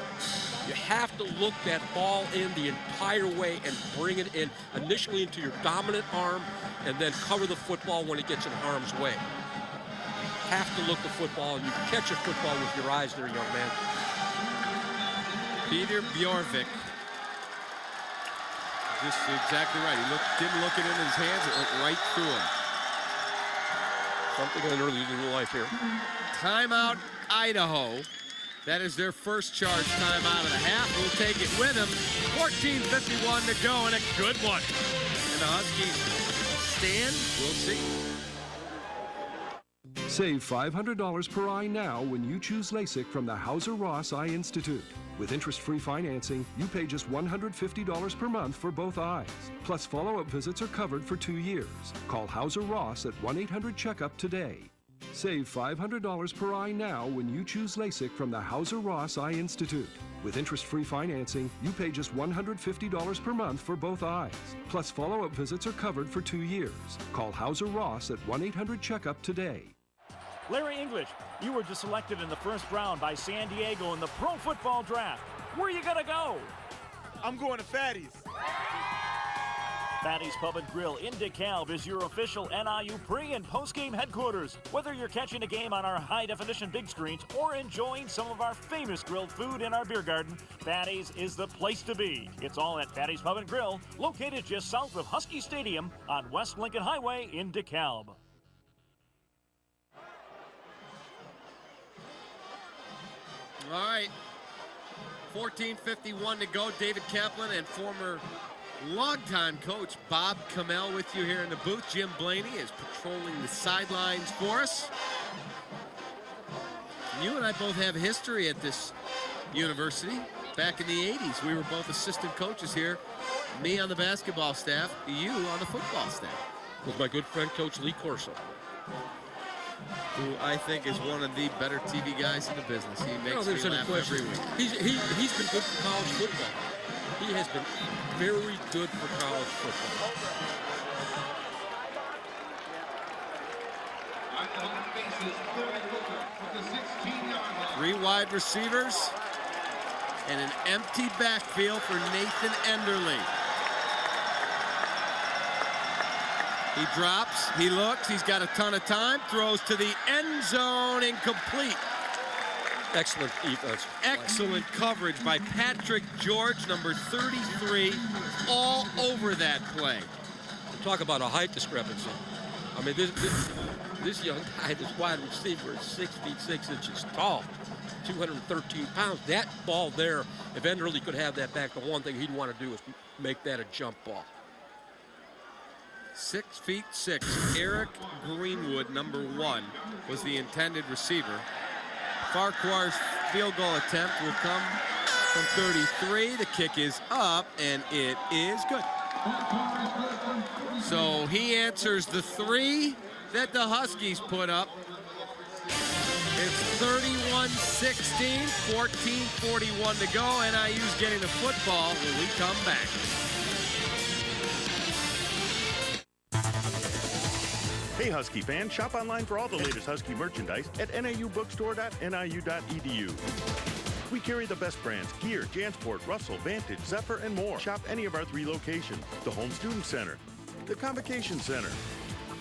You have to look that ball in the entire way and bring it in initially into your dominant arm and then cover the football when it gets in harm's way. Have to look the football, and you can catch a football with your eyes there, young man. Peter Bjorvik. Just exactly right. He didn't look it in his hands. It went right through him. Something early in your life here. Timeout, Idaho. That is their first charge timeout of the half. We'll take it with him. 14:51 to go, and a good one. And the Huskies stand. We'll see. Save $500 per eye now when you choose LASIK from the Hauser Ross Eye Institute. With interest-free financing, you pay just $150 per month for both eyes. Plus, follow-up visits are covered for 2 years. Call Hauser Ross at 1-800-CHECKUP today. Save $500 per eye now when you choose LASIK from the Hauser Ross Eye Institute. With interest-free financing, you pay just $150 per month for both eyes. Plus, follow-up visits are covered for 2 years. Call Hauser Ross at 1-800-CHECKUP today. Larry English, you were just selected in the first round by San Diego in the Pro Football Draft. Where are you going to go? I'm going to Fatty's. Fatty's Pub and Grill in DeKalb is your official NIU pre- and post-game headquarters. Whether you're catching a game on our high-definition big screens or enjoying some of our famous grilled food in our beer garden, Fatty's is the place to be. It's all at Fatty's Pub and Grill, located just south of Husky Stadium on West Lincoln Highway in DeKalb. All right, 14:51 to go. David Kaplan and former longtime coach Bob Kamel with you here in the booth. Jim Blaney is patrolling the sidelines for us. You and I both have history at this university. Back in the 80s, we were both assistant coaches here. Me on the basketball staff, you on the football staff. With my good friend, Coach Lee Corso, who I think is one of the better TV guys in the business. He makes me laugh every week. He's been good for college football. He has been very good for college football. 3 wide receivers and an empty backfield for Nathan Enderle. He drops, he looks, he's got a ton of time, throws to the end zone, incomplete. Excellent defense. Excellent coverage by Patrick George, number 33, all over that play. Talk about a height discrepancy. I mean, this young guy, this wide receiver, is 6 feet 6 inches tall, 213 pounds. That ball there, if Enderle could have that back, the one thing he'd want to do is make that a jump ball. 6 feet 6. Eric Greenwood, number 1, was the intended receiver. Farquhar's field goal attempt will come from 33. The kick is up, and it is good. So he answers the 3 that the Huskies put up. It's 31-16, 14:41 to go. NIU's getting the football when we come back. Hey Husky fans, shop online for all the latest Husky merchandise at niubookstore.niu.edu. We carry the best brands: Gear, Jansport, Russell, Vantage, Zephyr, and more. Shop any of our 3 locations: the Home Student Center, the Convocation Center,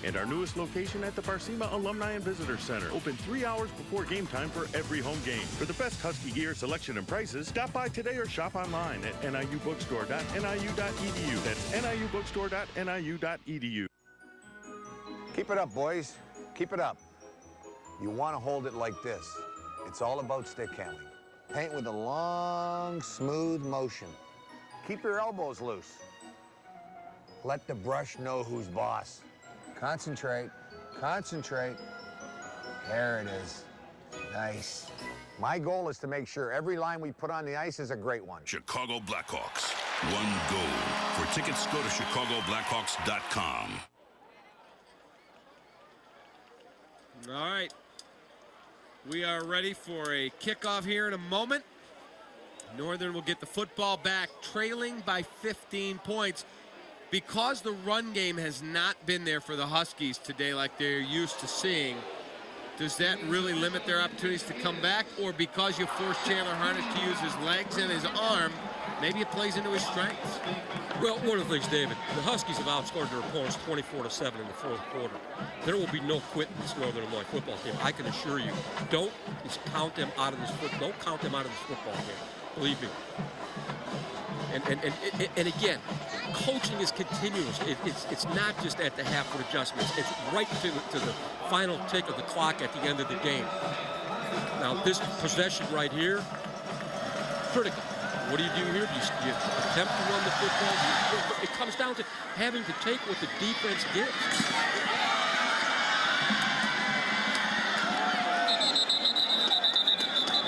and our newest location at the Barcema Alumni and Visitor Center. Open 3 hours before game time for every home game. For the best Husky gear selection and prices, stop by today or shop online at niubookstore.niu.edu. That's niubookstore.niu.edu. Keep it up, boys. Keep it up. You want to hold it like this. It's all about stick handling. Paint with a long, smooth motion. Keep your elbows loose. Let the brush know who's boss. Concentrate. Concentrate. There it is. Nice. My goal is to make sure every line we put on the ice is a great one. Chicago Blackhawks. One goal. For tickets, go to chicagoblackhawks.com. All right, we are ready for a kickoff here in a moment. Northern will get the football back, trailing by 15 points. Because the run game has not been there for the Huskies today like they're used to seeing, does that really limit their opportunities to come back? Or because you force Chandler Harnish to use his legs and his arm, maybe it plays into his strengths? Well, one of the things, David, the Huskies have outscored their opponents 24-7 in the 4th quarter. There will be no quit in this Northern Illinois football team. I can assure you. Don't count them out of this football game. believe me. And again, coaching is continuous. It's not just at the half-foot adjustments. It's right to the final tick of the clock at the end of the game. Now, this possession right here, critical. What do you do here? You attempt to run the football. It comes down to having to take what the defense gives.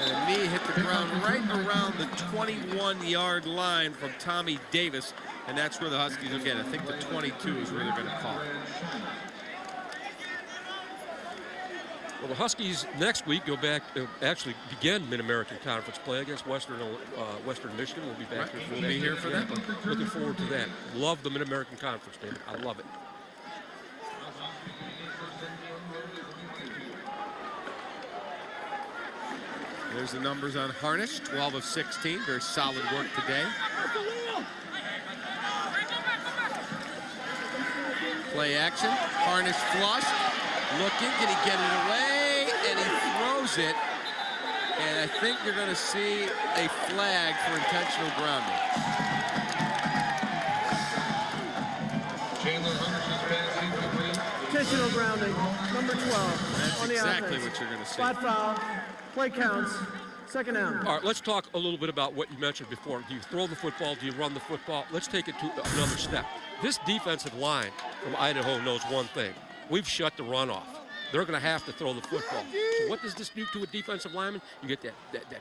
And a knee hit the ground right around the 21-yard line from Tommy Davis, and that's where the Huskies will get it. I think the 22 is where they're going to call it. Well, the Huskies next week go back, actually begin Mid-American Conference play against Western Michigan. We'll be back here for We'll that. be here for that. Looking forward to that. Love the Mid-American Conference, David. I love it. There's the numbers on Harnish, 12 of 16. Very solid work today. Play action. Harnish flushed. Looking. Can he get it away? And he throws it. And I think you're going to see a flag for intentional grounding. Intentional grounding, number 12. That's on the exactly offense. what you're going to see. Flat foul. Play counts. Second down. All right, let's talk a little bit about what you mentioned before. Do you throw the football? Do you run the football? Let's take it to another step. This defensive line from Idaho knows one thing. We've shut the run off. They're going to have to throw the football. So what does this do to a defensive lineman? You get that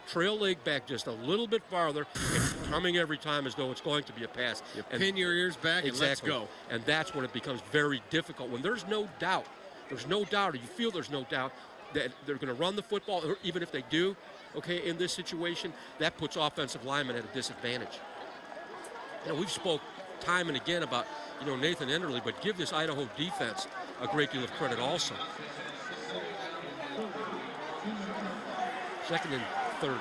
trail leg back just a little bit farther. It's coming every time as though it's going to be a pass. You pin your ears back and let's go. And that's when it becomes very difficult. When there's no doubt, or you feel there's no doubt that they're going to run the football, or even if they do, okay, in this situation, that puts offensive linemen at a disadvantage. You know, we've spoke time and again about, Nathan Enderle, but give this Idaho defense a great deal of credit also. 2nd and 30.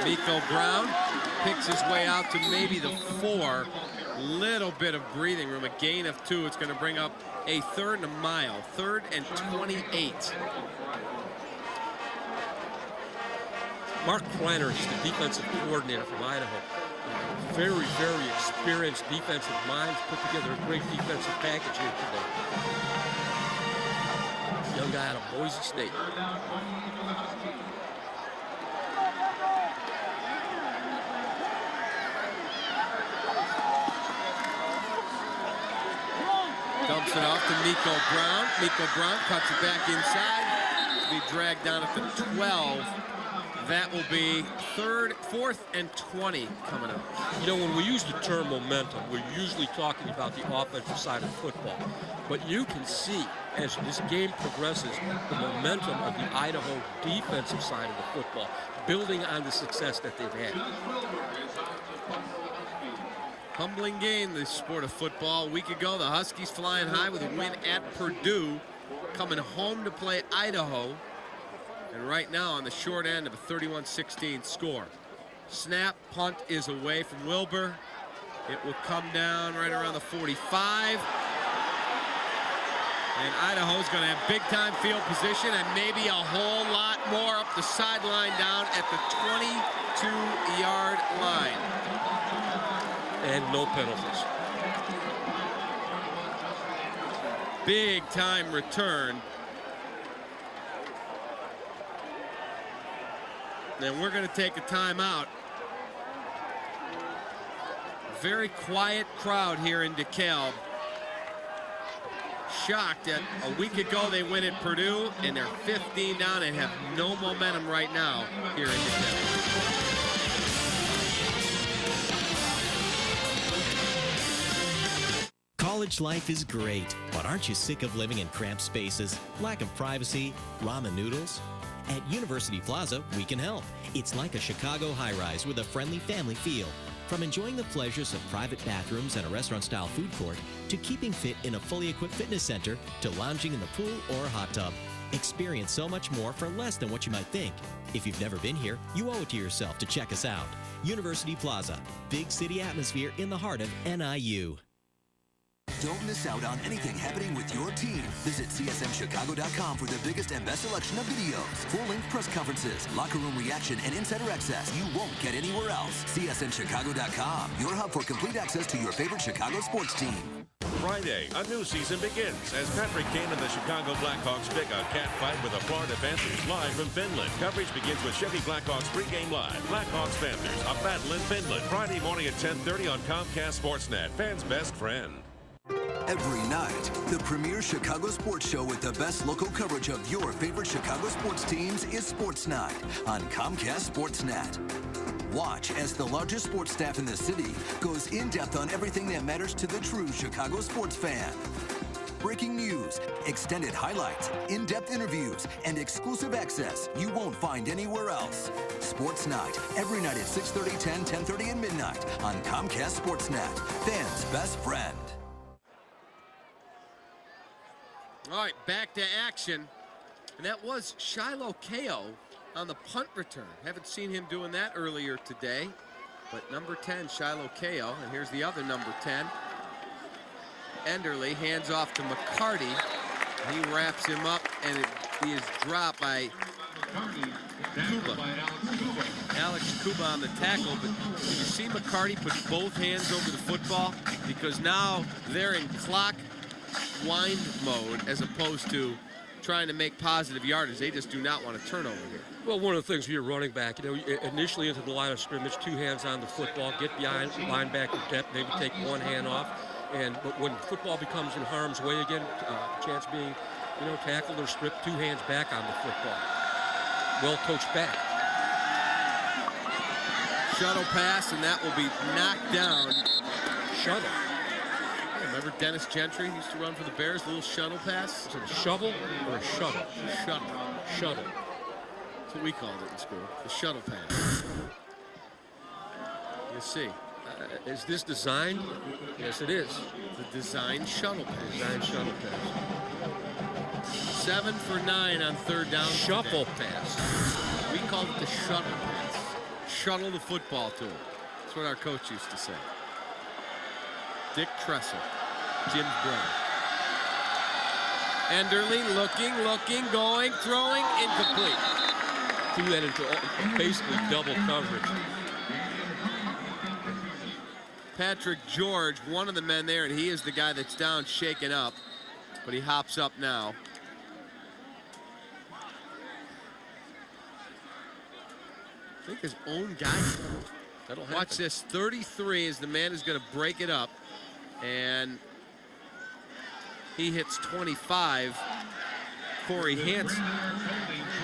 Miko Brown picks his way out to maybe the 4. Little bit of breathing room, a gain of 2. It's going to bring up a 3rd and a mile. 3rd and 28. Mark Kleiner is the defensive coordinator from Idaho. Very, very experienced defensive minds, put together a great defensive package here today. Young guy out of Boise State. Dumps it off to Miko Brown. Miko Brown cuts it back inside. Be dragged down at the 12. That will be 4th and 20 coming up. When we use the term momentum, we're usually talking about the offensive side of football. But you can see, as this game progresses, the momentum of the Idaho defensive side of the football, building on the success that they've had. Humbling game, the sport of football. A week ago, the Huskies flying high with a win at Purdue, coming home to play Idaho. And right now on the short end of a 31-16 score. Snap, punt is away from Wilbur. It will come down right around the 45. And Idaho's going to have big-time field position and maybe a whole lot more up the sideline down at the 22-yard line. And no penalties. Big-time return. And we're going to take a timeout. Very quiet crowd here in DeKalb. Shocked that a week ago they win at Purdue and they're 15 down and have no momentum right now here in DeKalb. College life is great, but aren't you sick of living in cramped spaces, lack of privacy, ramen noodles? At University Plaza, we can help. It's like a Chicago high-rise with a friendly family feel. From enjoying the pleasures of private bathrooms and a restaurant-style food court, to keeping fit in a fully equipped fitness center, to lounging in the pool or hot tub. Experience so much more for less than what you might think. If you've never been here, you owe it to yourself to check us out. University Plaza, big city atmosphere in the heart of NIU. Don't miss out on anything happening with your team. Visit csmchicago.com for the biggest and best selection of videos, full-length press conferences, locker room reaction, and insider access you won't get anywhere else. csmchicago.com, your hub for complete access to your favorite Chicago sports team. Friday, a new season begins as Patrick Kane and the Chicago Blackhawks pick a catfight with the Florida Panthers live from Finland. Coverage begins with Chevy Blackhawks pregame live. Blackhawks Panthers, a battle in Finland. Friday morning at 10:30 on Comcast Sportsnet, fans' best friend. Every night, the premier Chicago sports show with the best local coverage of your favorite Chicago sports teams is Sports Night on Comcast Sportsnet. Watch as the largest sports staff in the city goes in-depth on everything that matters to the true Chicago sports fan. Breaking news, extended highlights, in-depth interviews, and exclusive access you won't find anywhere else. Sports Night, every night at 6:30, 10, 10:30, and midnight on Comcast Sportsnet. Fans' best friend. All right, back to action. And that was Shiloh Kao on the punt return. Haven't seen him doing that earlier today. But number 10, Shiloh Kao, and here's the other number 10. Enderle hands off to McCarty. He wraps him up, and he is dropped by Kuba. Alex Kuba on the tackle, but did you see McCarty put both hands over the football? Because now they're in clock wind mode as opposed to trying to make positive yardage. They just do not want to turn over here. Well, one of the things we were running back, initially into the line of scrimmage, 2 hands on the football, get behind linebacker depth, maybe take 1 hand off. But when football becomes in harm's way again, chance being, tackled or stripped, 2 hands back on the football. Well coached back. Shuttle pass, and that will be knocked down. Shuttle. Remember Dennis Gentry used to run for the Bears, little shuttle pass? Is it a shovel or a shuttle? Shuttle. Shuttle. That's what we called it in school, the shuttle pass. You see. Is this designed? Yes, it is. The design shuttle pass. Design shuttle pass. 7 for 9 on 3rd down. Shuffle pass. We called it the shuttle pass. Shuttle the football to him. That's what our coach used to say. Dick Tressel, Jim's brother. Enderle looking, going, throwing, incomplete. Threw that into basically double coverage. Patrick George, one of the men there, and he is the guy that's down, shaken up. But he hops up now. I think his own guy. That'll Watch happen. this. 33 is the man who's going to break it up. And he hits 25. Corey Hansen.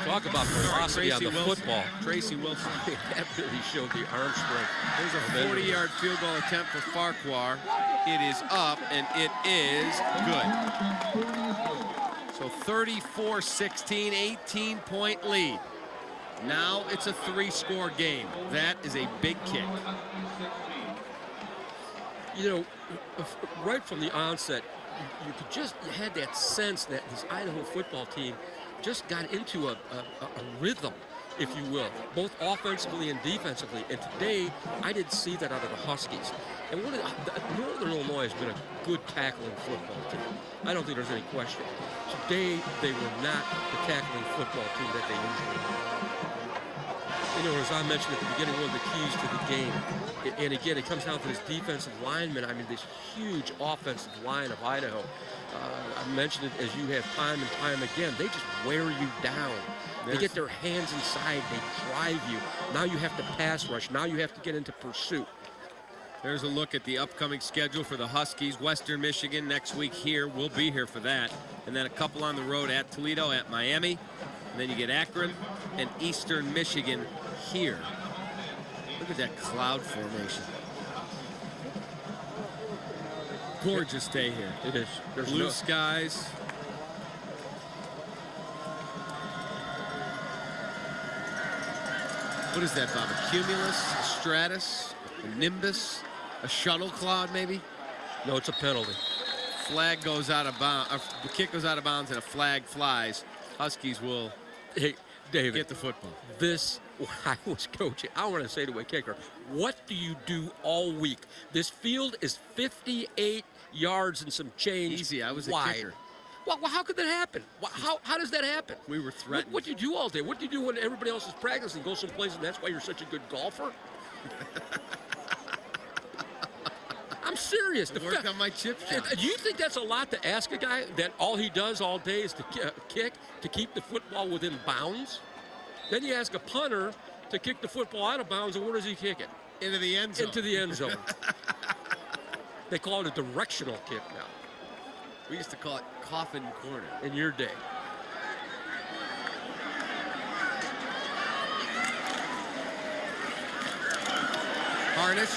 Talk about velocity on the football. Tracy Wilson. That really showed the arm strength. There's a 40-yard field goal attempt for Farquhar. It is up, and it is good. So 34-16, 18-point lead. Now it's a 3-score game. That is a big kick. Right from the onset, you had that sense that this Idaho football team just got into a rhythm, if you will, both offensively and defensively. And today, I didn't see that out of the Huskies. And Northern Illinois has been a good tackling football team. I don't think there's any question. Today, they were not the tackling football team that they usually are. As I mentioned at the beginning, one of the keys to the game, and again, it comes down to this defensive lineman. I mean, this huge offensive line of Idaho. I mentioned it as you have time and time again. They just wear you down. They get their hands inside. They drive you. Now you have to pass rush. Now you have to get into pursuit. There's a look at the upcoming schedule for the Huskies. Western Michigan next week here. We'll be here for that. And then a couple on the road at Toledo, at Miami. And then you get Akron and Eastern Michigan here. Look at that cloud formation. Gorgeous day here. It is. There's Blue skies. What is that, Bob? A cumulus, a stratus, a nimbus, a shuttle cloud, maybe? No, it's a penalty. Flag goes out of bounds. The kick goes out of bounds, and a flag flies. Huskies will. Hey, David, get the football. This, when I was coaching, I want to say to a kicker, what do you do all week? This field is 58 yards and some change Easy, I was wide. a kicker. Well, how could that happen? How does that happen? We were threatened. What do you do all day? What do you do when everybody else is practicing? Go someplace and that's why you're such a good golfer? I'm serious. I worked on my chip shot. Do you think that's a lot to ask a guy that all he does all day is to kick, to keep the football within bounds? Then you ask a punter to kick the football out of bounds, and where does he kick it? Into the end zone. Into the end zone. They call it a directional kick now. We used to call it coffin corner. In your day. Harnish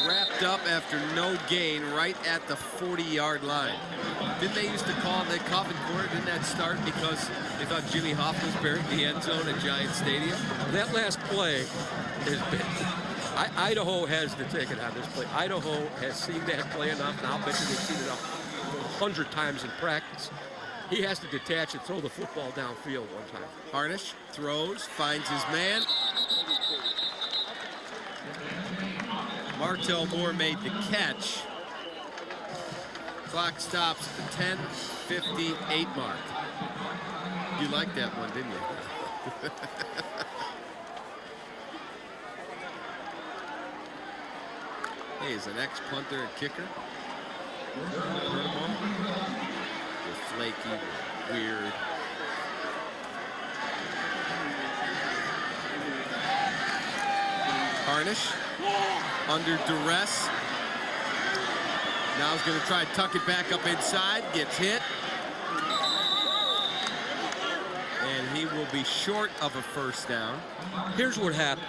wrapped up after no gain right at the 40-yard line. Didn't they used to call it the coffin corner? Didn't that start because they thought Jimmy Hoff was buried in the end zone at Giant Stadium? That last play has been... Idaho has to take it on this play. Idaho has seen that play enough, and I'll bet you they've seen it 100 times in practice. He has to detach and throw the football downfield one time. Harnish throws, finds his man. Martell Moore made the catch. Clock stops at the 10:58 mark. You liked that one, didn't you? Hey, is an ex-punter and kicker? You're flaky, weird. Harnish under duress. Now he's going to try to tuck it back up inside. Gets hit. And he will be short of a first down. Here's what happens.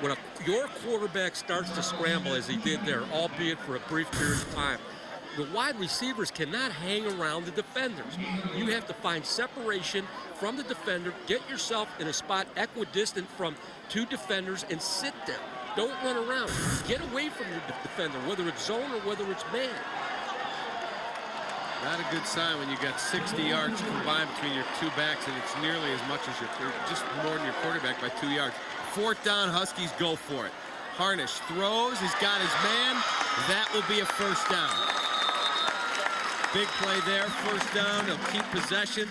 When your quarterback starts to scramble, as he did there, albeit for a brief period of time, the wide receivers cannot hang around the defenders. You have to find separation from the defender, get yourself in a spot equidistant from two defenders, and sit there. Don't run around. Get away from your defender, whether it's zone or whether it's man. Not a good sign when you got 60 yards combined between your two backs, and it's nearly as much as just more than your quarterback by 2 yards. Fourth down, Huskies go for it. Harnish throws, he's got his man. That will be a first down. Big play there, first down, he'll keep possession.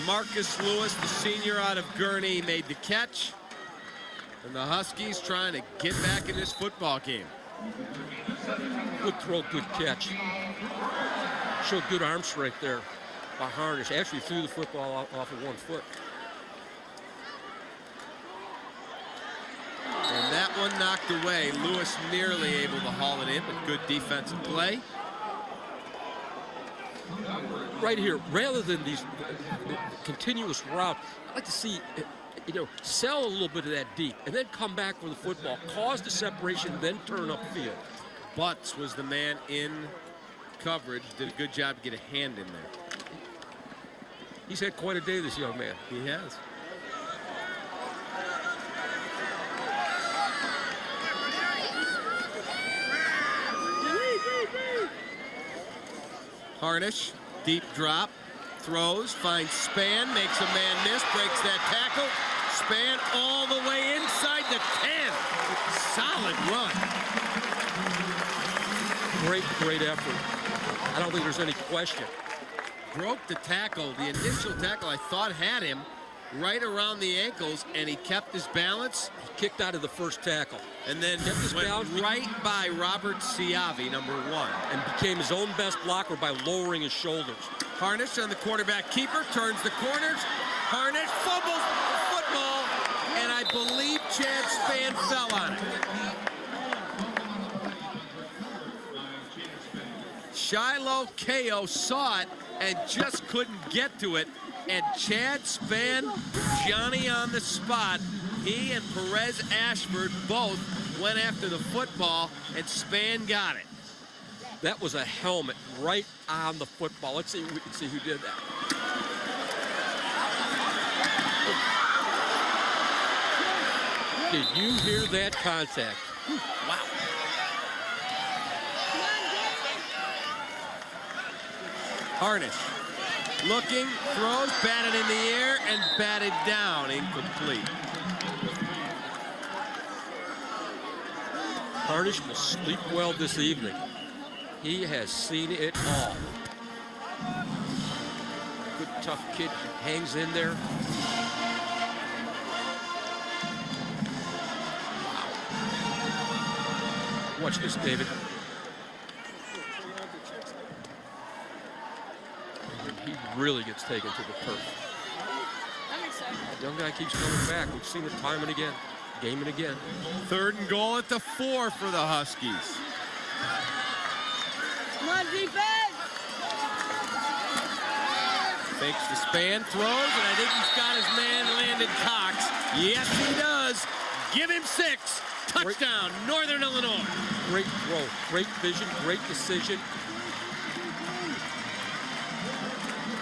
Marcus Lewis, the senior out of Gurney, made the catch. And the Huskies trying to get back in this football game. Good throw, good catch. Showed good arm strength there by Harnish. Actually threw the football off of 1 foot. And that one knocked away. Lewis nearly able to haul it in, but good defensive play. Right here, rather than these continuous route, I'd like to see, sell a little bit of that deep and then come back for the football, cause the separation, then turn upfield. Butts was the man in coverage, did a good job to get a hand in there. He's had quite a day, this young man. He has. Harnish, deep drop, throws, finds Spann, makes a man miss, breaks that tackle. Spann all the way inside the 10. Solid run. Great effort. I don't think there's any question. Broke the tackle. The initial tackle I thought had him right around the ankles, and he kept his balance. He kicked out of the first tackle. And then went right by Robert Ciavi, number 1. And became his own best blocker by lowering his shoulders. Harnish on the quarterback keeper, turns the corners. Harnish fumbles the football, and I believe Chad Spann fell on it. Shiloh Ko saw it and just couldn't get to it. And Chad Spann, Johnny on the spot, he and Perez Ashford both went after the football, and Spann got it. That was a helmet right on the football. Let's see, we can see who did that. Did you hear that contact? Wow. Harnish Looking, throws, batted in the air, and batted down. Incomplete. Harnish will sleep well this evening. He has seen it all. Good, tough kid, hangs in there. Wow. Watch this, David. He really gets taken to the turf. The young guy keeps coming back. We've seen it time and again. Game and again. 3rd and goal at the 4 for the Huskies. Come on, defense! Fakes the span, throws, and I think he's got his man, Landon Cox. Yes, he does. Give him 6. Touchdown, Northern Illinois. Great throw, great vision, great decision.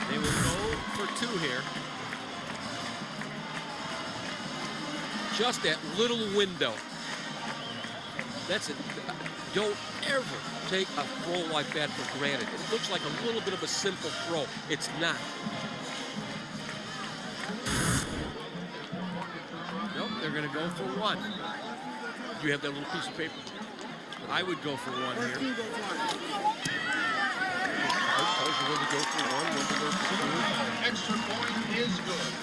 They will go for 2 here. Just that little window. That's it. Don't ever take a throw like that for granted. It looks like a little bit of a simple throw. It's not. Nope, they're going to go for 1. Do you have that little piece of paper? I would go for 1 here. Extra point is good.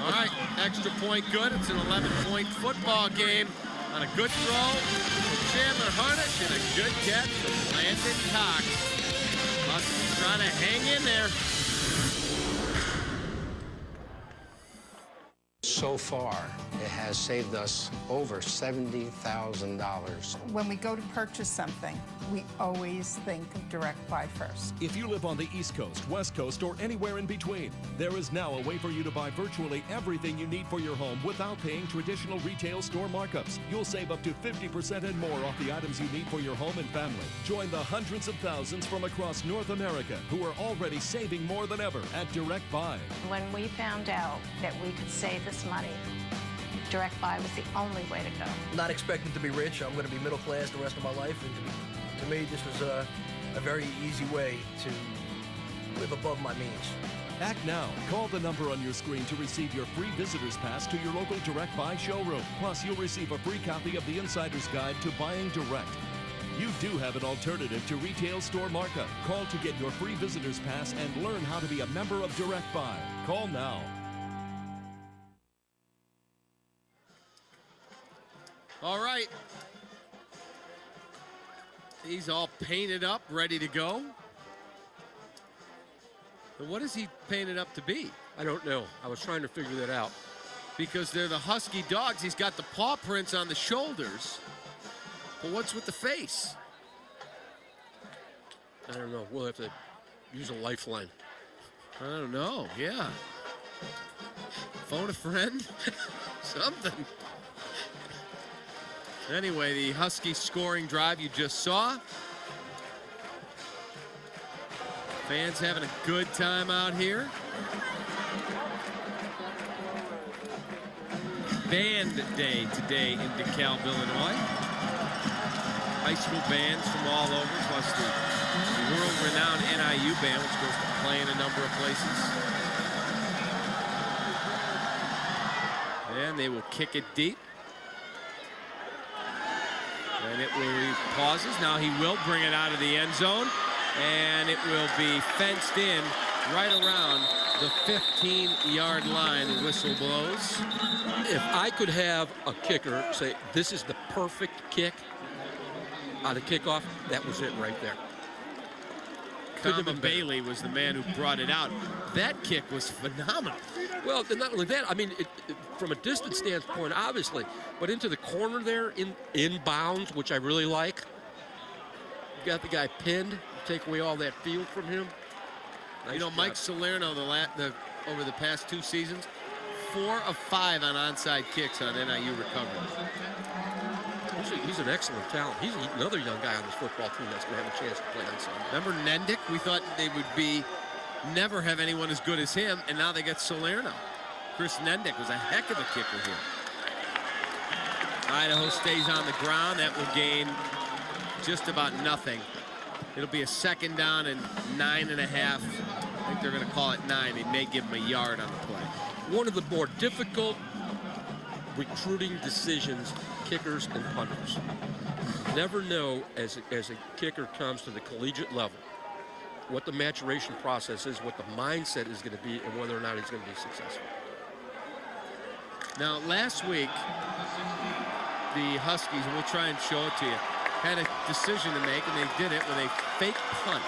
All right, extra point good. It's an 11-point football game on a good throw from Chandler Harnish and a good catch from Landon Cox. Huskies trying to hang in there. So far, it has saved us over $70,000. When we go to purchase something, we always think of Direct Buy first. If you live on the East Coast, West Coast, or anywhere in between, there is now a way for you to buy virtually everything you need for your home without paying traditional retail store markups. You'll save up to 50% and more off the items you need for your home and family. Join the hundreds of thousands from across North America who are already saving more than ever at Direct Buy. When we found out that we could save this money, Direct Buy was the only way to go. Not expecting to be rich. I'm going to be middle class the rest of my life. And to me, this was a very easy way to live above my means. Act now. Call the number on your screen to receive your free visitor's pass to your local Direct Buy showroom. Plus, you'll receive a free copy of the Insider's Guide to Buying Direct. You do have an alternative to retail store markup. Call to get your free visitor's pass and learn how to be a member of Direct Buy. Call now. All right. He's all painted up, ready to go. But what is he painted up to be? I don't know. I was trying to figure that out. Because they're the Husky dogs. He's got the paw prints on the shoulders. But what's with the face? I don't know. We'll have to use a lifeline. I don't know. Yeah. Phone a friend? Something. Anyway, the Husky scoring drive you just saw. Fans having a good time out here. Band day today in DeKalb, Illinois. High school bands from all over, plus the world-renowned NIU band, which goes to play in a number of places. And they will kick it deep. And it will be pauses. Now he will bring it out of the end zone. And it will be fenced in right around the 15-yard line. The whistle blows. If I could have a kicker say, this is the perfect kick on a kickoff, that was it right there. Common Bailey was the man who brought it out. That kick was phenomenal. Well, not only that, I mean, from a distance standpoint, obviously, but into the corner there, in bounds, which I really like. You got the guy pinned, take away all that field from him. Nice you know, job. Mike Salerno, over the past 2 seasons, 4 of 5 on onside kicks on NIU recoveries. He's an excellent talent. He's another young guy on this football team that's going to have a chance to play on Sunday. Remember Nendick? We thought they would never have anyone as good as him, and now they got Salerno. Chris Nendick was a heck of a kicker here. Idaho stays on the ground. That will gain just about nothing. It'll be a 2nd down and 9.5. I think they're going to call it 9. They may give him a yard on the play. One of the more difficult recruiting decisions, kickers and punters. You never know as a kicker comes to the collegiate level what the maturation process is, what the mindset is going to be, and whether or not he's going to be successful. Now, last week, the Huskies, and we'll try and show it to you, had a decision to make, and they did it with a fake punt.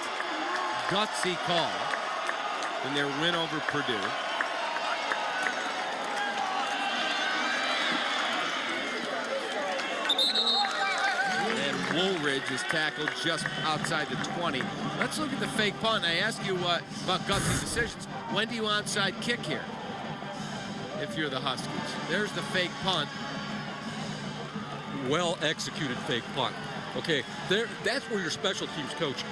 Gutsy call in their win over Purdue. Woolridge is tackled just outside the 20. Let's look at the fake punt. I ask you about gutsy decisions. When do you onside kick here if you're the Huskies? There's the fake punt. Well executed fake punt. Okay, that's where your special teams coach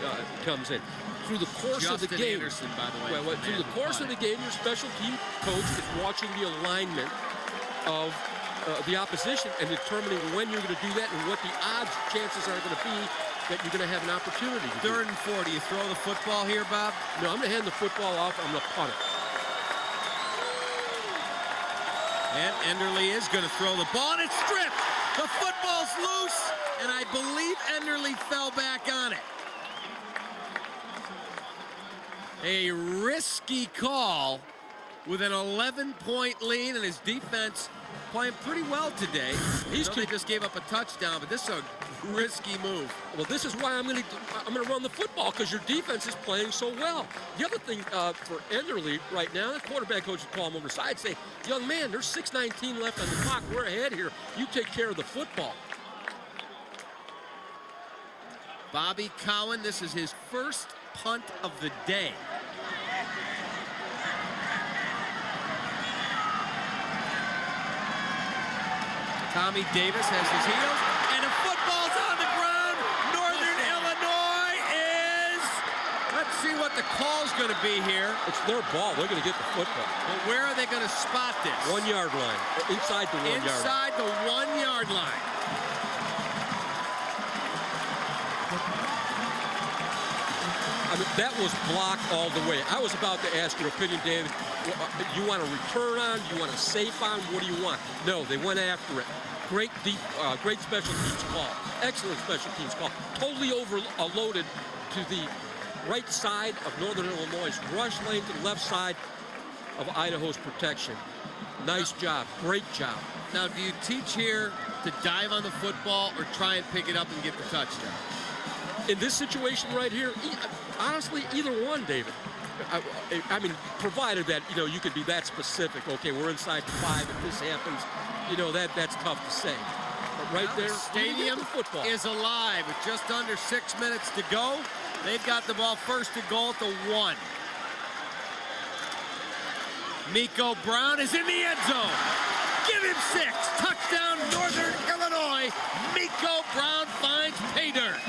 comes in. Through the course of the game, Anderson, by the way, through the course of the game, your special team coach is watching the alignment of the opposition and determining when you're going to do that and what the odds chances are going to be that you're going to have an opportunity to 3rd and 4. Do you throw the football here, Bob? No, I'm going to hand the football off. I'm going to punt it. And Enderle is going to throw the ball, and it's stripped. The football's loose, and I believe Enderle fell back on it. A risky call with an 11-point lead, and his defense playing pretty well today. They just gave up a touchdown, but this is a risky move. Well, this is why I'm going to run the football, because your defense is playing so well. The other thing for Enderle right now, the quarterback coach would call him over the side, say, young man, there's 6:19 left on the clock. We're ahead here. You take care of the football. Bobby Cowan, this is his first punt of the day. Tommy Davis has his heels, and the football's on the ground. Northern Illinois is, let's see what the call's going to be here. It's their ball. They're going to get the football. But where are they going to spot this? 1 yard line, inside the 1 yard line. Inside the 1 yard line. I mean, that was blocked all the way. I was about to ask your opinion, David. You want a return on? You want a safe on? What do you want? No, they went after it. Great special teams call. Excellent special teams call. Totally overloaded to the right side of Northern Illinois' rush lane, to the left side of Idaho's protection. Nice job. Great job. Now, do you teach here to dive on the football or try and pick it up and get the touchdown? In this situation right here, honestly, either one, David. I mean, provided that, you could be that specific. Okay, we're inside the 5 if this happens. That's tough to say. But right there, the stadium is alive with just under 6 minutes to go. They've got the ball 1st and goal at the 1. Miko Brown is in the end zone. Give him 6. Touchdown, Northern Illinois. Miko Brown finds pay dirt.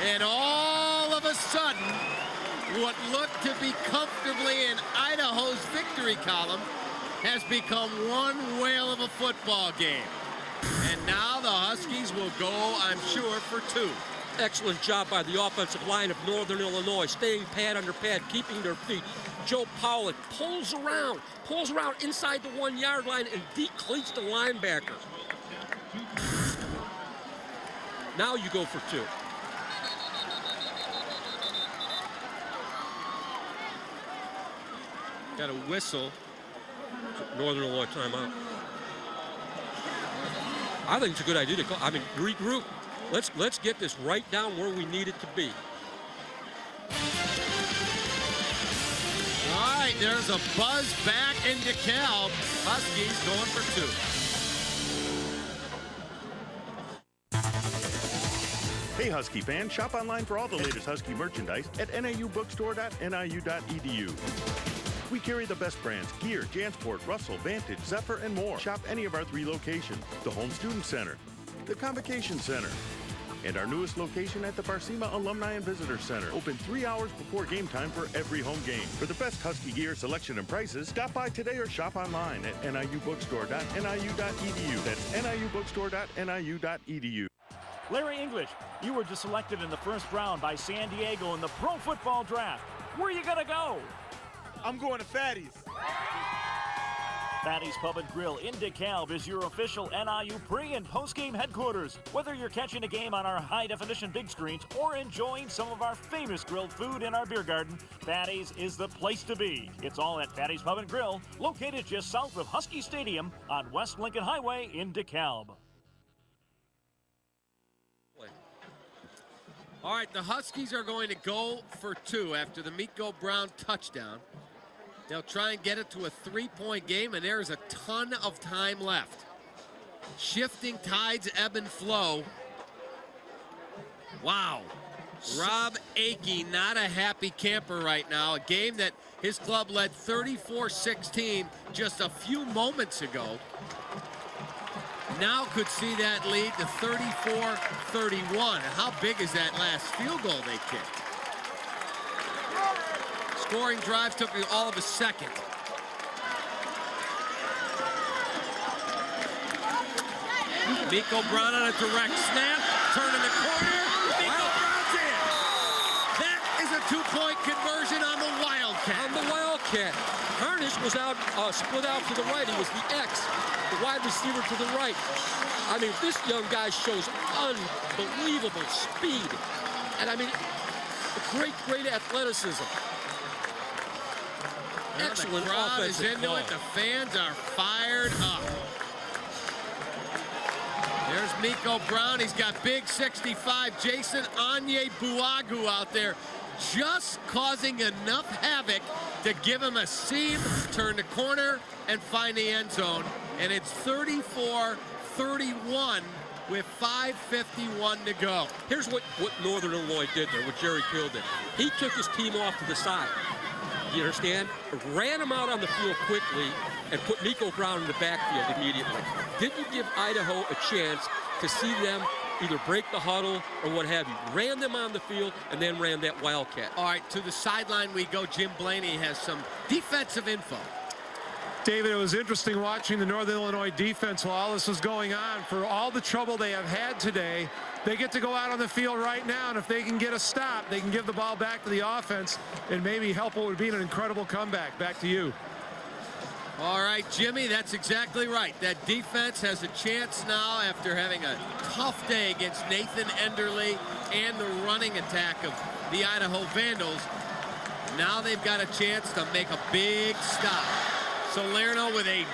And all of a sudden, what looked to be comfortably in Idaho's victory column has become one whale of a football game. And now the Huskies will go, I'm sure, for 2. Excellent job by the offensive line of Northern Illinois, staying pad under pad, keeping their feet. Joe Powlett pulls around inside the 1 yard line and decleats the linebacker. Now you go for 2. Got a whistle. Northern Illinois timeout. I think it's a good idea to call. I mean, regroup. Let's get this right down where we need it to be. All right, there's a buzz back in DeKalb. Huskies going for 2. Hey, Husky fans, shop online for all the latest Husky merchandise at naubookstore.niu.edu. We carry the best brands: Gear, Jansport, Russell, Vantage, Zephyr, and more. Shop any of our 3 locations: the Home Student Center, the Convocation Center, and our newest location at the Barcema Alumni and Visitor Center. Open 3 hours before game time for every home game. For the best Husky gear selection and prices, stop by today or shop online at niubookstore.niu.edu. That's niubookstore.niu.edu. Larry English, you were just selected in the first round by San Diego in the Pro Football Draft. Where are you going to go? I'm going to Fatty's. Fatty's Pub and Grill in DeKalb is your official NIU pre- and post-game headquarters. Whether you're catching a game on our high-definition big screens or enjoying some of our famous grilled food in our beer garden, Fatty's is the place to be. It's all at Fatty's Pub and Grill, located just south of Husky Stadium on West Lincoln Highway in DeKalb. All right, the Huskies are going to go for 2 after the Miko Brown touchdown. They'll try and get it to a 3-point game, and there's a ton of time left. Shifting tides ebb and flow. Wow. Rob Akey, not a happy camper right now. A game that his club led 34-16 just a few moments ago. Now could see that lead to 34-31. How big is that last field goal they kicked? Scoring drive took all of a second. Miko Brown on a direct snap, turning the corner. Miko Brown's in. That is a 2-point conversion on the Wildcat. On the Wildcat. Harnish was out, split out to the right. He was the X, the wide receiver to the right. I mean, this young guy shows unbelievable speed. And I mean, great athleticism. Excellent the crowd is offensive into call. it. The fans are fired up. There's Miko Brown. He's got big 65 Jason Onyebuagu out there, just causing enough havoc to give him a seam, turn the corner, and find the end zone. And it's 34-31 with 5:51 to go. Here's what Northern Illinois did there, what Jerry Kill did. He took his team off to the side. You understand? Ran him out on the field quickly and put Miko Brown in the backfield immediately. Didn't give Idaho a chance to see them either break the huddle or what have you. Ran them on the field and then ran that Wildcat. All right, to the sideline we go. Jim Blaney has some defensive info. David, it was interesting watching the Northern Illinois defense while all this was going on. For all the trouble they have had today, they get to go out on the field right now, and if they can get a stop, they can give the ball back to the offense and maybe help what would be an incredible comeback. Back to you. All right, Jimmy, that's exactly right. That defense has a chance now after having a tough day against Nathan Enderle and the running attack of the Idaho Vandals. Now they've got a chance to make a big stop. Salerno with a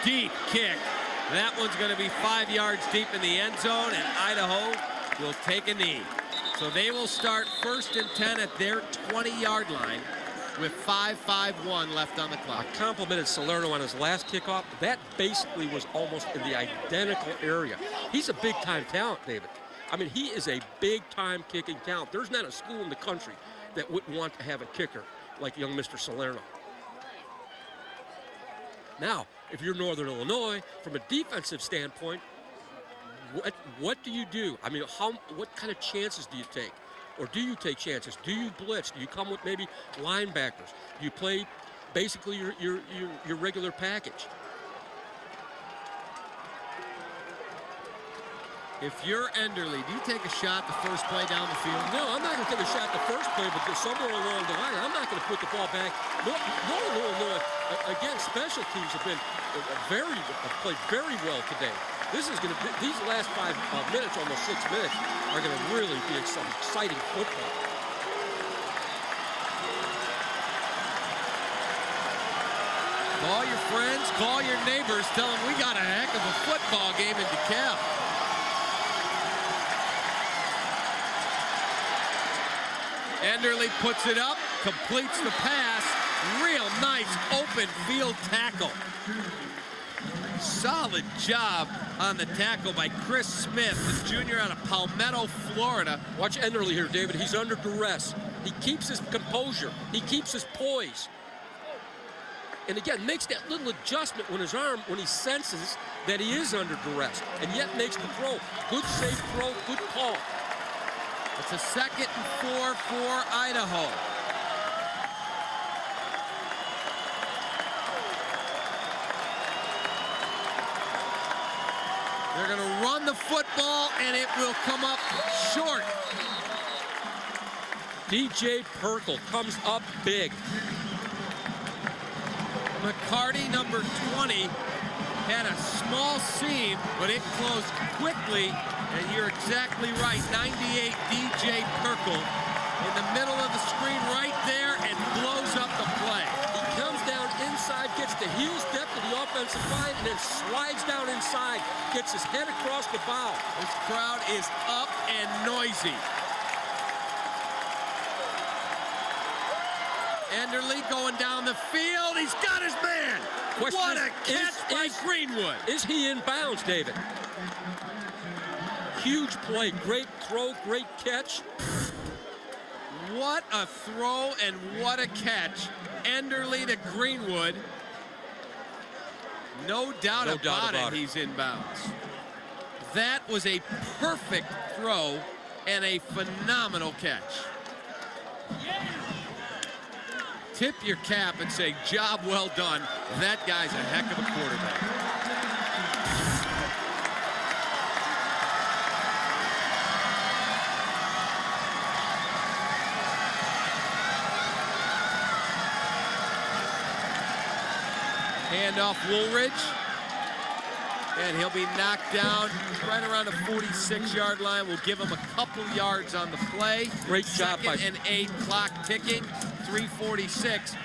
deep kick. That one's going to be 5 yards deep in the end zone, and Idaho will take a knee. So they will start 1st and 10 at their 20-yard line with 5:51 left on the clock. I complimented Salerno on his last kickoff. That basically was almost in the identical area. He's a big-time talent, David. I mean, he is a big-time kicking talent. There's not a school in the country that wouldn't want to have a kicker like young Mr. Salerno. Now, if you're Northern Illinois, from a defensive standpoint, what do you do? I mean, what kind of chances do you take? Or do you take chances? Do you blitz? Do you come with maybe linebackers? Do you play basically your regular package? If you're Enderle, do you take a shot the first play down the field? No, I'm not going to take a shot the first play, but somewhere along the line, I'm not going to put the ball back. Northern Illinois, again, special teams have played very well today. This is going to be, these last 5 minutes, almost 6 minutes, are going to really be some exciting football. Call your friends, call your neighbors, tell them we got a heck of a football game in DeKalb. Enderle puts it up, completes the pass. Real nice open field tackle. Solid job on the tackle by Chris Smith, the junior out of Palmetto, Florida. Watch Enderle here, David. He's under duress. He keeps his composure. He keeps his poise. And again, makes that little adjustment when he senses that he is under duress, and yet makes the throw. Good safe throw, good call. It's a 2nd and 4 for Idaho. They're going to run the football, and it will come up short. DJ Perkle comes up big. McCarty, number 20, had a small seam, but it closed quickly, and you're exactly right. 98 DJ Perkle in the middle of the screen right there and blows up the play. He comes down inside, gets the heel step to the offensive line, and then slides down inside, gets his head across the bow. This crowd is up and noisy. Enderle going down the field. He's got his man. What a catch by Greenwood. Is he in bounds, David? Huge play. Great throw, great catch. What a throw and what a catch. Enderle to Greenwood. No doubt about it, he's in bounds. That was a perfect throw and a phenomenal catch. Tip your cap and say, job well done. That guy's a heck of a quarterback. Hand off Woolridge. And he'll be knocked down right around the 46-yard line. We'll give him a couple yards on the play. Great job by... Second and 8, clock ticking, 3:46.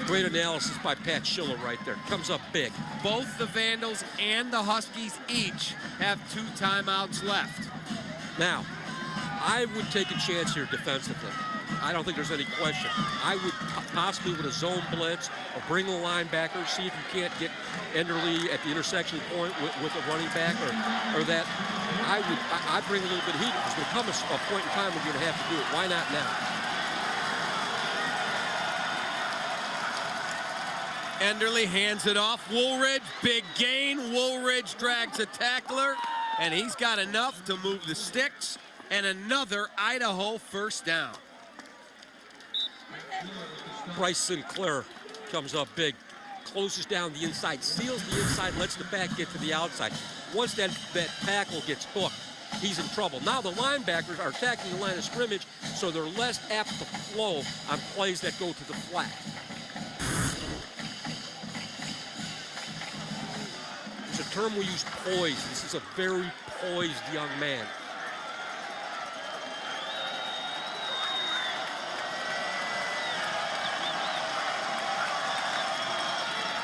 Great analysis by Pat Schiller right there. Comes up big. Both the Vandals and the Huskies each have 2 timeouts left. Now, I would take a chance here defensively. I don't think there's any question. I would possibly with a zone blitz or bring a linebacker, see if you can't get Enderle at the intersection point with a running back or that. I'd bring a little bit of heat. There's going to come a point in time when you're going to have to do it. Why not now? Enderle hands it off. Woolridge, big gain. Woolridge drags a tackler, and he's got enough to move the sticks, and another Idaho first down. Bryce Sinclair comes up big, closes down the inside, seals the inside, lets the back get to the outside. Once that tackle gets hooked, he's in trouble. Now the linebackers are attacking the line of scrimmage, so they're less apt to flow on plays that go to the flat. It's a term we use, poised. This is a very poised young man.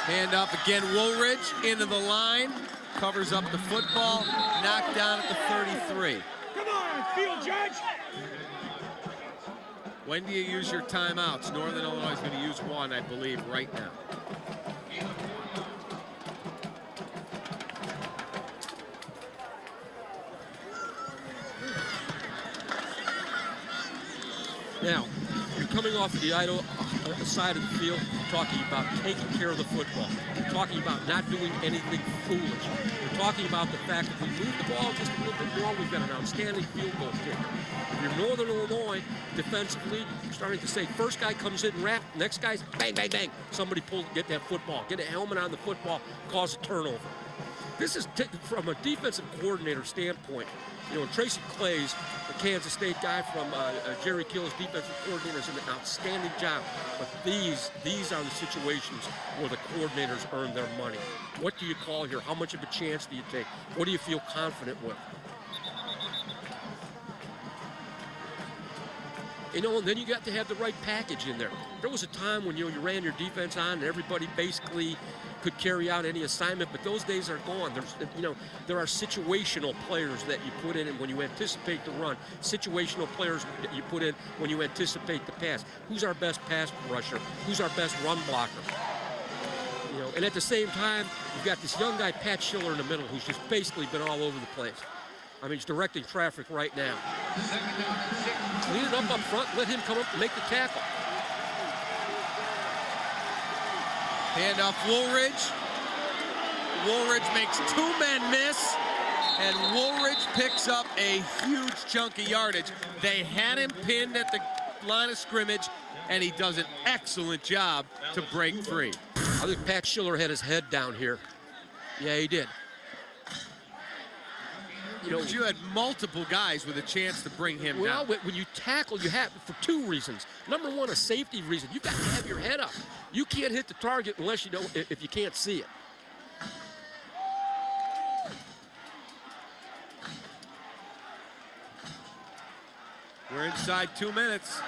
Hand off again, Woolridge into the line, covers up the football, knocked down at the 33. Come on, field judge! When do you use your timeouts? Northern Illinois is going to use one, I believe, right now. Now, you're coming off the Idaho side of the field, talking about taking care of the football. You're talking about not doing anything foolish. You're talking about the fact that we move the ball just a little bit more, we've got an outstanding field goal kicker. If you're Northern Illinois, defensively, you're starting to say, first guy comes in, wrap, next guy's bang, bang, bang. Somebody get that football, get a helmet on the football, cause a turnover. This is, from a defensive coordinator standpoint, you know, Tracy Clay's a Kansas State guy from Jerry Kill's defensive coordinator, is an outstanding job. But these are the situations where the coordinators earn their money. What do you call here? How much of a chance do you take? What do you feel confident with? You know, and then you got to have the right package in there. There was a time when, you know, you ran your defense on and everybody basically could carry out any assignment, but those days are gone. There's, you know, there are situational players that you put in when you anticipate the run, situational players that you put in when you anticipate the pass. Who's our best pass rusher? Who's our best run blocker? You know, and at the same time, you've got this young guy, Pat Schiller, in the middle, who's just basically been all over the place. I mean, he's directing traffic right now. Clean it up front, let him come up and make the tackle. Hand off Woolridge. Woolridge makes 2 men miss, and Woolridge picks up a huge chunk of yardage. They had him pinned at the line of scrimmage, and he does an excellent job to break free. I think Pat Schiller had his head down here. Yeah, he did. But you had multiple guys with a chance to bring him well, down. when you tackle, you have for two reasons. Number one, a safety reason. You've got to have your head up. You can't hit the target unless you don't, if you can't see it. We're inside 2 minutes.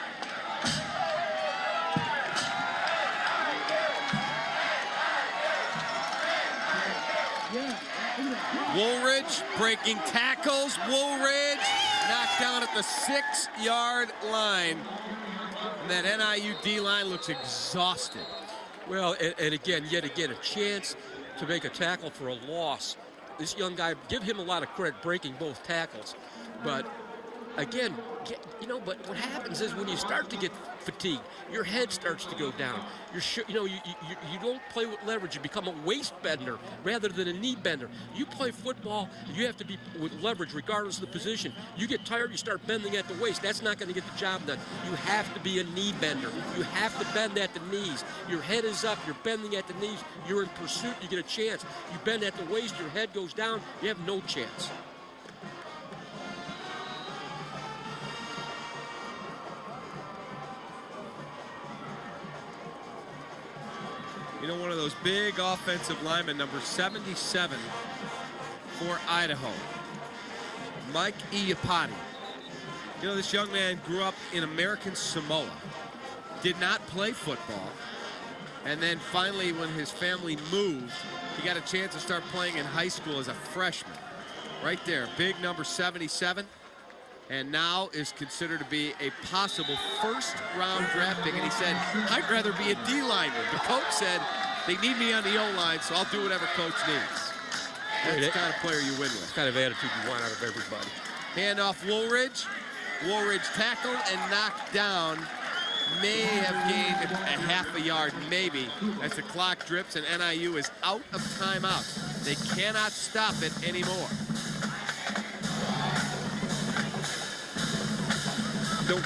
Woolridge breaking tackles. Woolridge knocked down at the 6-yard line. And that NIU D-line looks exhausted. Well, and again, yet again, a chance to make a tackle for a loss. This young guy, give him a lot of credit breaking both tackles. But again, but what happens is when you start to get fatigued, your head starts to go down. You don't play with leverage. You become a waist bender rather than a knee bender. You play football, you have to be with leverage regardless of the position. You get tired, you start bending at the waist. That's not going to get the job done. You have to be a knee bender. You have to bend at the knees. Your head is up, you're bending at the knees, you're in pursuit, you get a chance. You bend at the waist, your head goes down, you have no chance. One of those big offensive linemen, number 77 for Idaho, Mike Iapati. This young man grew up in American Samoa, did not play football, and then finally when his family moved, he got a chance to start playing in high school as a freshman. Right there, big number 77. And now is considered to be a possible first-round draft pick. And he said, I'd rather be a D lineman. The coach said, they need me on the O-line, so I'll do whatever coach needs. That's the kind of player you win with. That's the kind of attitude you want out of everybody. Hand off Woolridge. Woolridge tackled and knocked down. May have gained a half a yard, maybe, as the clock drips and NIU is out of timeout. They cannot stop it anymore.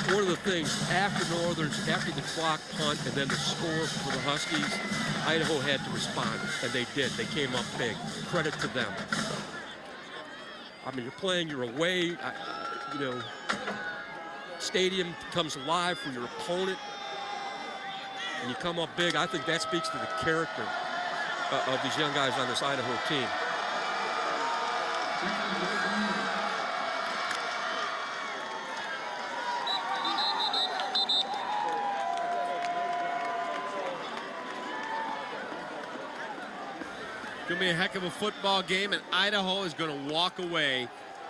One of the things after the clock punt and then the score for the Huskies, Idaho had to respond, and they did. They came up big. Credit to them. I mean, you're playing, you're away. Stadium comes alive for your opponent, and you come up big. I think that speaks to the character of these young guys on this Idaho team. Going to be a heck of a football game, and Idaho is going to walk away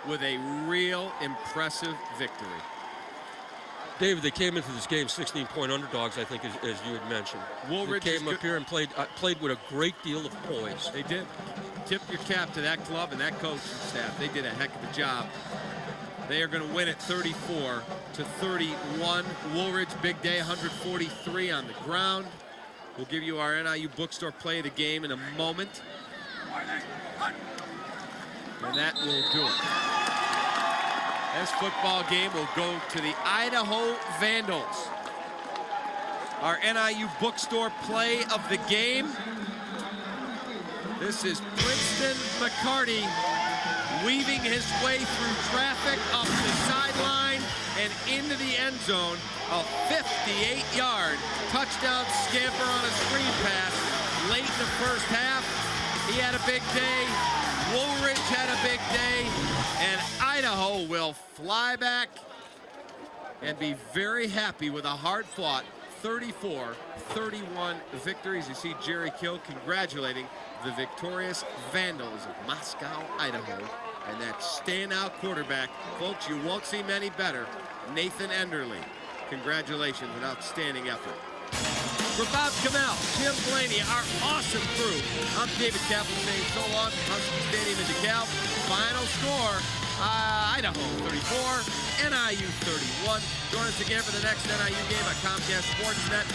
with a real impressive victory. David, they came into this game 16-point underdogs, I think, as you had mentioned. Woolridge they came up here and played with a great deal of poise. They did. Tip your cap to that club and that coaching staff. They did a heck of a job. They are going to win it 34-31. Woolridge, big day, 143 on the ground. We'll give you our NIU bookstore play of the game in a moment. And that will do it. This football game will go to the Idaho Vandals. Our NIU bookstore play of the game. This is Princeton McCarty weaving his way through traffic up the sideline and into the end zone. A 58-yard touchdown scamper on a screen pass late in the first half. He had a big day. Woolridge had a big day. And Idaho will fly back and be very happy with a hard-fought 34-31 victory. As you see Jerry Kill congratulating the victorious Vandals of Moscow, Idaho, and that standout quarterback. Folks, you won't see many better. Nathan Enderle. Congratulations, an outstanding effort. For Bob Kamel, Jim Blaney, our awesome crew, I'm David Kaplan saying so long from Husky Stadium in DeKalb. Final score, Idaho 34, NIU 31. Join us again for the next NIU game on Comcast Sportsnet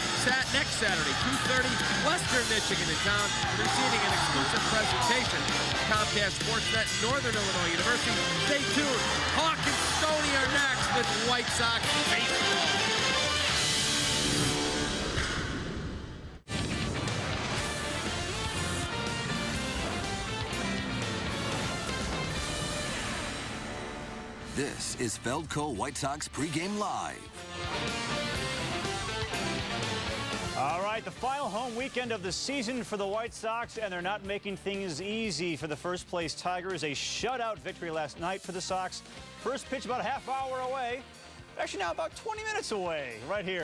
next Saturday, 2:30, Western Michigan in town, receiving an exclusive presentation of Comcast Sportsnet, Northern Illinois University. Stay tuned. Hawk and Stoney are next with White Sox baseball. This is Feldco White Sox pregame live. All right, the final home weekend of the season for the White Sox, and they're not making things easy for the first-place Tigers. A shutout victory last night for the Sox. First pitch about a half hour away. Actually, now about 20 minutes away, right here.